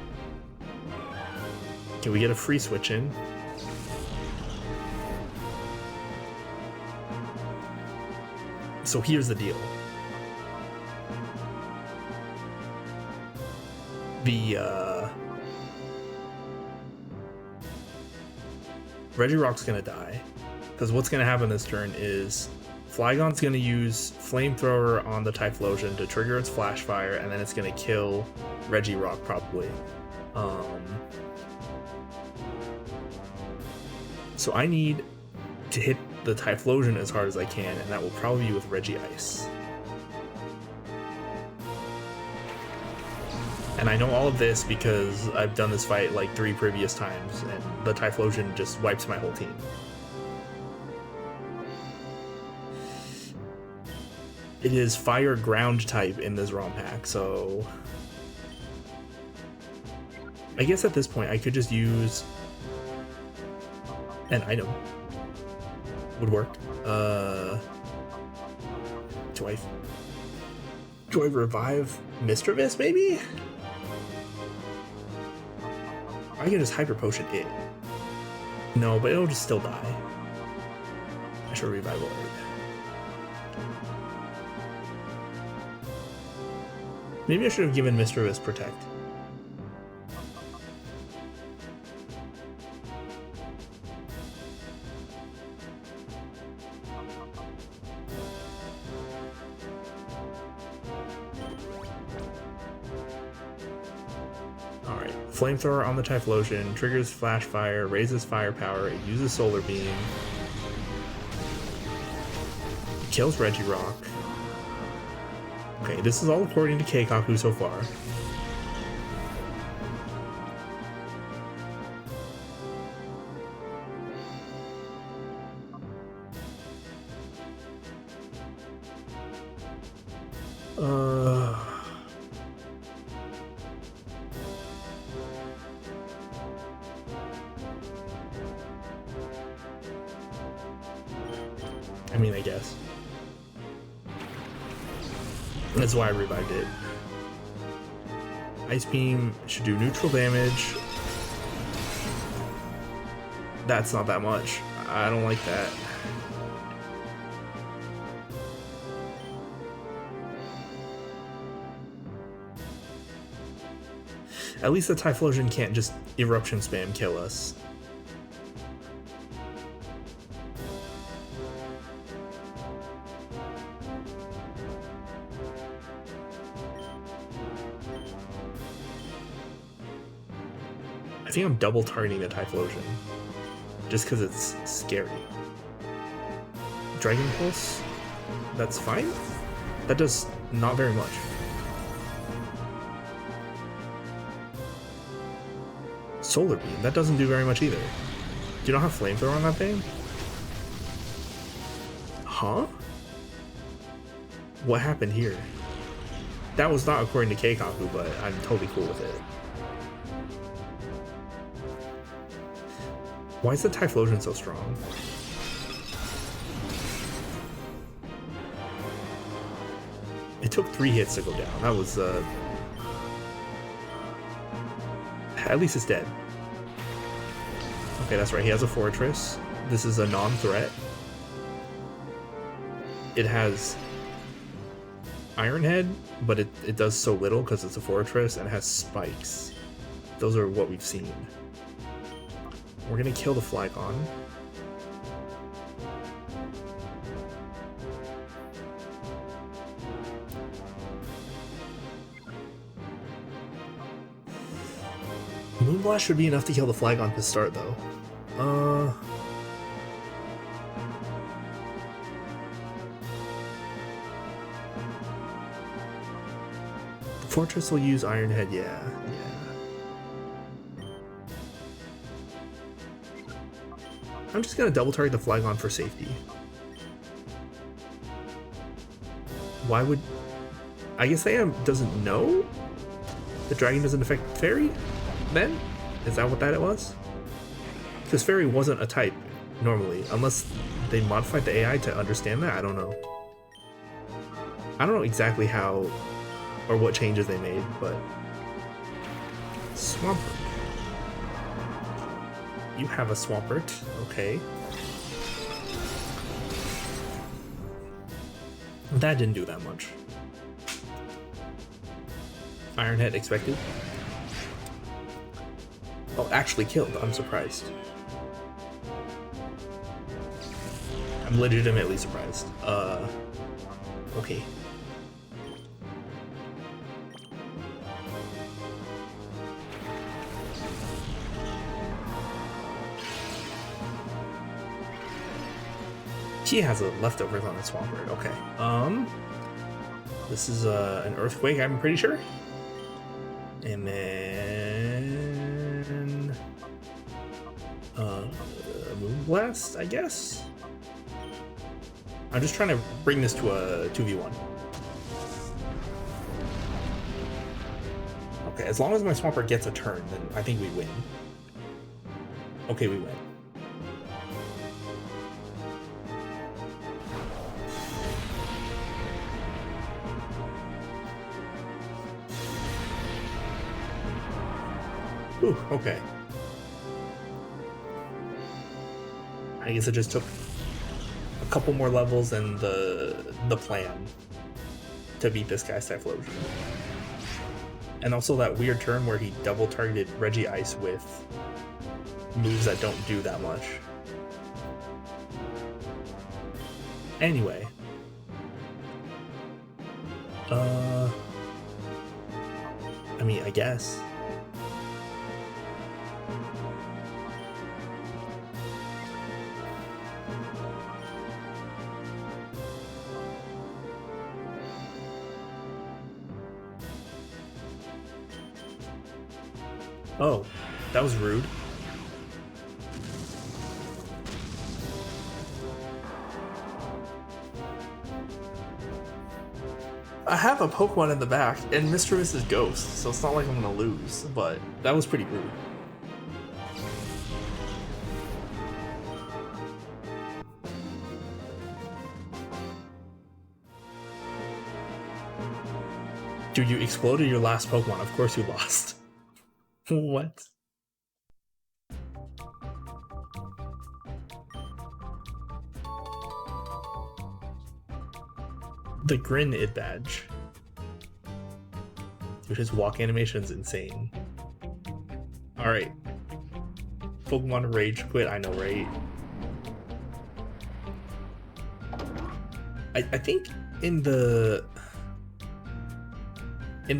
we get a free switch in? So here's the deal. The Regirock's gonna die, because what's gonna happen this turn is Flygon's gonna use Flamethrower on the Typhlosion to trigger its Flash Fire, and then it's gonna kill Regirock probably. So I need to hit the Typhlosion as hard as I can, and that will probably be with Regice. And I know all of this because I've done this fight like 3 previous times, and the Typhlosion just wipes my whole team. It is Fire Ground type in this ROM pack, so I guess at this point I could just use an item. Would work. Do I revive Mischievous maybe? I can just Hyper Potion it. No, but it'll just still die. I should revive it. Maybe I should have given Mischievous Protect. Alright, Flamethrower on the Typhlosion, triggers Flash Fire, raises Firepower, it uses Solar Beam, kills Regirock. Okay, this is all according to Keikaku so far. I mean, I guess. That's why I revived it. Ice Beam should do neutral damage. That's not that much. I don't like that. At least the Typhlosion can't just Eruption Spam kill us. I think I'm double targeting the Typhlosion, just because it's scary. Dragon Pulse, that's fine. That does not very much. Solar Beam, that doesn't do very much either. Do you not have Flamethrower on that thing? Huh? What happened here? That was not according to Keikaku, but I'm totally cool with it. Why is the Typhlosion so strong? It took 3 hits to go down. That was, at least it's dead. Okay, that's right. He has a Fortress. This is a non-threat. It has Iron Head, but it does so little because it's a Fortress, and it has Spikes. Those are what we've seen. We're gonna kill the Flygon. Blast should be enough to kill the Flagon to start, though. The Fortress will use Iron Head, yeah. I'm just gonna double target the Flagon for safety. Why would... I guess AM doesn't know? The dragon doesn't affect Fairy? Then? Is that what that was? Because Fairy wasn't a type, normally. Unless they modified the AI to understand that? I don't know. I don't know exactly how or what changes they made, but... Swampert. You have a Swampert, okay. That didn't do that much. Iron Head expected. Oh, actually killed. I'm surprised. I'm legitimately surprised. Okay. He has a leftovers on the Swampert. Okay. This is an Earthquake, I'm pretty sure. And then Moonblast, I guess. I'm just trying to bring this to a 2v1. Okay, as long as my Swampert gets a turn, then I think we win. Okay, we win. Ooh, okay. I guess it just took a couple more levels than the plan to beat this guy's Typhlosion. And also that weird turn where he double targeted Regice with moves that don't do that much. Anyway. I mean, I guess. Oh, that was rude. I have a Pokemon in the back, and Mischievous is Ghost, so it's not like I'm gonna lose, but that was pretty rude. Dude, you exploded your last Pokemon, of course you lost. What? The Grin Id badge. Dude, his walk animation's insane. Alright. Pokemon Rage Quit, I know, right? I think in the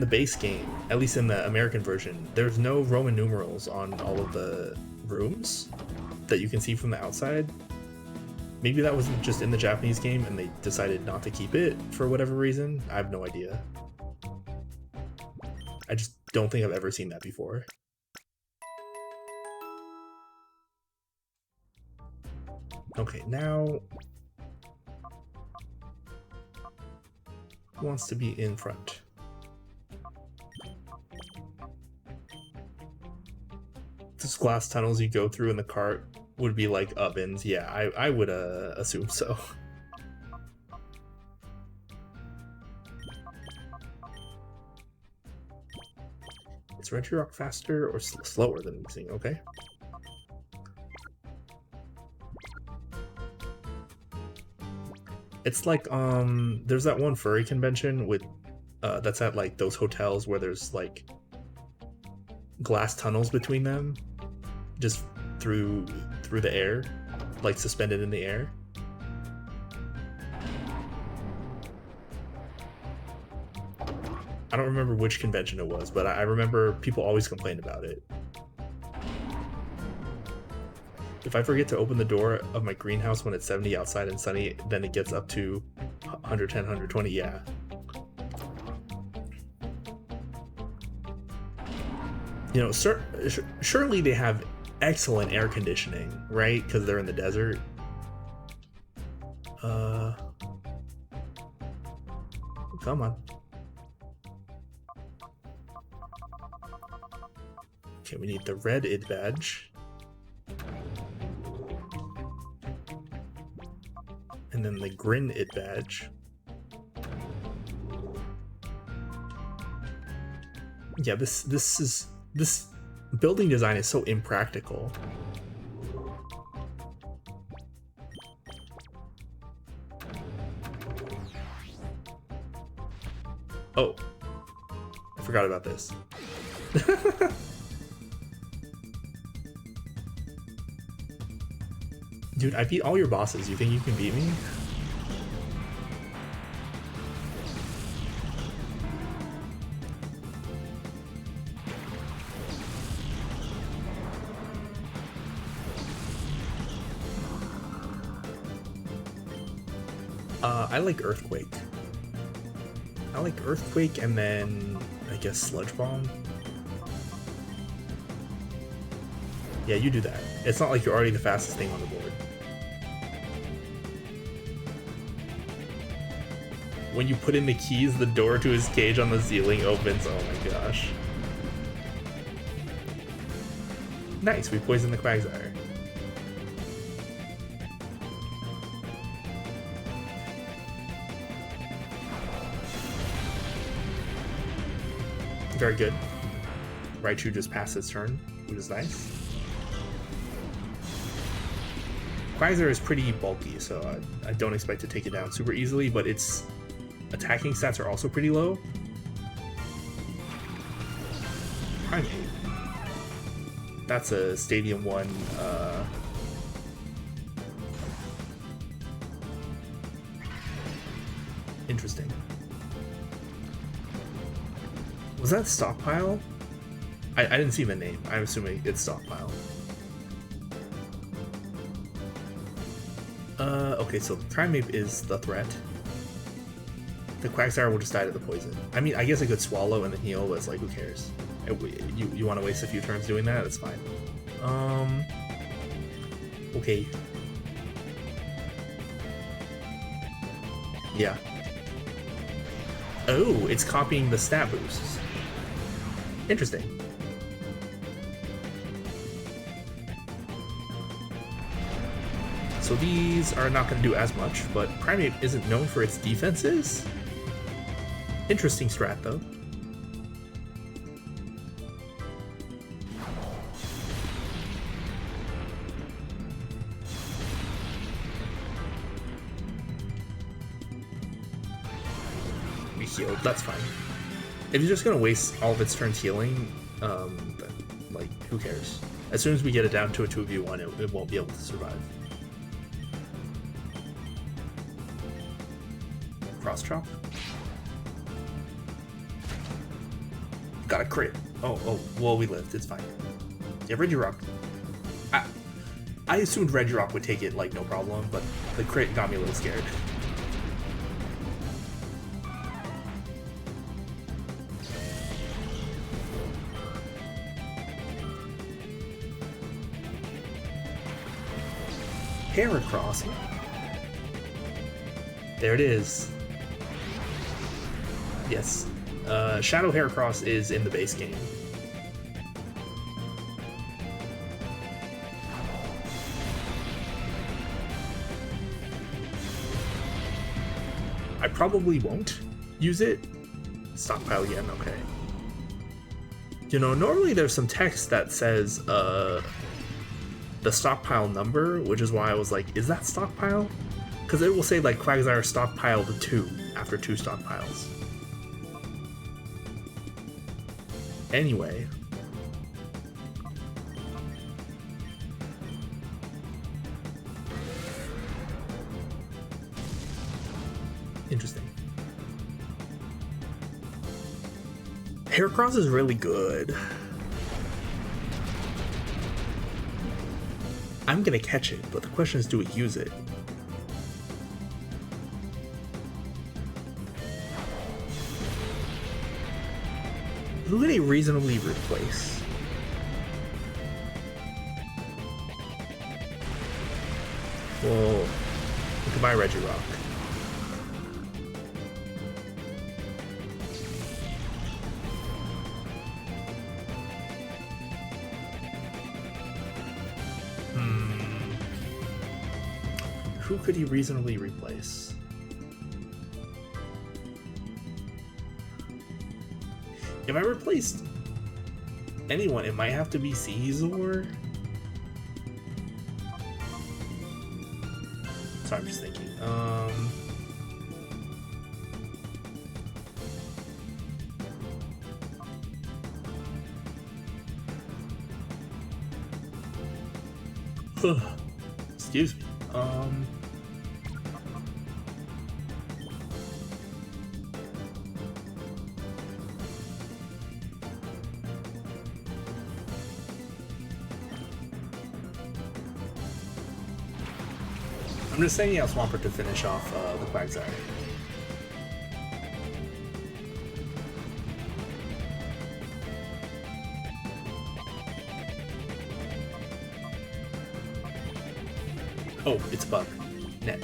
base game, at least in the American version, there's no Roman numerals on all of the rooms that you can see from the outside. Maybe that wasn't just in the Japanese game and they decided not to keep it for whatever reason. I have no idea. I just don't think I've ever seen that before. Okay, now... who wants to be in front? Those glass tunnels you go through in the cart would be like ovens. Yeah, I would assume so. Is Regirock faster or slower than Weezing? Okay. It's like there's that one furry convention with that's at like those hotels where there's like glass tunnels between them, just through the air, like suspended in the air. I don't remember which convention it was, but I remember people always complained about it. If I forget to open the door of my greenhouse when it's 70 outside and sunny, then it gets up to 110, 120, yeah. You know, surely they have excellent air conditioning, right? Because they're in the desert. Come on. Okay, we need the red ID badge. And then the grin ID badge. Yeah, this building design is so impractical. Oh, I forgot about this. Dude, I beat all your bosses. You think you can beat me? I like Earthquake. I like Earthquake and then, I guess, Sludge Bomb. Yeah, you do that. It's not like you're already the fastest thing on the board. When you put in the keys, the door to his cage on the ceiling opens. Oh my gosh. Nice, we poisoned the Quagsire. Very good. Raichu just passed his turn, which is nice. Quagsire is pretty bulky, so I don't expect to take it down super easily, but its attacking stats are also pretty low. Primate. That's a Stadium 1. Interesting. Was that Stockpile? I didn't see the name. I'm assuming it's Stockpile. Okay, so Primeape is the threat. The Quagsire will just die to the poison. I mean, I guess I could swallow and then heal, but it's like, who cares? You want to waste a few turns doing that? It's fine. Okay. Yeah. Oh, it's copying the stat boosts. Interesting. So these are not going to do as much, but Primeape isn't known for its defenses. Interesting strat, though. We healed, that's fine. If you're just going to waste all of its turns healing, then, like, who cares? As soon as we get it down to a 2v1, it won't be able to survive. Cross chop. Got a crit. Oh, well, we lived. It's fine. Yeah, Regirock. I assumed Regirock would take it, like, no problem, but the crit got me a little scared. Heracross. There it is. Yes. Shadow Heracross is in the base game. I probably won't use it. Stockpile again, okay. You know, normally there's some text that says the stockpile number, which is why I was like, is that stockpile? Because it will say like Quagsire stockpiled 2 after 2 stockpiles. Anyway. Interesting. Heracross is really good. I'm gonna catch it, but the question is, do we use it? Who could he reasonably replace? Well, we could buy Regirock. Who could he reasonably replace? If I replaced anyone, it might have to be Caesar. Sorry, I'm just thinking. Excuse me. I'm just sending out Swampert to finish off the Quagsire. Oh, it's a bug. Net.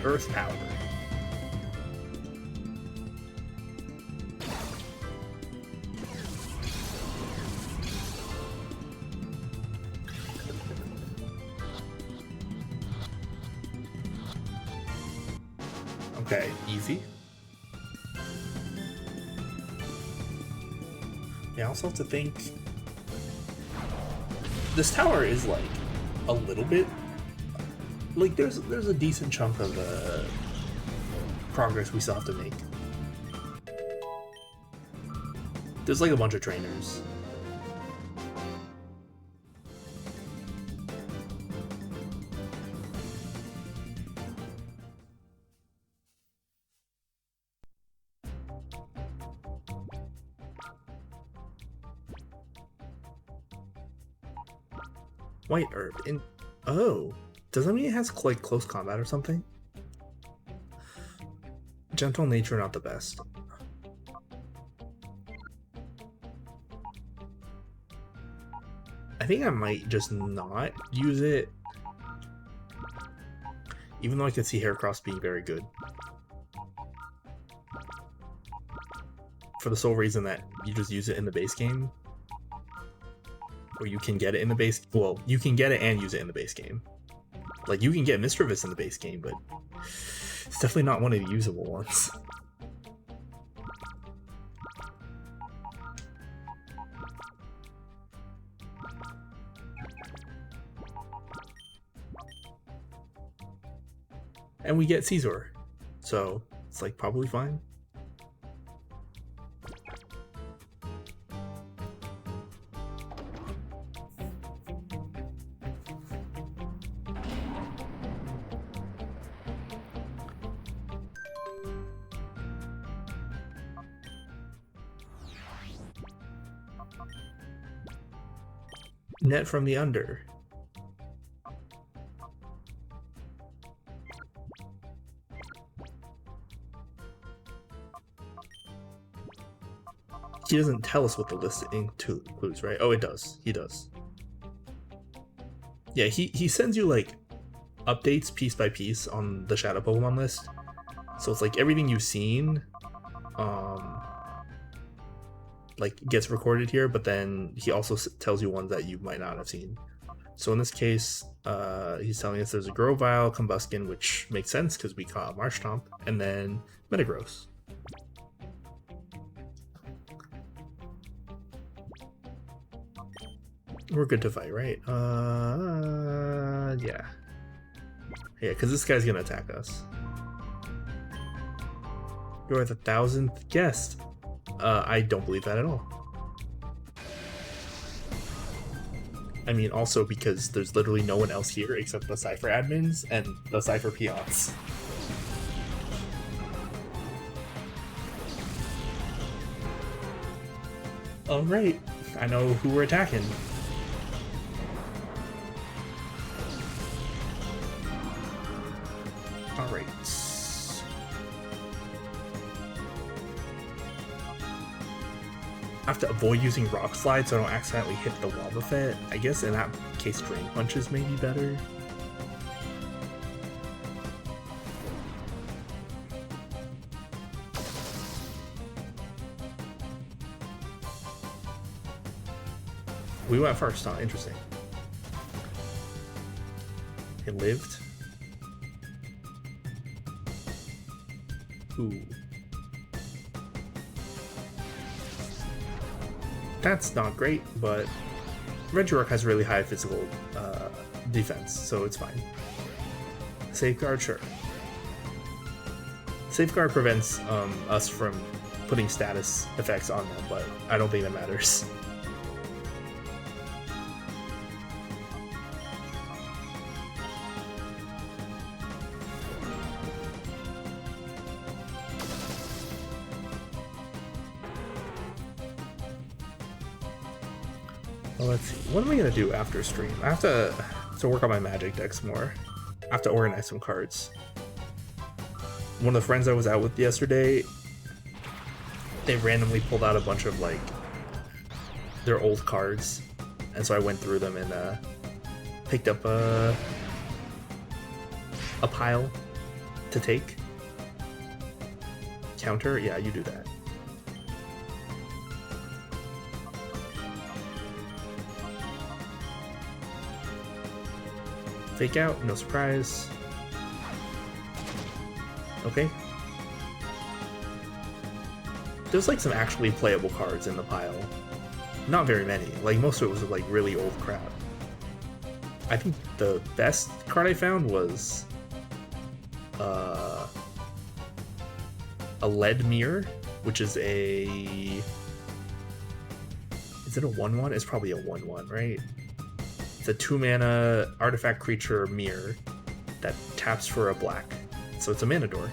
Earth Power. Okay, easy. Yeah, I also have to think. This tower is like a little bit like there's a decent chunk of progress we still have to make. There's like a bunch of trainers. White herb in. Oh, does that mean it has like close combat or something? Gentle nature, not the best. I think I might just not use it, even though I could see Heracross being very good. For the sole reason that you just use it in the base game. Or you can get it in the base. Well, you can get it and use it in the base game. Like, you can get Mischievous in the base game, but it's definitely not one of the usable ones. And we get Caesar, so it's like probably fine. Net from the under. He doesn't tell us what the list includes, right? Oh, it does. He does. Yeah, he sends you like updates piece by piece on the Shadow Pokemon list. So it's like everything you've seen like gets recorded here, but then he also tells you ones that you might not have seen. So in this case, he's telling us there's a Grovyle, Combuskin, which makes sense because we caught Marshtomp, and then Metagross. We're good to fight, right? Yeah. Yeah, because this guy's gonna attack us. You're the 1000th guest. I don't believe that at all. I mean, also because there's literally no one else here except the Cypher admins and the Cypher peons. Alright, I know who we're attacking. Alright. I have to avoid using Rock Slide so I don't accidentally hit the Lava Fit. I guess in that case Drain Punches may be better. We went first, huh? Interesting. It lived. Ooh. That's not great, but Regirock has really high physical defense, so it's fine. Safeguard, sure. Safeguard prevents us from putting status effects on them, but I don't think that matters. Well, let's see. What am I gonna do after stream? I have to work on my Magic decks more. I have to organize some cards. One of the friends I was out with yesterday, they randomly pulled out a bunch of like their old cards, and so I went through them and picked up a pile to take. Counter? Yeah, you do that. Fake out, no surprise. Okay. There's like some actually playable cards in the pile. Not very many. Like most of it was like really old crap. I think the best card I found was a Lead Mirror, which is a... Is it a 1/1? It's probably a 1/1, right? It's a 2-mana artifact creature mirror that taps for a black. So it's a mana dork.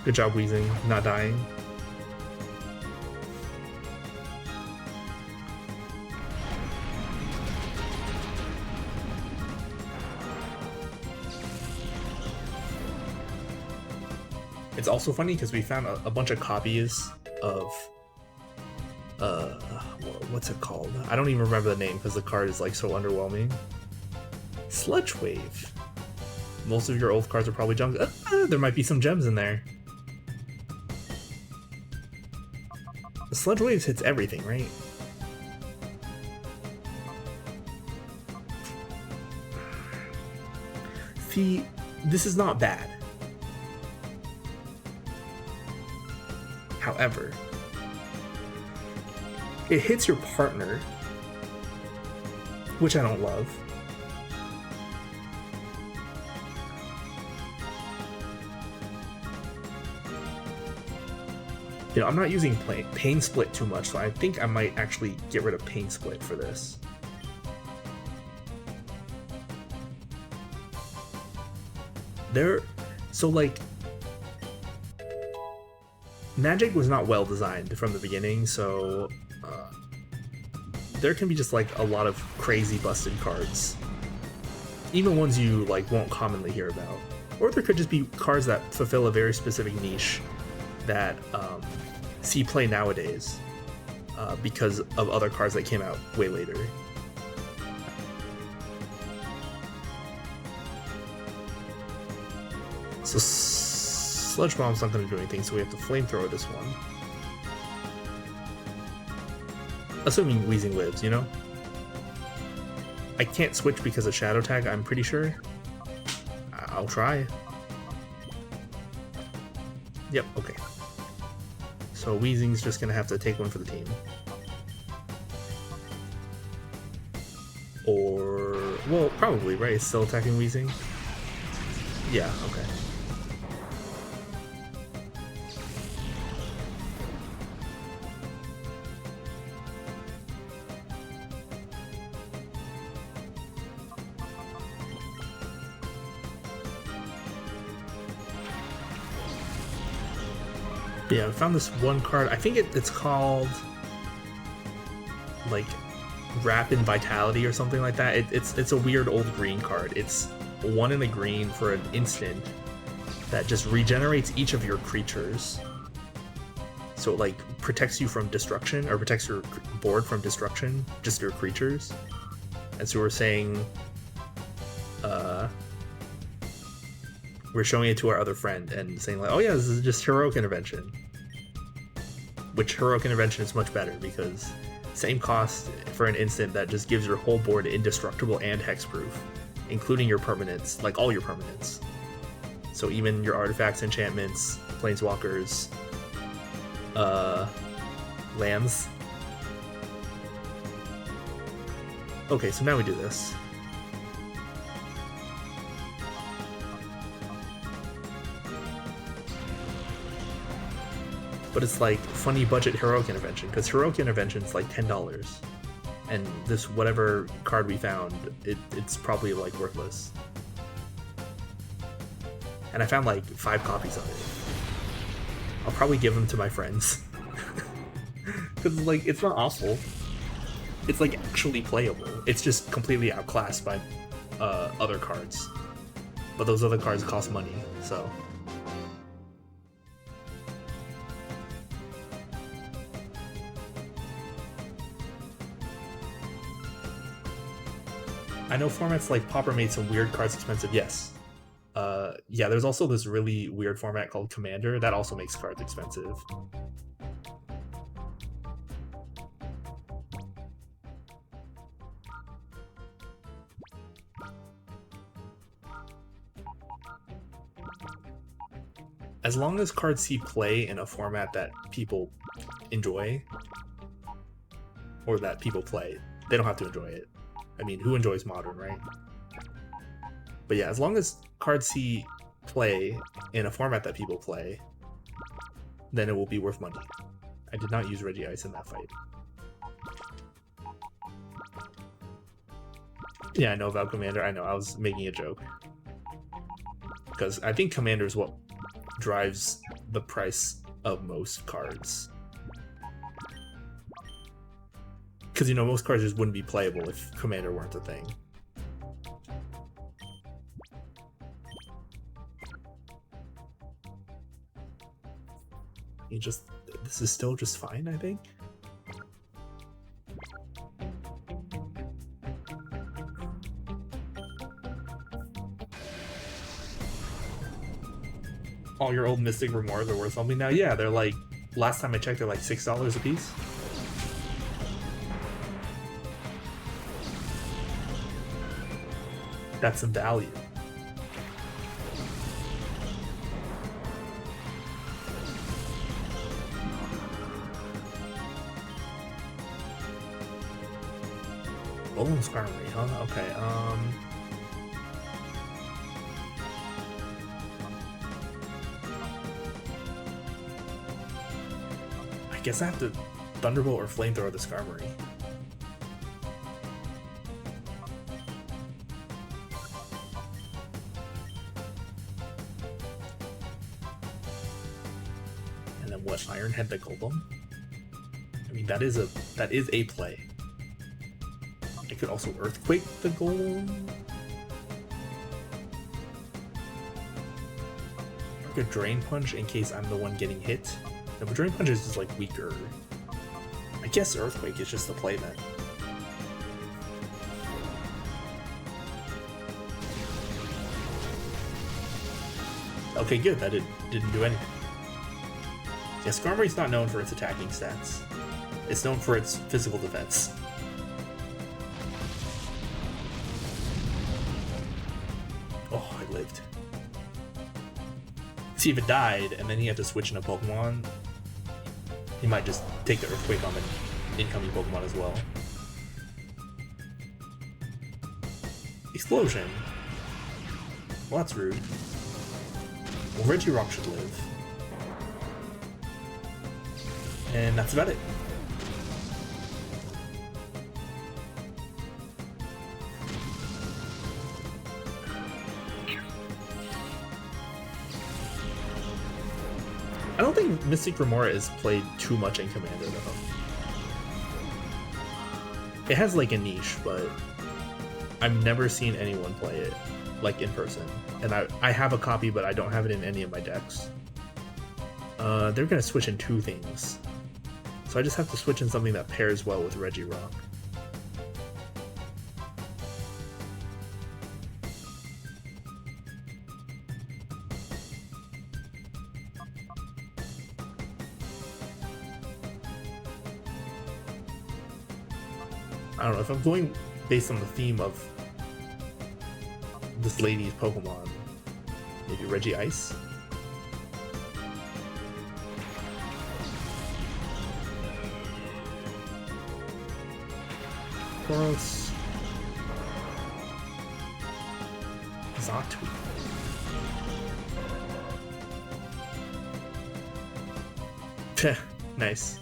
Good job, Weezing, not dying. It's also funny because we found a bunch of copies of what's it called? I don't even remember the name because the card is like so underwhelming. Sludge Wave. Most of your old cards are probably junk. There might be some gems in there. The Sludge Waves hits everything, right? See, this is not bad. However, it hits your partner, which I don't love. You know, I'm not using Pain Split too much, so I think I might actually get rid of Pain Split for this. So like, Magic was not well designed from the beginning, so there can be just like a lot of crazy busted cards, even ones you like won't commonly hear about. Or there could just be cards that fulfill a very specific niche that see play nowadays because of other cards that came out way later. So Sludge Bomb's not going to do anything, so we have to Flamethrower this one. Assuming Weezing lives, you know? I can't switch because of Shadow Tag, I'm pretty sure. I'll try. Yep, okay. So Weezing's just going to have to take one for the team. Or... well, probably, right? It's still attacking Weezing? Yeah, okay. Yeah, I found this one card. I think it's called like Rapid Vitality or something like that. It's a weird old green card. It's 1 in a green for an instant that just regenerates each of your creatures. So it like protects you from destruction, or protects your board from destruction, just your creatures. And so we're saying, we're showing it to our other friend and saying like, oh yeah, this is just Heroic Intervention. Which Heroic Intervention is much better because same cost for an instant that just gives your whole board indestructible and hexproof, including your permanents, like all your permanents. So even your artifacts, enchantments, planeswalkers, lands. Okay, so now we do this. But it's like funny budget Heroic Intervention, because Heroic Intervention's like $10. And this whatever card we found, it's probably like worthless. And I found like 5 copies of it. I'll probably give them to my friends. Because like, it's not awful. It's like actually playable. It's just completely outclassed by other cards. But those other cards cost money, so... I know formats like Pauper made some weird cards expensive, yes. Yeah, there's also this really weird format called Commander that also makes cards expensive. As long as cards see play in a format that people enjoy, or that people play, they don't have to enjoy it. I mean, who enjoys Modern, right? But yeah, as long as cards see play in a format that people play, then it will be worth money. I did not use Regice in that fight. Yeah, I know about Commander. I know, I was making a joke. Because I think Commander is what drives the price of most cards. Because, you know, most cards just wouldn't be playable if Commander weren't a thing. This is still just fine, I think. All your old Mystic Remorse are worth something now? Yeah, they're like, last time I checked, they're like $6 a piece. That's some value. Bolen's Armory, huh? Okay, I guess I have to Thunderbolt or Flamethrower the Skarmory. And then what, Ironhead the Golem? I mean, that is a play. I could also Earthquake the Golem. I could Drain Punch in case I'm the one getting hit. No, but Drain Punch is just like weaker. I guess Earthquake is just the play then. Okay, good. That didn't do anything. Yeah, Skarmory's not known for its attacking stats. It's known for its physical defense. Oh, I lived. See, if it died, and then he had to switch in a Pokemon, he might just take the Earthquake on the incoming Pokemon as well. Explosion. Well, that's rude. Well, Regirock should live. And that's about it. I don't don't think Mystic Remora is played too much in Commander though. It has like a niche, but I've never seen anyone play it like in person. And I have a copy, but I don't have it in any of my decks. They're gonna switch in two things. So I just have to switch in something that pairs well with Regirock. I don't know, if I'm going based on the theme of this lady's Pokemon, maybe Regice? Tauros. Zatu. Peh, nice.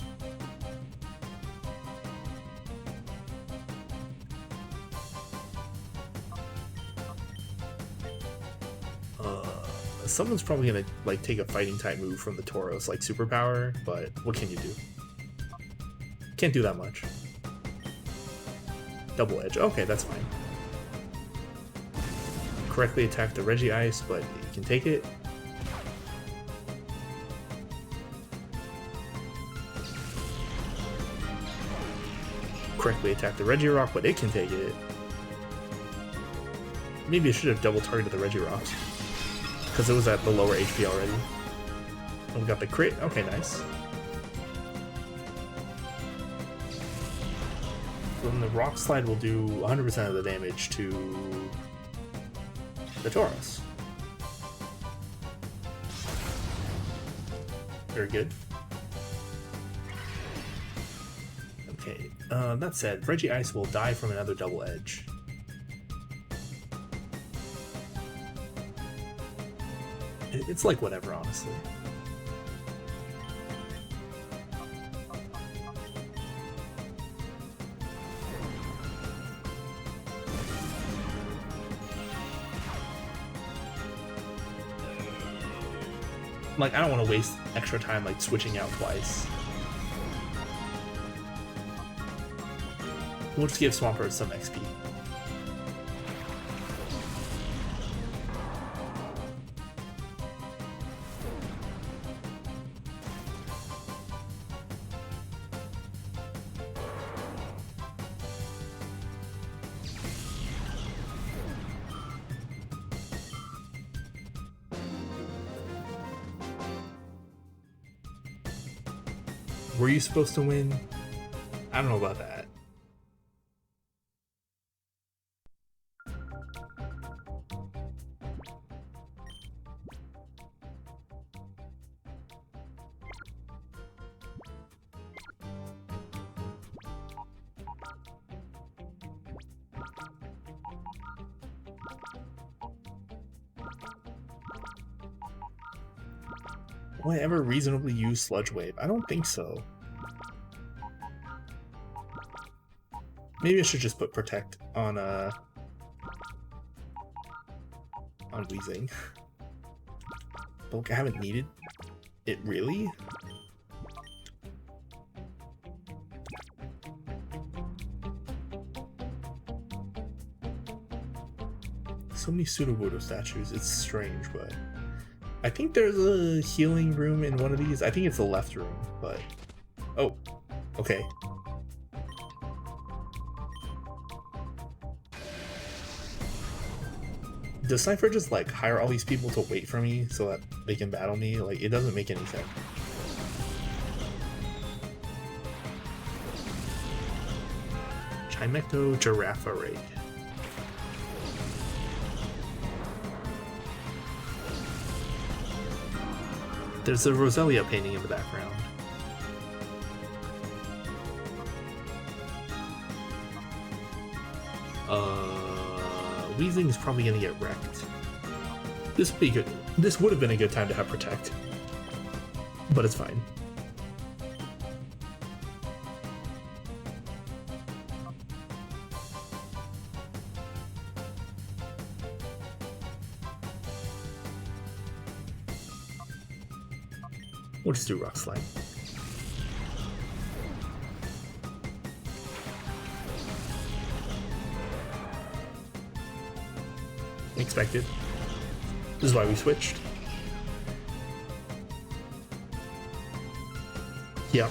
Someone's probably gonna like take a fighting type move from the Tauros, like superpower, but what can you do? Can't do that much. Double edge. Okay, that's fine. Correctly attack the Regice, but you can take it. Correctly attack the Regirock, but it can take it. Maybe I should have double targeted the Regirocks, because it was at the lower HP already. And we got the crit. Okay, nice. Then the Rock Slide will do 100% of the damage to the Tauros. Very good. Okay, that said, Regice will die from another double edge. It's like whatever, honestly. Like, I don't want to waste extra time like switching out twice. We'll just give Swampert some XP. Were you supposed to win? I don't know about that. Will I ever reasonably use Sludge Wave? I don't think so. Maybe I should just put Protect on Weezing. But look, I haven't needed it really. So many Sudowoodo statues, it's strange, but I think there's a healing room in one of these. I think it's the left room, but oh, okay. Does Cypher just like hire all these people to wait for me so that they can battle me? Like, it doesn't make any sense. Chimecho Girafarate. There's a Roselia painting in the background. Weezing is probably gonna get wrecked. This would be good. This would have been a good time to have Protect, but it's fine. We'll just do Rock Slide. Expected. This is why we switched. Yep.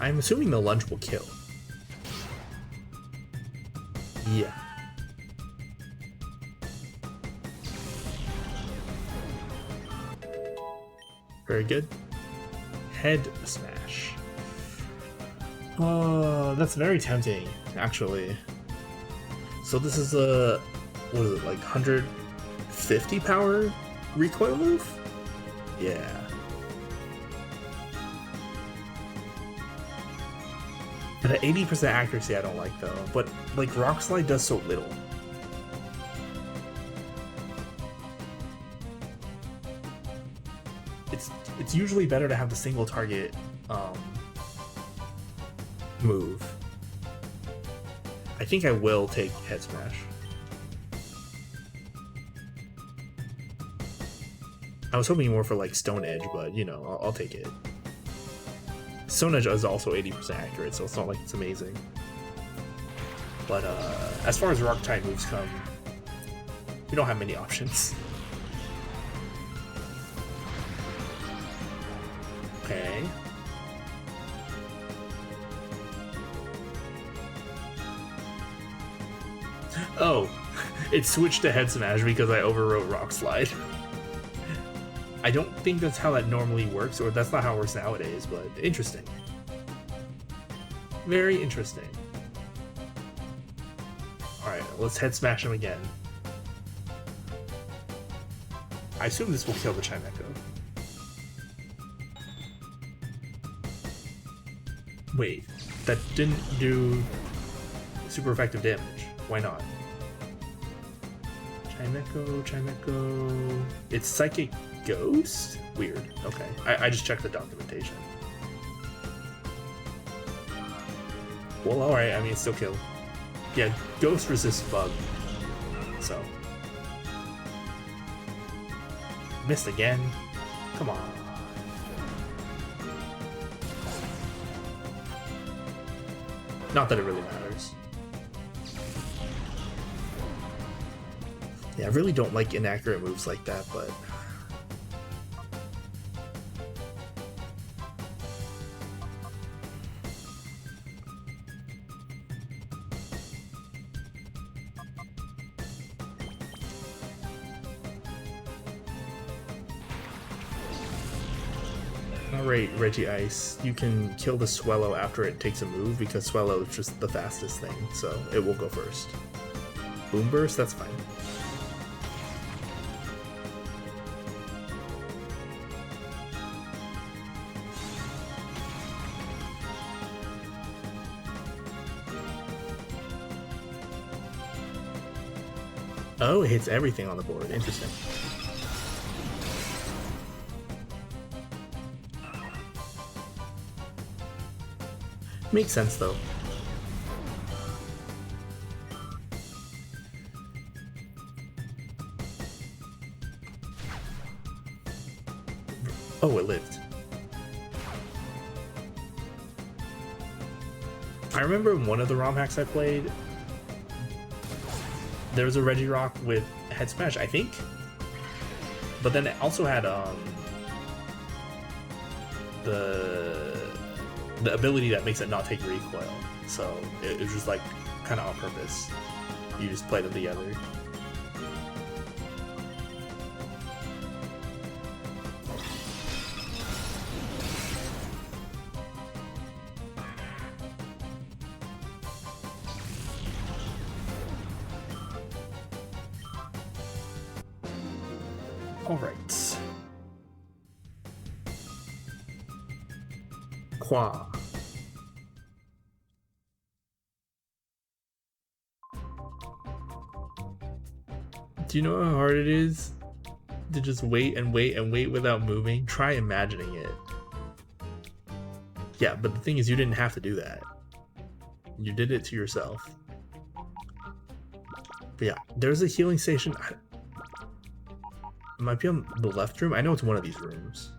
I'm assuming the lunge will kill. Yeah. Very good. Head smash. Oh, that's very tempting, actually. So this is a, what is it, like 150 power recoil move? Yeah. At 80% accuracy I don't like though, but like Rock Slide does so little. It's usually better to have the single target move. I think I will take Head Smash. I was hoping more for like Stone Edge, but you know, I'll take it. Stone Edge is also 80% accurate, so it's not like it's amazing. But as far as rock type moves come, we don't have many options. Okay. Oh, it switched to Head Smash because I overwrote Rock Slide. I don't think that's how that normally works, or that's not how it works nowadays, but interesting. Very interesting. Alright, let's Head Smash him again. I assume this will kill the Chimecho. Wait, that didn't do super effective damage. Why not? Chimecho... It's Psychic Ghost? Weird. Okay, I just checked the documentation. Well, alright, I mean, it's still killed. Yeah, Ghost resists Bug. So. Missed again. Come on. Not that it really matters. Yeah, I really don't like inaccurate moves like that, but... Alright, Reggie Ice, you can kill the Swellow after it takes a move because Swellow is just the fastest thing, so it will go first. Boom Burst, that's fine. Oh, it hits everything on the board. Interesting. Makes sense, though. Oh, it lived. I remember in one of the ROM hacks I played, there was a Regirock with Head Smash, I think. But then it also had the ability that makes it not take recoil. So it was just like kind of on purpose. You just play them together. All right. Qua. Do you know how hard it is to just wait and wait and wait without moving? Try imagining it. Yeah, but the thing is, you didn't have to do that. You did it to yourself. But yeah, there's a healing station. It might be on the left room. I know it's one of these rooms.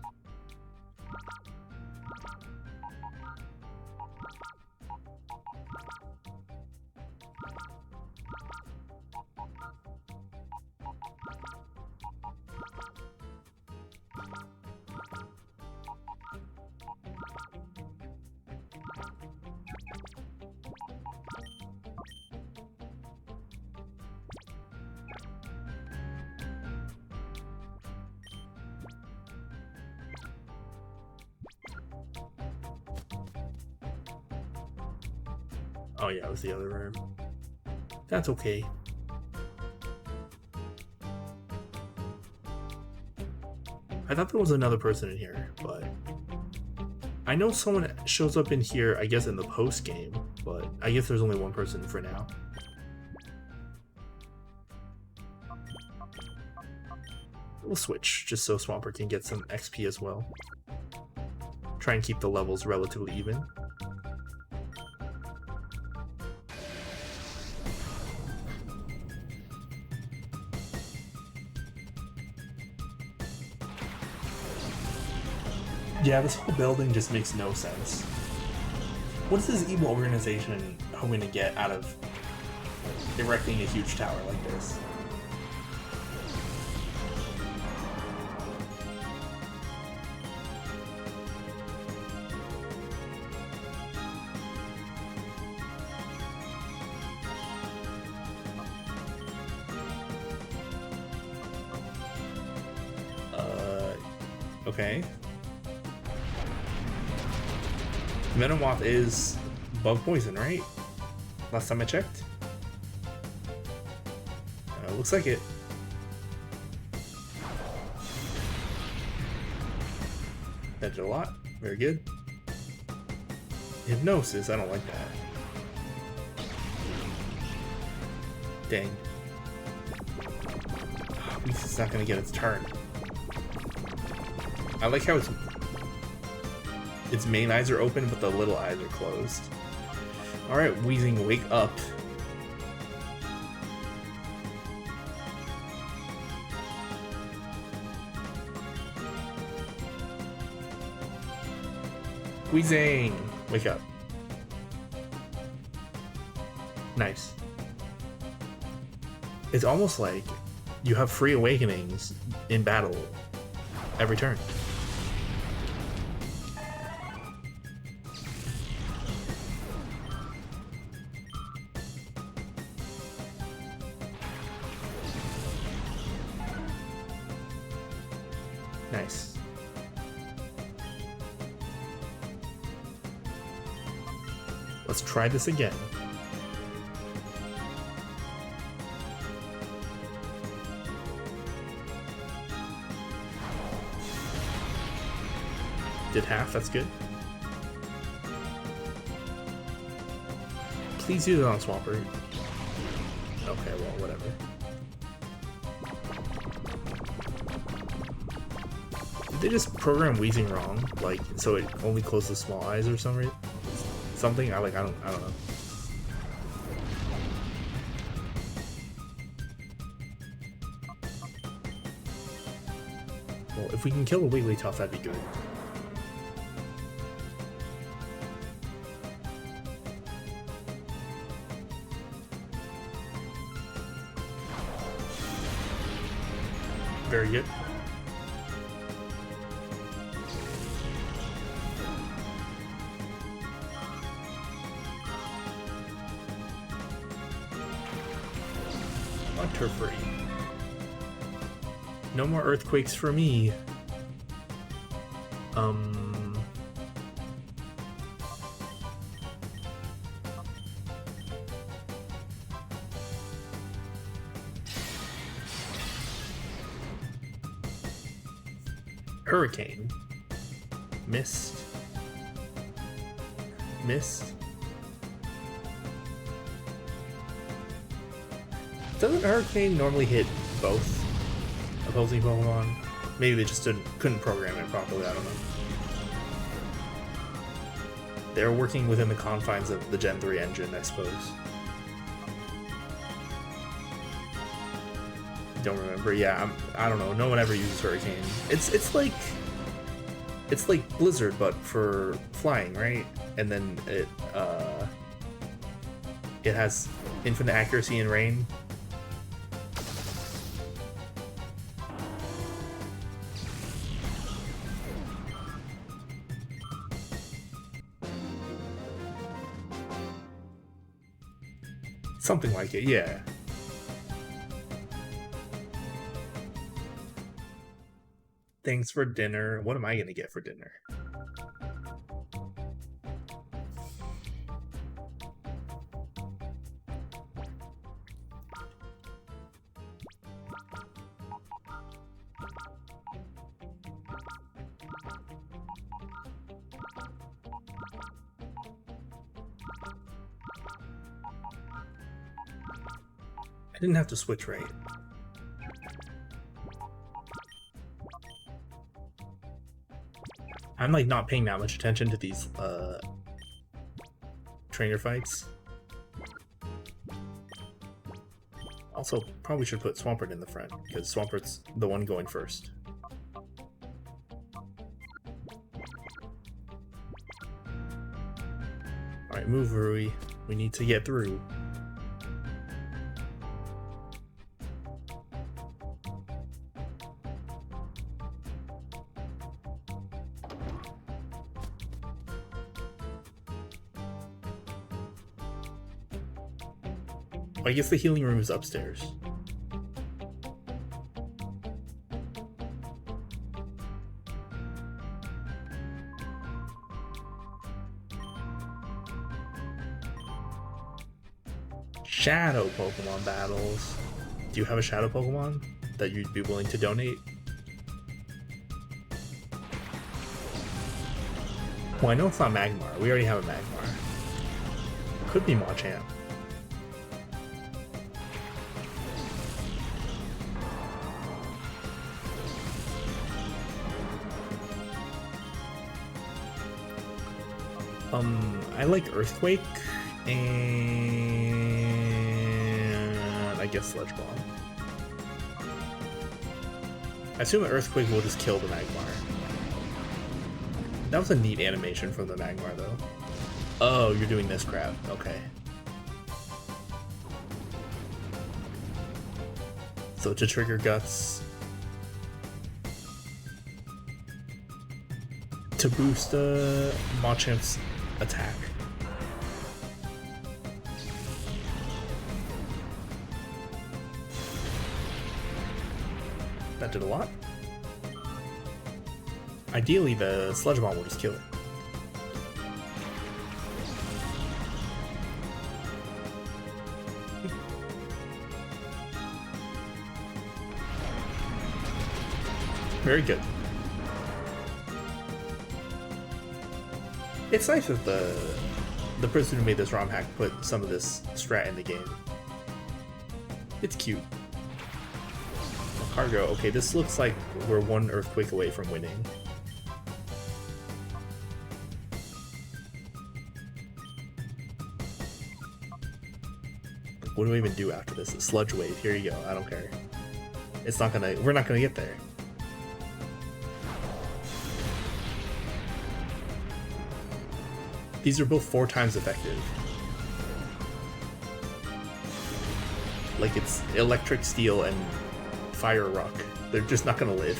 Oh yeah, it was the other room. That's okay. I thought there was another person in here, but I know someone shows up in here, I guess in the post game, but I guess there's only one person for now. We'll switch, just so Swampert can get some XP as well. Try and keep the levels relatively even. Yeah, this whole building just makes no sense. What is this evil organization hoping to get out of erecting a huge tower like this? Okay. Venomoth is bug poison, right? Last time I checked. Looks like it. That did a lot. Very good. Hypnosis, I don't like that. Dang. At least it's not gonna get its turn. I like how its main eyes are open, but the little eyes are closed. Alright, Wheezing, wake up. Wheezing, wake up. Nice. It's almost like you have free awakenings in battle every turn. Nice. Let's try this again. Did half, that's good. Please use it on Swampert. Okay, well, whatever. Did they just program Wheezing wrong? Like, so it only closes small eyes or something? Something? I don't know. Well, if we can kill the Wigglytuff, that'd be good. Very good. Free. No more earthquakes for me. Hurricane. Missed. Mist. Doesn't Hurricane normally hit both opposing Pokemon? Maybe they just couldn't program it properly, I don't know. They're working within the confines of the Gen 3 engine, I suppose. Don't remember. Yeah, I don't know. No one ever uses Hurricane. It's like Blizzard, but for flying, right? And then it has infinite accuracy in rain. Something like it, yeah. Thanks for dinner. What am I gonna get for dinner? I didn't have to switch right. I'm like not paying that much attention to these trainer fights. Also, probably should put Swampert in the front, because Swampert's the one going first. Alright, move, Rui. We need to get through. I guess the healing room is upstairs. Shadow Pokemon battles. Do you have a Shadow Pokemon that you'd be willing to donate? Well, I know it's not Magmar. We already have a Magmar. Could be Machamp. I like Earthquake, and I guess Sludge Bomb. I assume an Earthquake will just kill the Magmar. That was a neat animation from the Magmar, though. Oh, you're doing this crap. Okay. So to trigger Guts. To boost Machamp's attack. That did a lot. Ideally, the Sludge Bomb will just kill it. Very good. It's nice that the person who made this ROM hack put some of this strat in the game. It's cute. Cargo. Okay, this looks like we're one Earthquake away from winning. What do we even do after this? A Sludge Wave. Here you go. I don't care. It's not gonna. We're not gonna get there. These are both 4 times effective. Like it's Electric Steel and Fire Rock. They're just not gonna live.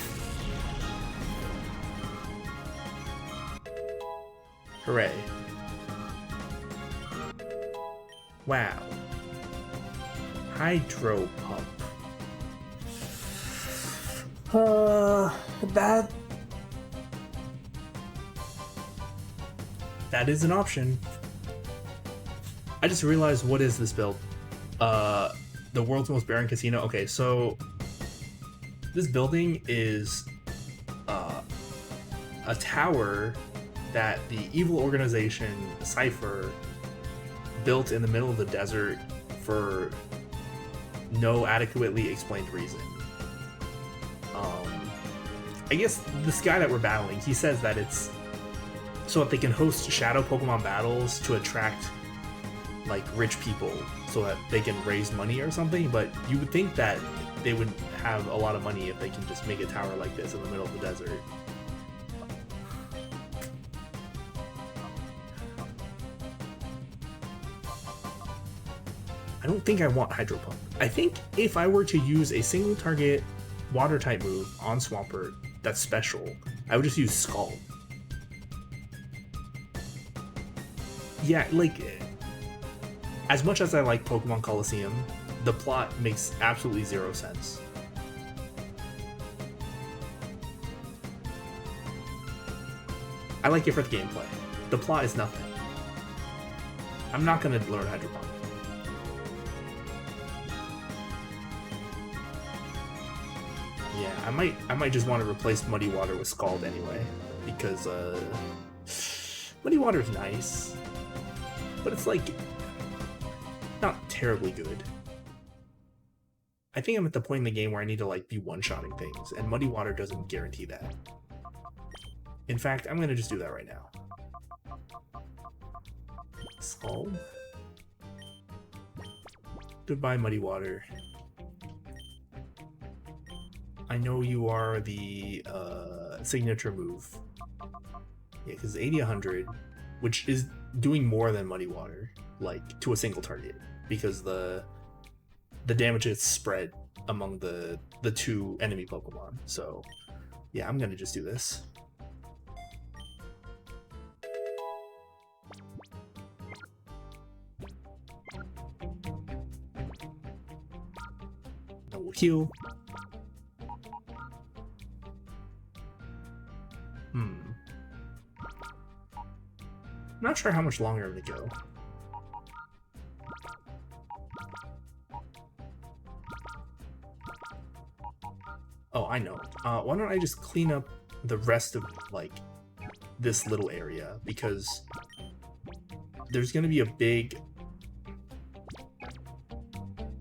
Hooray. Wow. Hydro Pump. That is an option. I just realized, what is this build? The world's most barren casino. Okay, so this building is a tower that the evil organization Cypher built in the middle of the desert for no adequately explained reason. I guess this guy that we're battling, he says that it's so that they can host shadow Pokemon battles to attract like rich people so that they can raise money or something, but you would think that they would have a lot of money if they can just make a tower like this in the middle of the desert. I don't think I want Hydro Pump. I think if I were to use a single target water type move on Swampert that's special, I would just use Scald. Yeah, like, as much as I like Pokemon Colosseum, the plot makes absolutely zero sense. I like it for the gameplay. The plot is nothing. I'm not gonna learn Hydro Pump. Yeah, I might just want to replace Muddy Water with Scald anyway, because Muddy Water is nice, but it's like not terribly good. I think I'm at the point in the game where I need to like be one-shotting things, and Muddy Water doesn't guarantee that. In fact, I'm gonna just do that right now. Scald. Goodbye, Muddy Water. I know you are the signature move. Yeah, because 80-100, which is doing more than Muddy Water, like to a single target, because the damage is spread among the two enemy Pokemon. So yeah, I'm gonna just do this. I will heal. I'm not sure how much longer I'm gonna go. Oh, I know. Why don't I just clean up the rest of, like, this little area? Because there's gonna be a big...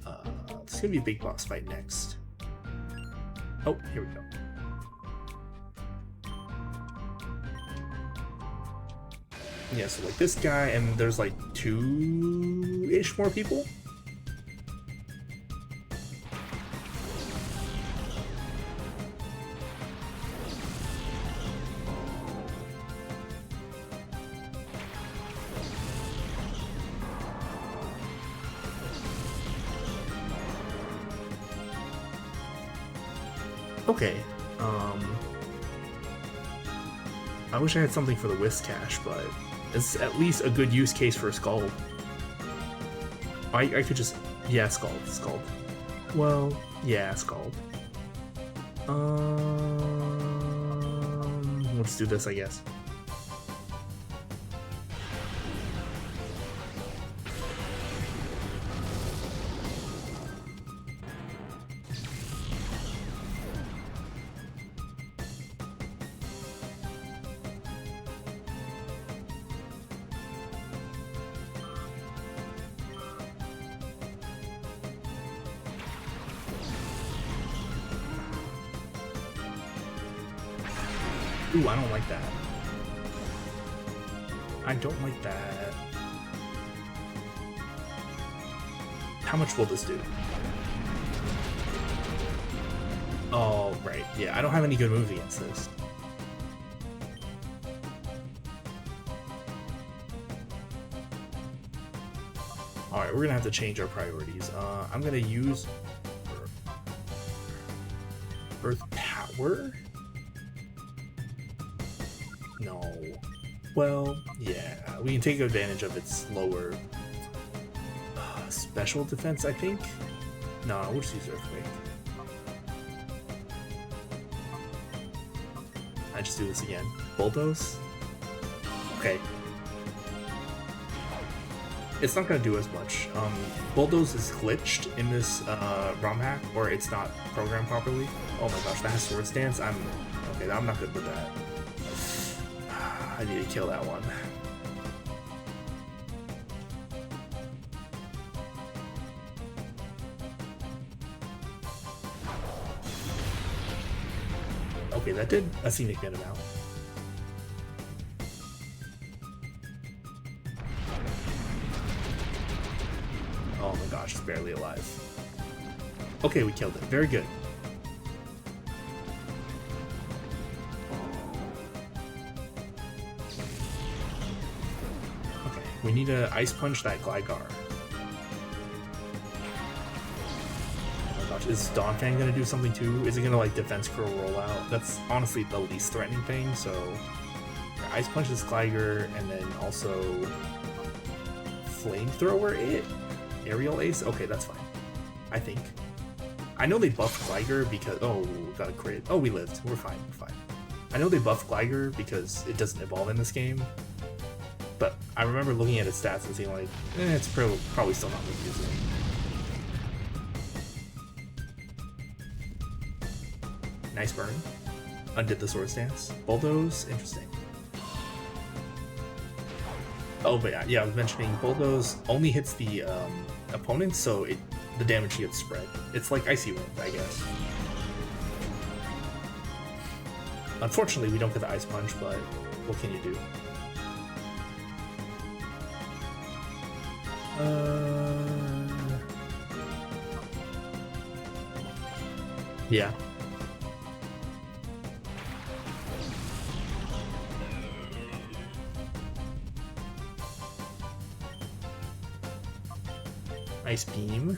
there's gonna be a big boss fight next. Oh, here we go. Yeah, so like this guy, and there's like 2-ish more people. Okay, I wish I had something for the Whiscash, but it's at least a good use case for a Scald. I could just... yeah, Scald. Well, yeah, Scald. Let's do this, I guess. Ooh, I don't like that. I don't like that. How much will this do? Oh, right. Yeah, I don't have any good moves against this. Alright, we're gonna have to change our priorities. I'm gonna use Earth Power? No. Well, yeah, we can take advantage of its lower special defense, I think? No, we'll just use Earthquake. I just do this again. Bulldoze? Okay. It's not going to do as much. Bulldoze is glitched in this ROM hack, or it's not programmed properly. Oh my gosh, that has Swords Dance? Okay, I'm not good with that. I need to kill that one. Okay, that did a significant amount. Oh my gosh, it's barely alive. Okay, we killed it. Very good. Okay, we need to ice punch that Gligar. Oh my gosh, is Donphan gonna do something too? Is he gonna like defense curl roll out? That's honestly the least threatening thing, so ice punch this Gligar and then also flamethrower it? Aerial Ace? Okay, that's fine. I think. I know they buffed Gligar because... Oh, got a crit. Oh, we lived. We're fine. We're fine. I know they buffed Gligar because it doesn't evolve in this game. But I remember looking at its stats and seeing like, it's probably still not worth using. Nice burn. Undid the Sword Stance. Bulldoze? Interesting. Oh, but yeah, I was mentioning Bulldoze only hits the opponents, so the damage gets spread. It's like Icy Wind, I guess. Unfortunately, we don't get the Ice Punch, but what can you do? Yeah. Ice Beam.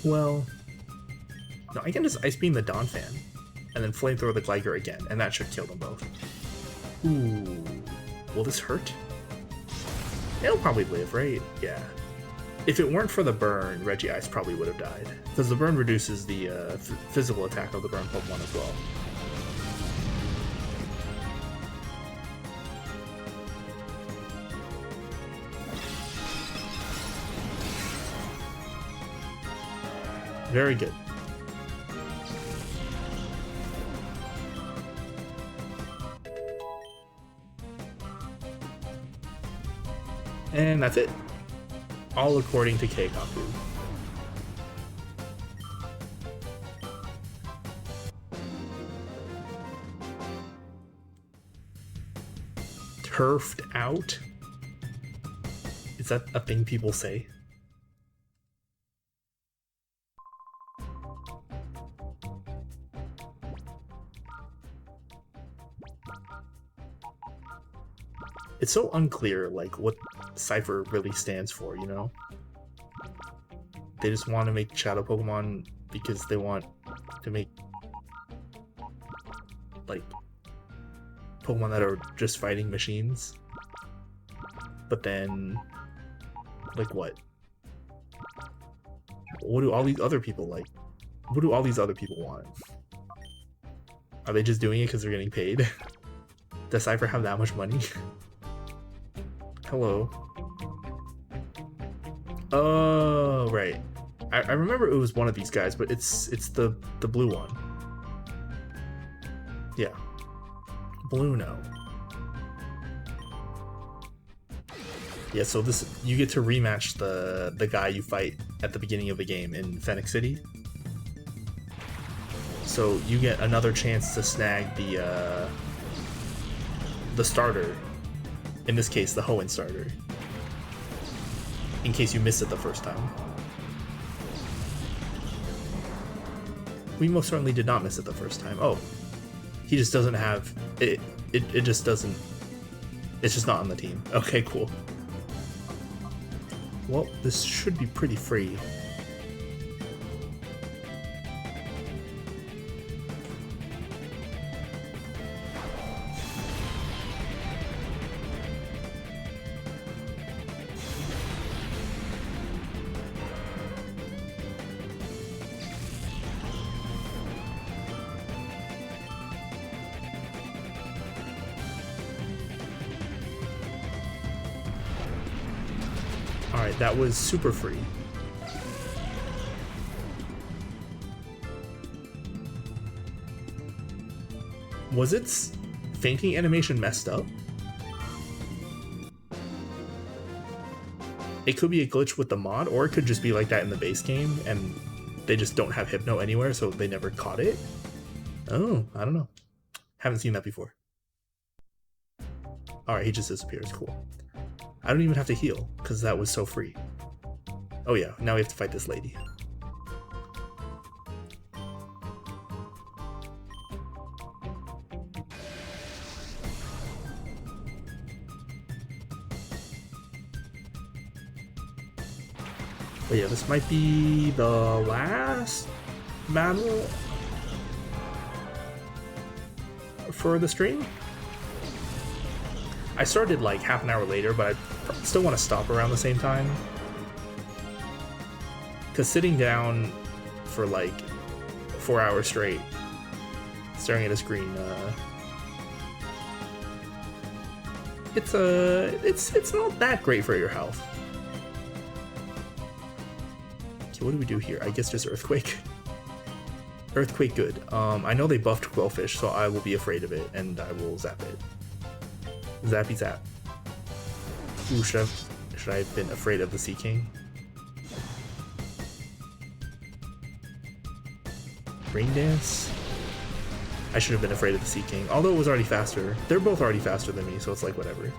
Well, no, I can just Ice Beam the Donphan and then Flamethrower the Gligar again, and that should kill them both. Ooh, will this hurt? It'll probably live, right? Yeah. If it weren't for the burn, Regice probably would have died, because the burn reduces the physical attack of the burn Pokemon as well. Very good. And that's it. All according to Keikaku. Turfed out? Is that a thing people say? It's so unclear, like, what Cypher really stands for, you know? They just want to make Shadow Pokemon because they want to make, like, Pokemon that are just fighting machines. But then, like, what? What do all these other people like? What do all these other people want? Are they just doing it because they're getting paid? Does Cypher have that much money? Hello. Oh, right. I remember it was one of these guys, but it's the blue one. Yeah. Bluno. Yeah, so this you get to rematch the guy you fight at the beginning of the game in Phoenix City. So you get another chance to snag the starter. In this case, the Hoenn starter. In case you missed it the first time. We most certainly did not miss it the first time. Oh. He just doesn't have... It just doesn't... It's just not on the team. Okay, cool. Well, this should be pretty free. Alright, that was super free. Was its fainting animation messed up? It could be a glitch with the mod, or it could just be like that in the base game, and they just don't have Hypno anywhere, so they never caught it. Oh, I don't know. Haven't seen that before. Alright, he just disappears. Cool. I don't even have to heal, because that was so free. Oh yeah, now we have to fight this lady. But yeah, this might be the last battle for the stream. I started like half an hour later, but I still want to stop around the same time. Because sitting down for like 4 hours straight, staring at a screen, it's not that great for your health. Okay, what do we do here? I guess just Earthquake. Earthquake good. I know they buffed Quillfish, so I will be afraid of it, and I will zap it. Zappy zap. Ooh, should I have been afraid of the Sea King? Rain Dance? I should have been afraid of the Sea King, although it was already faster. They're both already faster than me, so it's like whatever.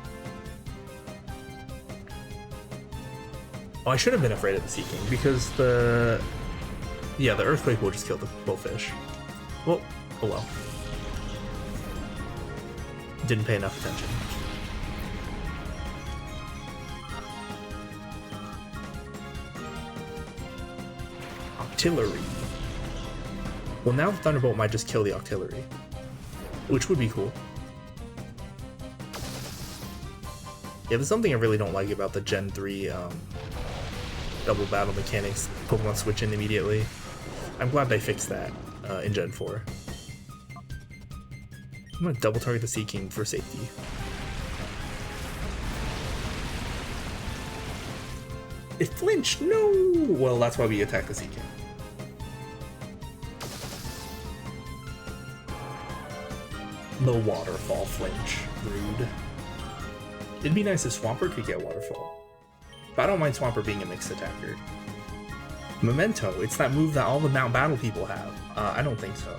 Oh, I should have been afraid of the Sea King because the Earthquake will just kill the Bullfish. Well, oh well. Didn't pay enough attention. Artillery. Well, now the Thunderbolt might just kill the Artillery, which would be cool. Yeah, there's something I really don't like about the Gen 3 double battle mechanics, Pokemon switch in immediately. I'm glad they fixed that in Gen 4. I'm gonna double target the Sea King for safety. It flinched! No! Well, that's why we attack the Sea King. The Waterfall flinch. Rude. It'd be nice if Swampert could get Waterfall. But I don't mind Swampert being a mixed attacker. Memento, it's that move that all the Mount Battle people have. I don't think so.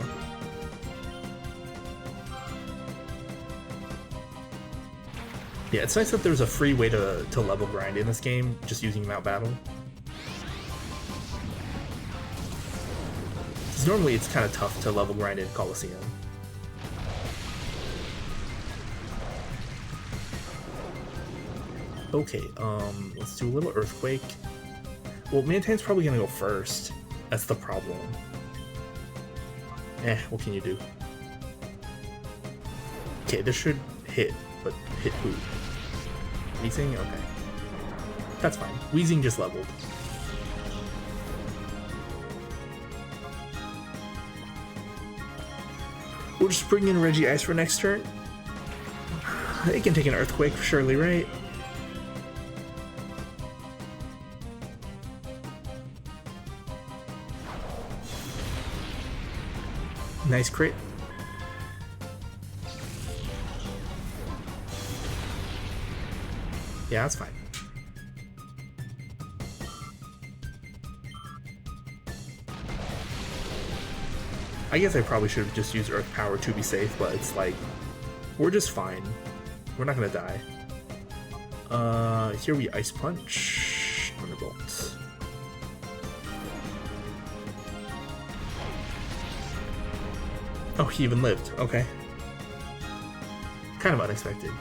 Yeah, it's nice that there's a free way to level grind in this game, just using Mount Battle. Because normally it's kind of tough to level grind in Colosseum. Okay, let's do a little Earthquake. Well, Mantane's probably gonna go first. That's the problem. What can you do? Okay, this should hit, but hit who? Weezing? Okay. That's fine. Weezing just leveled. We'll just bring in Regice for next turn. They can take an Earthquake, surely, right? Nice crit. Yeah, that's fine. I guess I probably should have just used Earth Power to be safe, but it's like, we're just fine. We're not gonna die. Here we Ice Punch. Thunderbolt. Oh, he even lived. Okay. Kind of unexpected.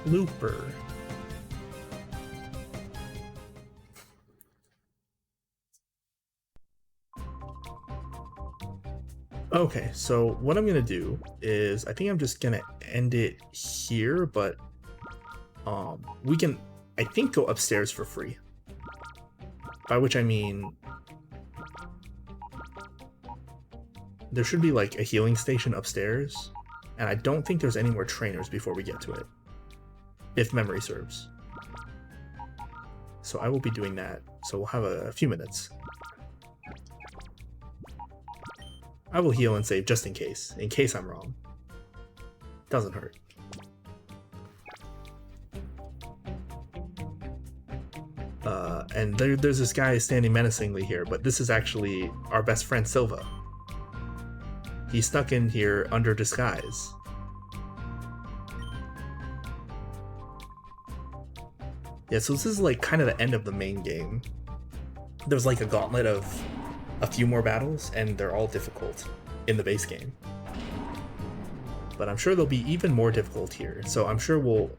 Looper. Okay, so what I'm gonna do is I think I'm just gonna end it here, but we can, I think, go upstairs for free. By which I mean there should be like a healing station upstairs, and I don't think there's any more trainers before we get to it, if memory serves. So I will be doing that, so we'll have a few minutes. I will heal and save just in case I'm wrong. Doesn't hurt. And there's this guy standing menacingly here, but this is actually our best friend Silva. He's stuck in here under disguise. Yeah, so this is like kind of the end of the main game. There's like a gauntlet of a few more battles, and they're all difficult in the base game. But I'm sure they'll be even more difficult here, so I'm sure we'll...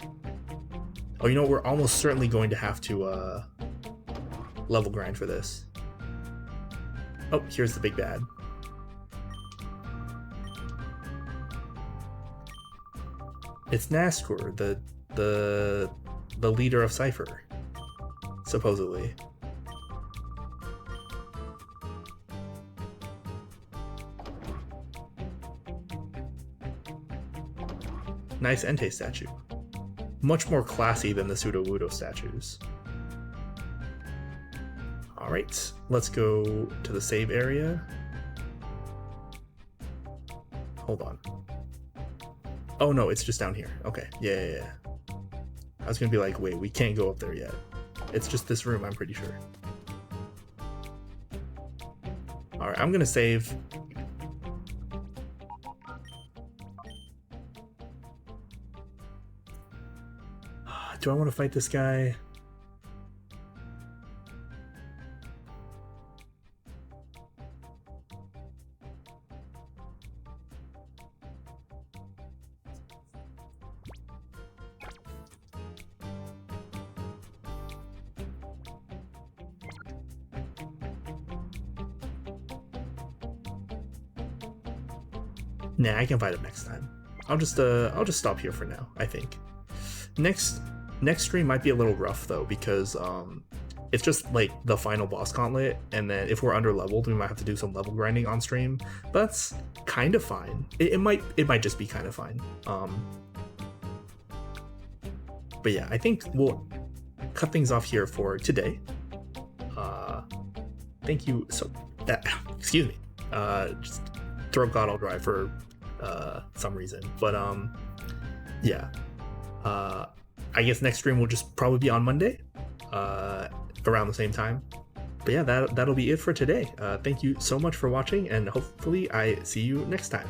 Oh, you know, we're almost certainly going to have to level grind for this. Oh, here's the big bad. It's Naskur, the leader of Cypher, supposedly. Nice Entei statue. Much more classy than the Sudowoodo statues. Alright, let's go to the save area. Hold on. Oh no, it's just down here. Okay, yeah. I was gonna be like, wait, we can't go up there yet. It's just this room, I'm pretty sure. Alright, I'm gonna save. Do I want to fight this guy? Nah, I can fight him next time. I'll just stop here for now, I think. Next stream might be a little rough though, because it's just like the final boss gauntlet, and then if we're under leveled, we might have to do some level grinding on stream. But that's kind of fine. It might just be kind of fine. But yeah, I think we'll cut things off here for today. Thank you. So excuse me. Just throat got all dry for some reason, but yeah. I guess next stream will just probably be on Monday, around the same time. But yeah, that'll be it for today. Thank you so much for watching, and hopefully I see you next time.